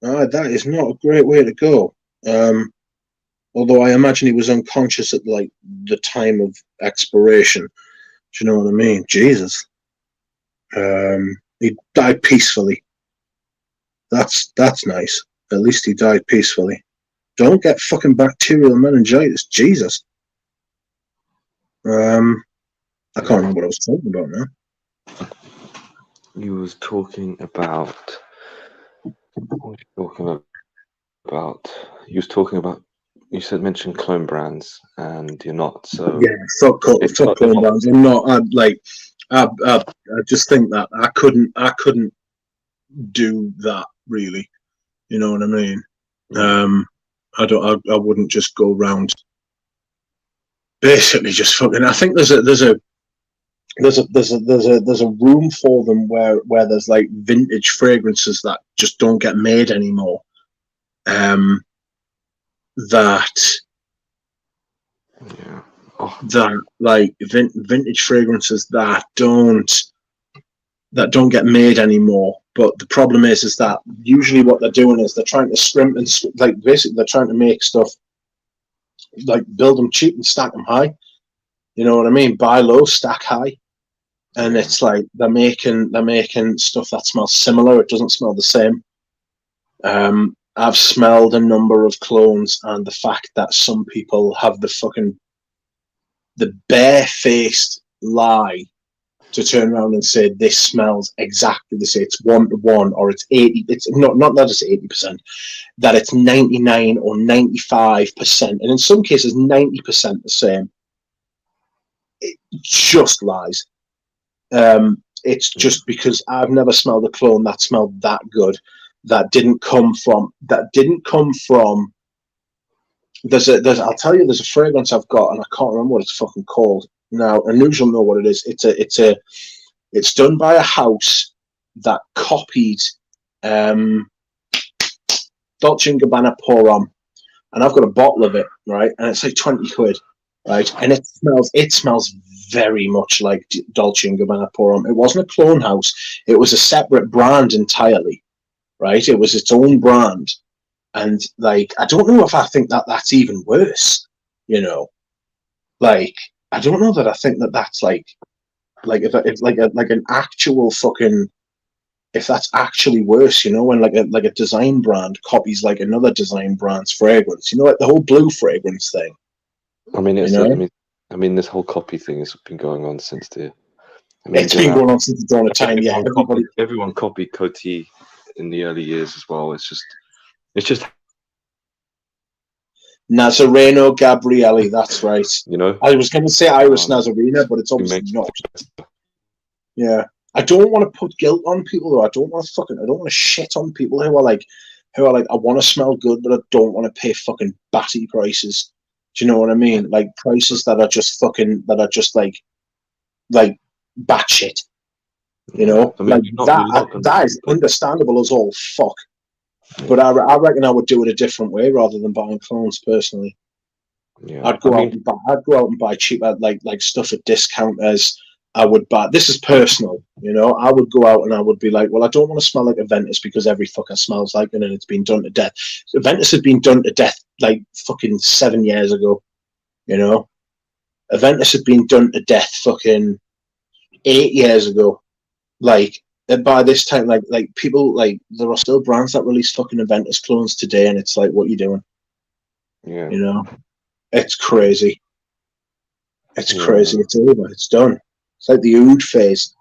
That is not a great way to go. Although I imagine he was unconscious at like the time of expiration. Do you know what I mean? Jesus. He died peacefully. That's nice. At least he died peacefully. Don't get fucking bacterial meningitis. Jesus. I can't remember what I was talking about now. You was talking about. What were you talking about? You was talking about. You said mention clone brands, and you're not. So yeah, fuck clone brands. I'm not. I just think that I couldn't do that really. You know what I mean? I wouldn't just go around. Basically, just fucking. I think there's a room for them where there's like vintage fragrances that just don't get made anymore. That like vintage fragrances that don't get made anymore. But the problem is that usually what they're doing is they're trying to scrimp and like basically they're trying to make stuff like build them cheap and stack them high. You know what I mean? Buy low, stack high. And it's like they're making stuff that smells similar. It doesn't smell the same. I've smelled a number of clones, and the fact that some people have the barefaced lie to turn around and say this smells exactly the same. It's 1-to-1, or it's 80. It's not that it's 80%, that it's 99 or 95%, and in some cases 90% the same. It just lies. It's just because I've never smelled a clone that smelled that good. That didn't come from. I'll tell you, there's a fragrance I've got, and I can't remember what it's fucking called now. And Nuge will know what it is. It's done by a house that copied Dolce & Gabbana Pour Homme, and I've got a bottle of it, right? And it's like 20 quid, right? And it smells very much like Dolce & Gabbana Pour Homme. It wasn't a clone house. It was a separate brand entirely, right? It was its own brand. And like, I don't know if I think that that's even worse, you know. Like, I don't know that I think that that's like if like an actual fucking, if that's actually worse, you know, when like a design brand copies like another design brand's fragrance, you know, like the whole blue fragrance thing. I mean, it's. You know? I mean, this whole copy thing has been going on since the. It's been going on since the dawn of time. Yeah, everyone copied Coty in the early years as well. It's just Nazareno Gabrielli. That's right. You know, I was going to say Iris Nazarena, but it's obviously not. Yeah, I don't want to put guilt on people though. I don't want to shit on people who are like, I want to smell good, but I don't want to pay fucking batty prices. Do you know what I mean? Like prices that are just like batshit. You know, I mean, that is understandable as all fuck. But I reckon I would do it a different way rather than buying clones personally. Yeah, I'd go out and buy cheap like stuff at discounters. I would buy. This is personal, you know. I would go out and I would be like, well, I don't want to smell like Aventus because every fucker smells like it and it's been done to death. Aventus had been done to death like fucking 7 years ago, you know. Aventus had been done to death fucking 8 years ago. Like, by this time, like people, like, there are still brands that release fucking Aventus clones today, and it's like, what are you doing? Yeah, you know, it's crazy. It's crazy. It's over. It's done. It's like the oud phase.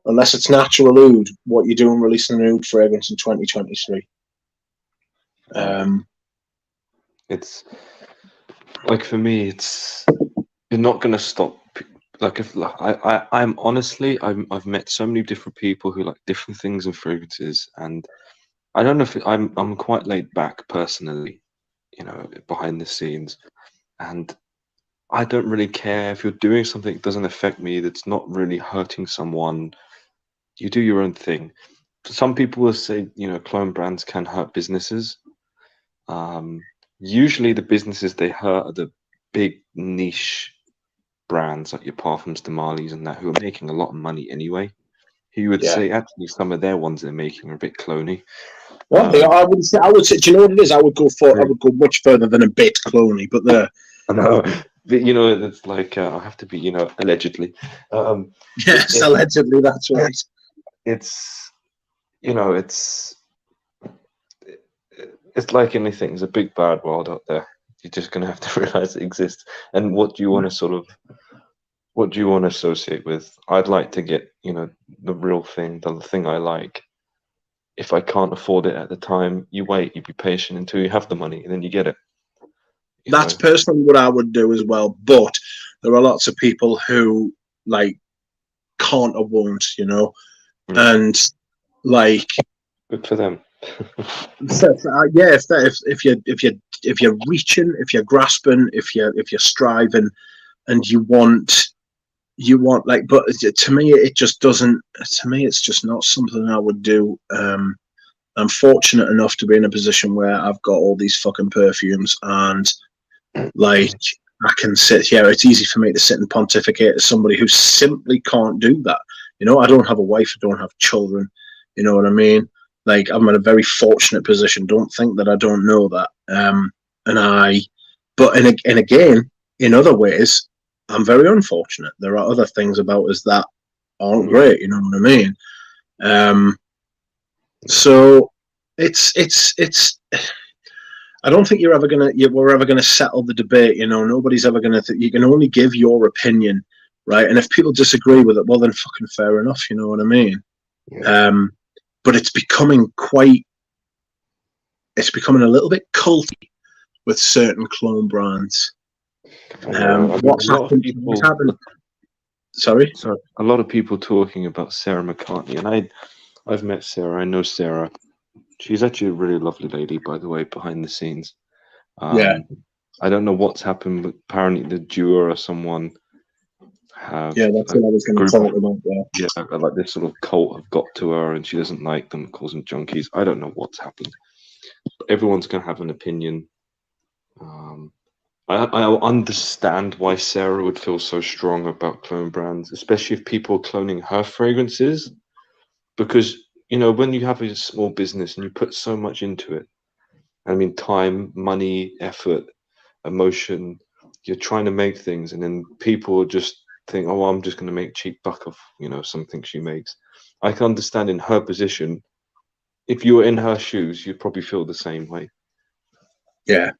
Unless it's natural oud, what you doing releasing an oud fragrance in 2023? It's like, for me, it's, you're not gonna stop. Like, if I'm honestly, I've met so many different people who like different things in fragrances, and I don't know if I'm quite laid back personally, you know, behind the scenes, and I don't really care if you're doing something that doesn't affect me, that's not really hurting someone. You do your own thing. some people will say, clone brands can hurt businesses. Usually the businesses they hurt are the big niche brands like your Parfums, Marleys and that, who are making a lot of money anyway. He would Yeah. say actually some of their ones they're making are a bit clony. Well, I would say. Do you know what it is? I would go much further than a bit clony, but the. I know, but it's like I have to be, allegedly. Yes, allegedly, that's right. It's, it's like anything. There's a big bad world out there. You're just gonna have to realize it exists. And what do you want to associate with? I'd like to get, the real thing, the thing I like. If I can't afford it at the time, you wait, you be patient until you have the money, and then you get it. That's personally what I would do as well. But there are lots of people who like can't or won't, and like good for them. Yeah, if you're reaching, if you're grasping, if you're striving, and you want like, but to me it just doesn't. To me, it's just not something I would do. I'm fortunate enough to be in a position where I've got all these fucking perfumes, and like I can sit here. It's easy for me to sit and pontificate as somebody who simply can't do that. I don't have a wife. I don't have children. You know what I mean? Like, I'm in a very fortunate position. Don't think that I don't know that. And again, in other ways, I'm very unfortunate. There are other things about us that aren't great. You know what I mean? So it's. I don't think we're ever gonna settle the debate. Nobody's ever gonna. You can only give your opinion, right? And if people disagree with it, well, then fucking fair enough. You know what I mean? Yeah. But it's becoming a little bit culty with certain clone brands. What's happened? Sorry, a lot of people talking about Sarah McCartney, and I've met Sarah. I know Sarah. She's actually a really lovely lady, by the way, behind the scenes. Yeah. I don't know what's happened, but apparently the Jura or someone have. Yeah, that's what I was going to talk about. Yeah, like this sort of cult have got to her, and she doesn't like them, calls them junkies. I don't know what's happened. But everyone's going to have an opinion. I understand why Sarah would feel so strong about clone brands, especially if people are cloning her fragrances, because when you have a small business and you put so much into it, I mean, time, money, effort, emotion, you're trying to make things, and then people just think, oh, I'm just going to make cheap buck of something she makes. I can understand in her position. If you were in her shoes, you'd probably feel the same way. Yeah.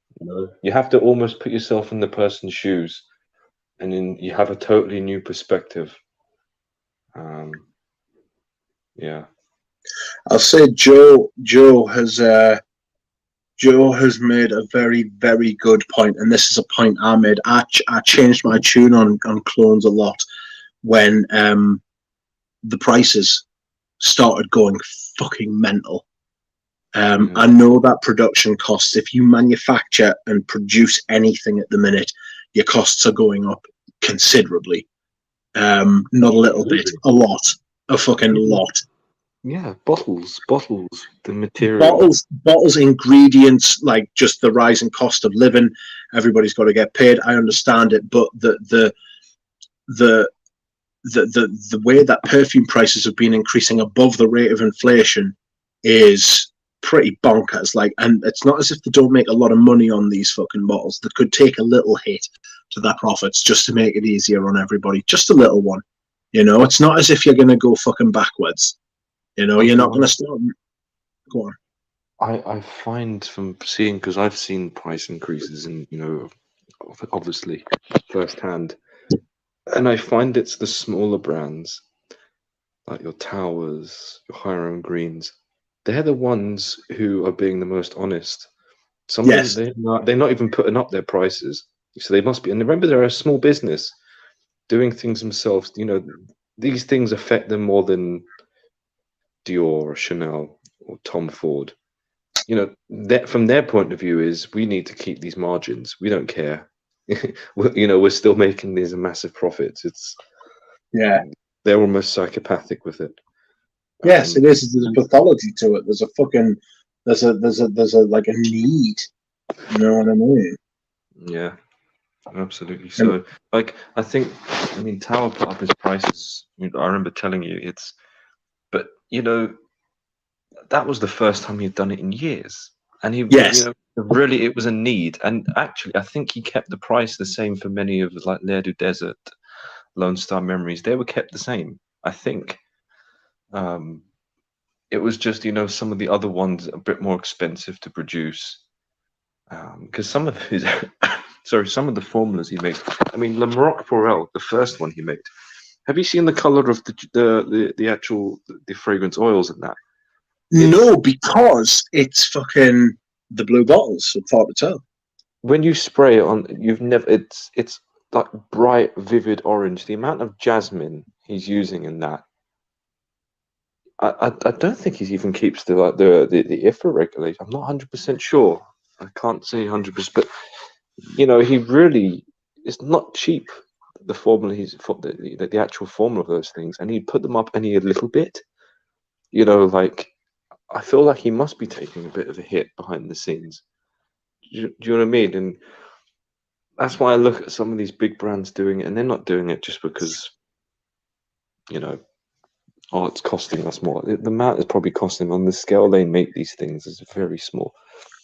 You have to almost put yourself in the person's shoes, and then you have a totally new perspective. Yeah. I'll say Joe has made a very, very good point, and this is a point I made. I changed my tune on clones a lot when the prices started going fucking mental. I know that production costs, if you manufacture and produce anything at the minute, your costs are going up considerably. Not a little bit, a lot, a fucking lot. Yeah, bottles, the material. Bottles, ingredients, like just the rising cost of living. Everybody's got to get paid. I understand it, but the way that perfume prices have been increasing above the rate of inflation is pretty bonkers. Like, and it's not as if they don't make a lot of money on these fucking bottles. They could take a little hit to their profits just to make it easier on everybody. Just a little one. It's not as if you're going to go fucking backwards. You're not going to start. Go on. I find from seeing, because I've seen price increases and, obviously firsthand, and I find it's the smaller brands, like your Towers, your Hiram Greens, they're the ones who are being the most honest. Some of them, they're not even putting up their prices. So they must be. And remember, they're a small business doing things themselves. These things affect them more than Dior or Chanel or Tom Ford. That from their point of view is, we need to keep these margins. We don't care. We're still making these massive profits. They're almost psychopathic with it. Yes, it is. There's a pathology to it. There's a fucking, there's a like a need. You know what I mean? Yeah, absolutely. And So, like, I mean, Tower put up his prices. I remember telling you but that was the first time he'd done it in years, and yes, really, it was a need. And actually, I think he kept the price the same for many of like Lair du Desert, Lone Star Memories. They were kept the same, I think. It was just some of the other ones a bit more expensive to produce, because some of his sorry, some of the formulas he makes. I mean, Le Maroc Porel, the first one he made. Have you seen the color of the actual the fragrance oils in that? no, because it's fucking the blue bottles. It's hard to tell. When you spray it on, you've never. It's like bright, vivid orange. The amount of jasmine he's using in that. I don't think he even keeps the IFA regulator. I'm not 100% sure. I can't say 100%, but he really, it's not cheap. The formula, the actual formula of those things, and he put them up any a little bit. Like, I feel like he must be taking a bit of a hit behind the scenes. Do you know what I mean? And that's why I look at some of these big brands doing it, and they're not doing it just because, oh, it's costing us more. The amount is probably costing them on the scale they make these things is very small.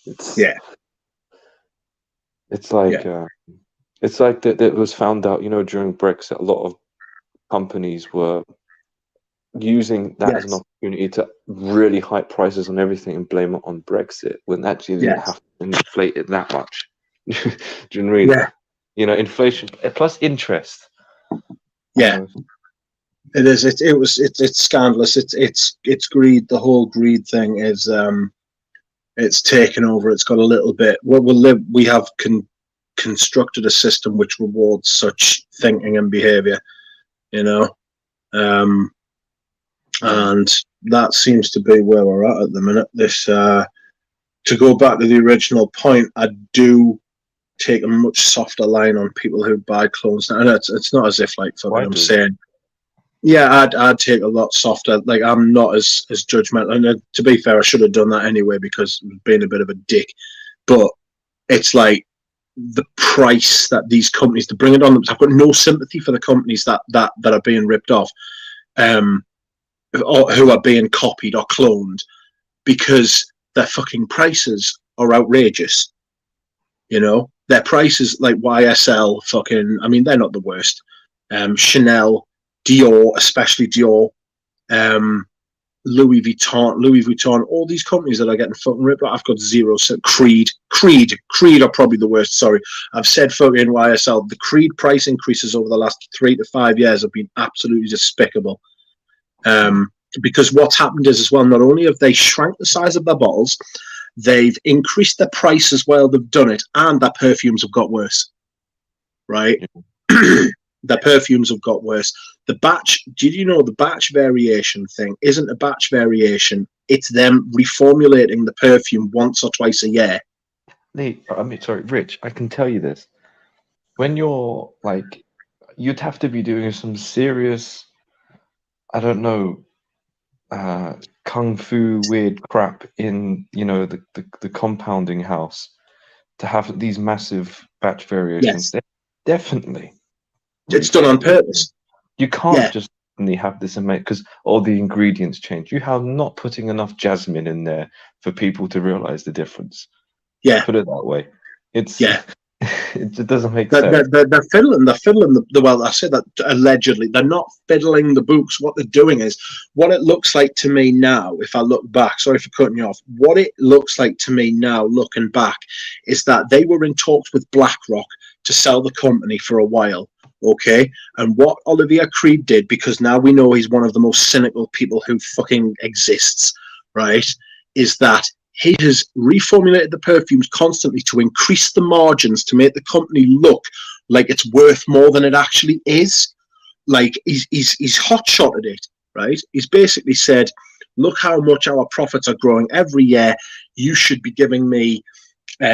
It's Yeah, it's like yeah, it's like that. It was found out, during Brexit, a lot of companies were using that as an yes, opportunity to really hike prices on everything and blame it on Brexit when actually they didn't yes, have to inflate it that much. Do you know what I mean? yeah, Inflation plus interest. yeah. It is. It's scandalous. It's greed. The whole greed thing is it's taken over. It's got a little bit. We have constructed a system which rewards such thinking and behaviour. Um, and that seems to be where we're at the minute. This to go back to the original point, I do take a much softer line on people who buy clones now. And it's not as if like fucking I'm saying. Yeah, I'd take a lot softer. Like, I'm not as judgmental. And to be fair, I should have done that anyway because being a bit of a dick. But it's like the price that these companies to bring it on them. I've got no sympathy for the companies that are being ripped off, or who are being copied or cloned, because their fucking prices are outrageous. Their prices, like YSL, fucking. I mean, they're not the worst. Chanel, Dior, especially Dior, Louis Vuitton, all these companies that are getting fucking ripped off. I've got zero. Creed are probably the worst. Sorry, I've said fucking YSL. The Creed price increases over the last 3 to 5 years have been absolutely despicable. Because what's happened is as well, not only have they shrank the size of their bottles, they've increased their prices while they've done it, and their perfumes have got worse. Right. Their perfumes have got worse. The batch, did you know the batch variation thing isn't a batch variation? It's them reformulating the perfume once or twice a year. Sorry, Rich, I can tell you this. When you're like, you'd have to be doing some serious, I don't know, kung fu weird crap in, the compounding house to have these massive batch variations. Yes. Definitely. It's done on purpose. You can't just have this and make, because all the ingredients change. You have not putting enough jasmine in there for people to realize the difference. Yeah. Put it that way. It's it just doesn't make they're, sense. They're fiddling well, I say that allegedly. They're not fiddling the books. What they're doing is, what it looks like to me now, if I look back, sorry for cutting you off, what it looks like to me now, looking back, is that they were in talks with BlackRock to sell the company for a while. Okay, and what Olivier Creed did, because now we know he's one of the most cynical people who fucking exists, right, is that he has reformulated the perfumes constantly to increase the margins to make the company look like it's worth more than it actually is. Like, he's hot-shotted it, right? He's basically said, look how much our profits are growing every year. You should be giving me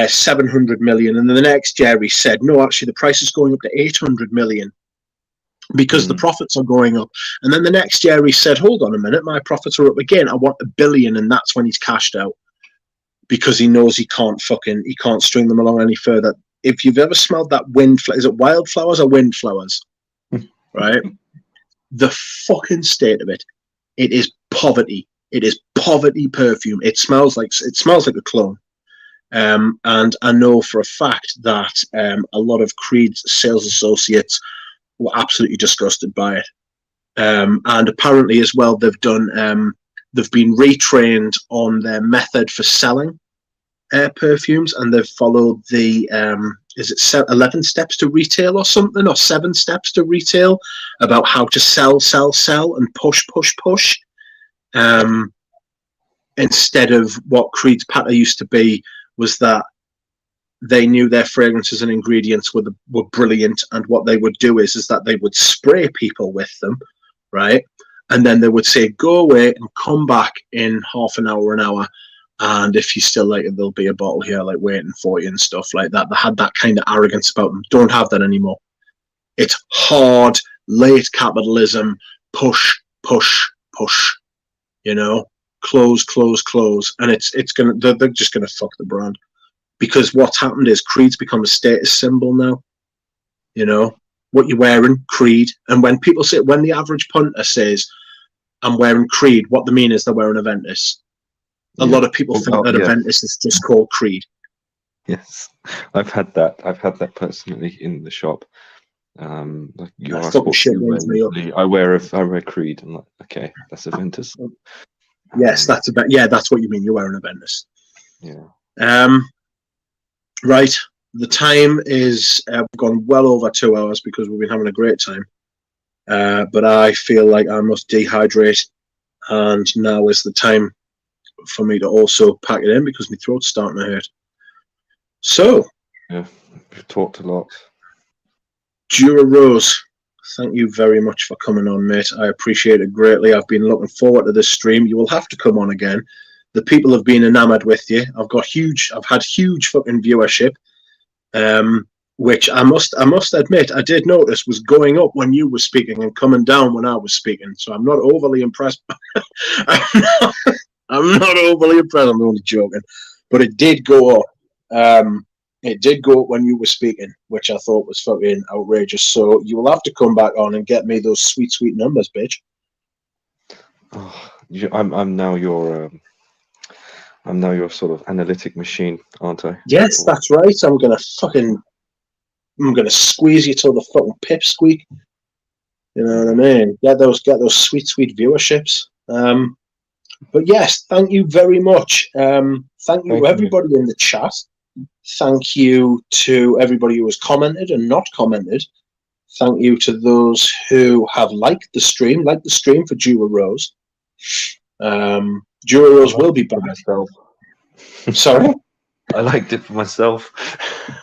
700 million. And then the next year he said, no, actually the price is going up to 800 million. because the profits are going up. And then the next year he said, hold on a minute, my profits are up again. I want $1 billion. And that's when he's cashed out, because he knows he can't string them along any further. If you've ever smelled that is it wildflowers or windflowers? Right? The fucking state of it. It is poverty. It is poverty perfume. It smells like a clone. And I know for a fact that a lot of Creed's sales associates were absolutely disgusted by it. And apparently as well, they've been retrained on their method for selling perfumes, and they've followed the 11 steps to retail or something, or 7 steps to retail, about how to sell and push. Instead of what Creed's patter used to be, was that they knew their fragrances and ingredients were brilliant, and what they would do is that they would spray people with them, right? And then they would say, go away and come back in half an hour, and if you still like it, there'll be a bottle here like waiting for you and stuff like that. They had that kind of arrogance about them. Don't have that anymore. It's hard, late capitalism, push, you know, close, and they're just gonna fuck the brand, because what's happened is Creed's become a status symbol now. You know what you're wearing, Creed, and when the average punter says, I'm wearing Creed, what they mean is they're wearing Aventus. A lot of people think that Aventus is just called Creed. Yes, I've had that personally in the shop. Like you ask what I wear Creed. I'm like, okay, that's Aventus. Yes, that's what you mean. You're wearing Aventus. Yeah. Right. The time is we've gone well over 2 hours because we've been having a great time. But I feel like I must dehydrate, and now is the time for me to also pack it in because my throat's starting to hurt. So, yeah, we've talked a lot. Jura Rose, thank you very much for coming on, mate. I appreciate it greatly. I've been looking forward to this stream. You will have to come on again. The people have been enamored with you. I've had huge fucking viewership, which I must admit I did notice was going up when you were speaking and coming down when I was speaking. So I'm not overly impressed. I'm not overly impressed. I'm only joking, but it did go up. It did go up when you were speaking, which I thought was fucking outrageous. So you will have to come back on and get me those sweet numbers, bitch. Oh, I'm now your sort of analytic machine, aren't I? Yes, that's right. I'm gonna squeeze you till the fucking pip squeak. You know what I mean? Get those sweet viewerships. But yes, thank you very much. Thank you to everybody in the chat. Thank you to everybody who has commented and not commented. Thank you to those who have liked the stream for Jura Rose. Jura Rose will be back. Sorry? I liked it for myself.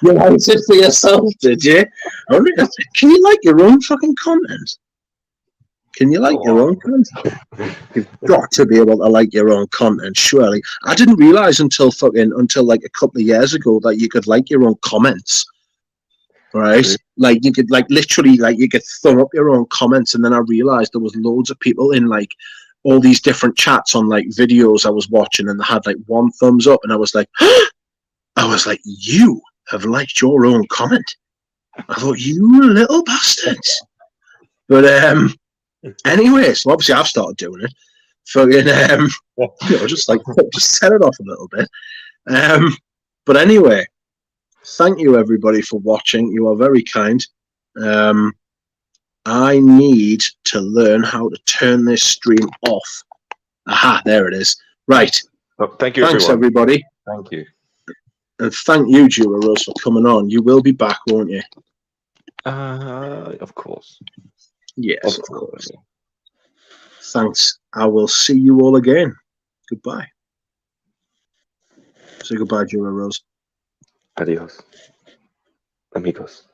You liked it for yourself, did you? Can you like your own fucking content? Can you like your own content? You've got to be able to like your own content, surely. I didn't realize until like a couple of years ago that you could like your own comments, right? Really? Like you could you could thumb up your own comments, and then I realized there was loads of people in like all these different chats on like videos I was watching, and they had like 1 thumbs up, and I was like, you have liked your own comment. I thought, you little bastards. But anyway, so obviously I've started doing it. Fucking, just set it off a little bit. But anyway, thank you everybody for watching. You are very kind. I need to learn how to turn this stream off. Aha, there it is. Right. Oh, thank you, Thanks, everybody. Thank you. And thank you, Jura Rose, for coming on. You will be back, won't you? Of course. Yes, of course. Yeah. Thanks. I will see you all again. Goodbye. Say goodbye, Jura Rose. Adios, amigos.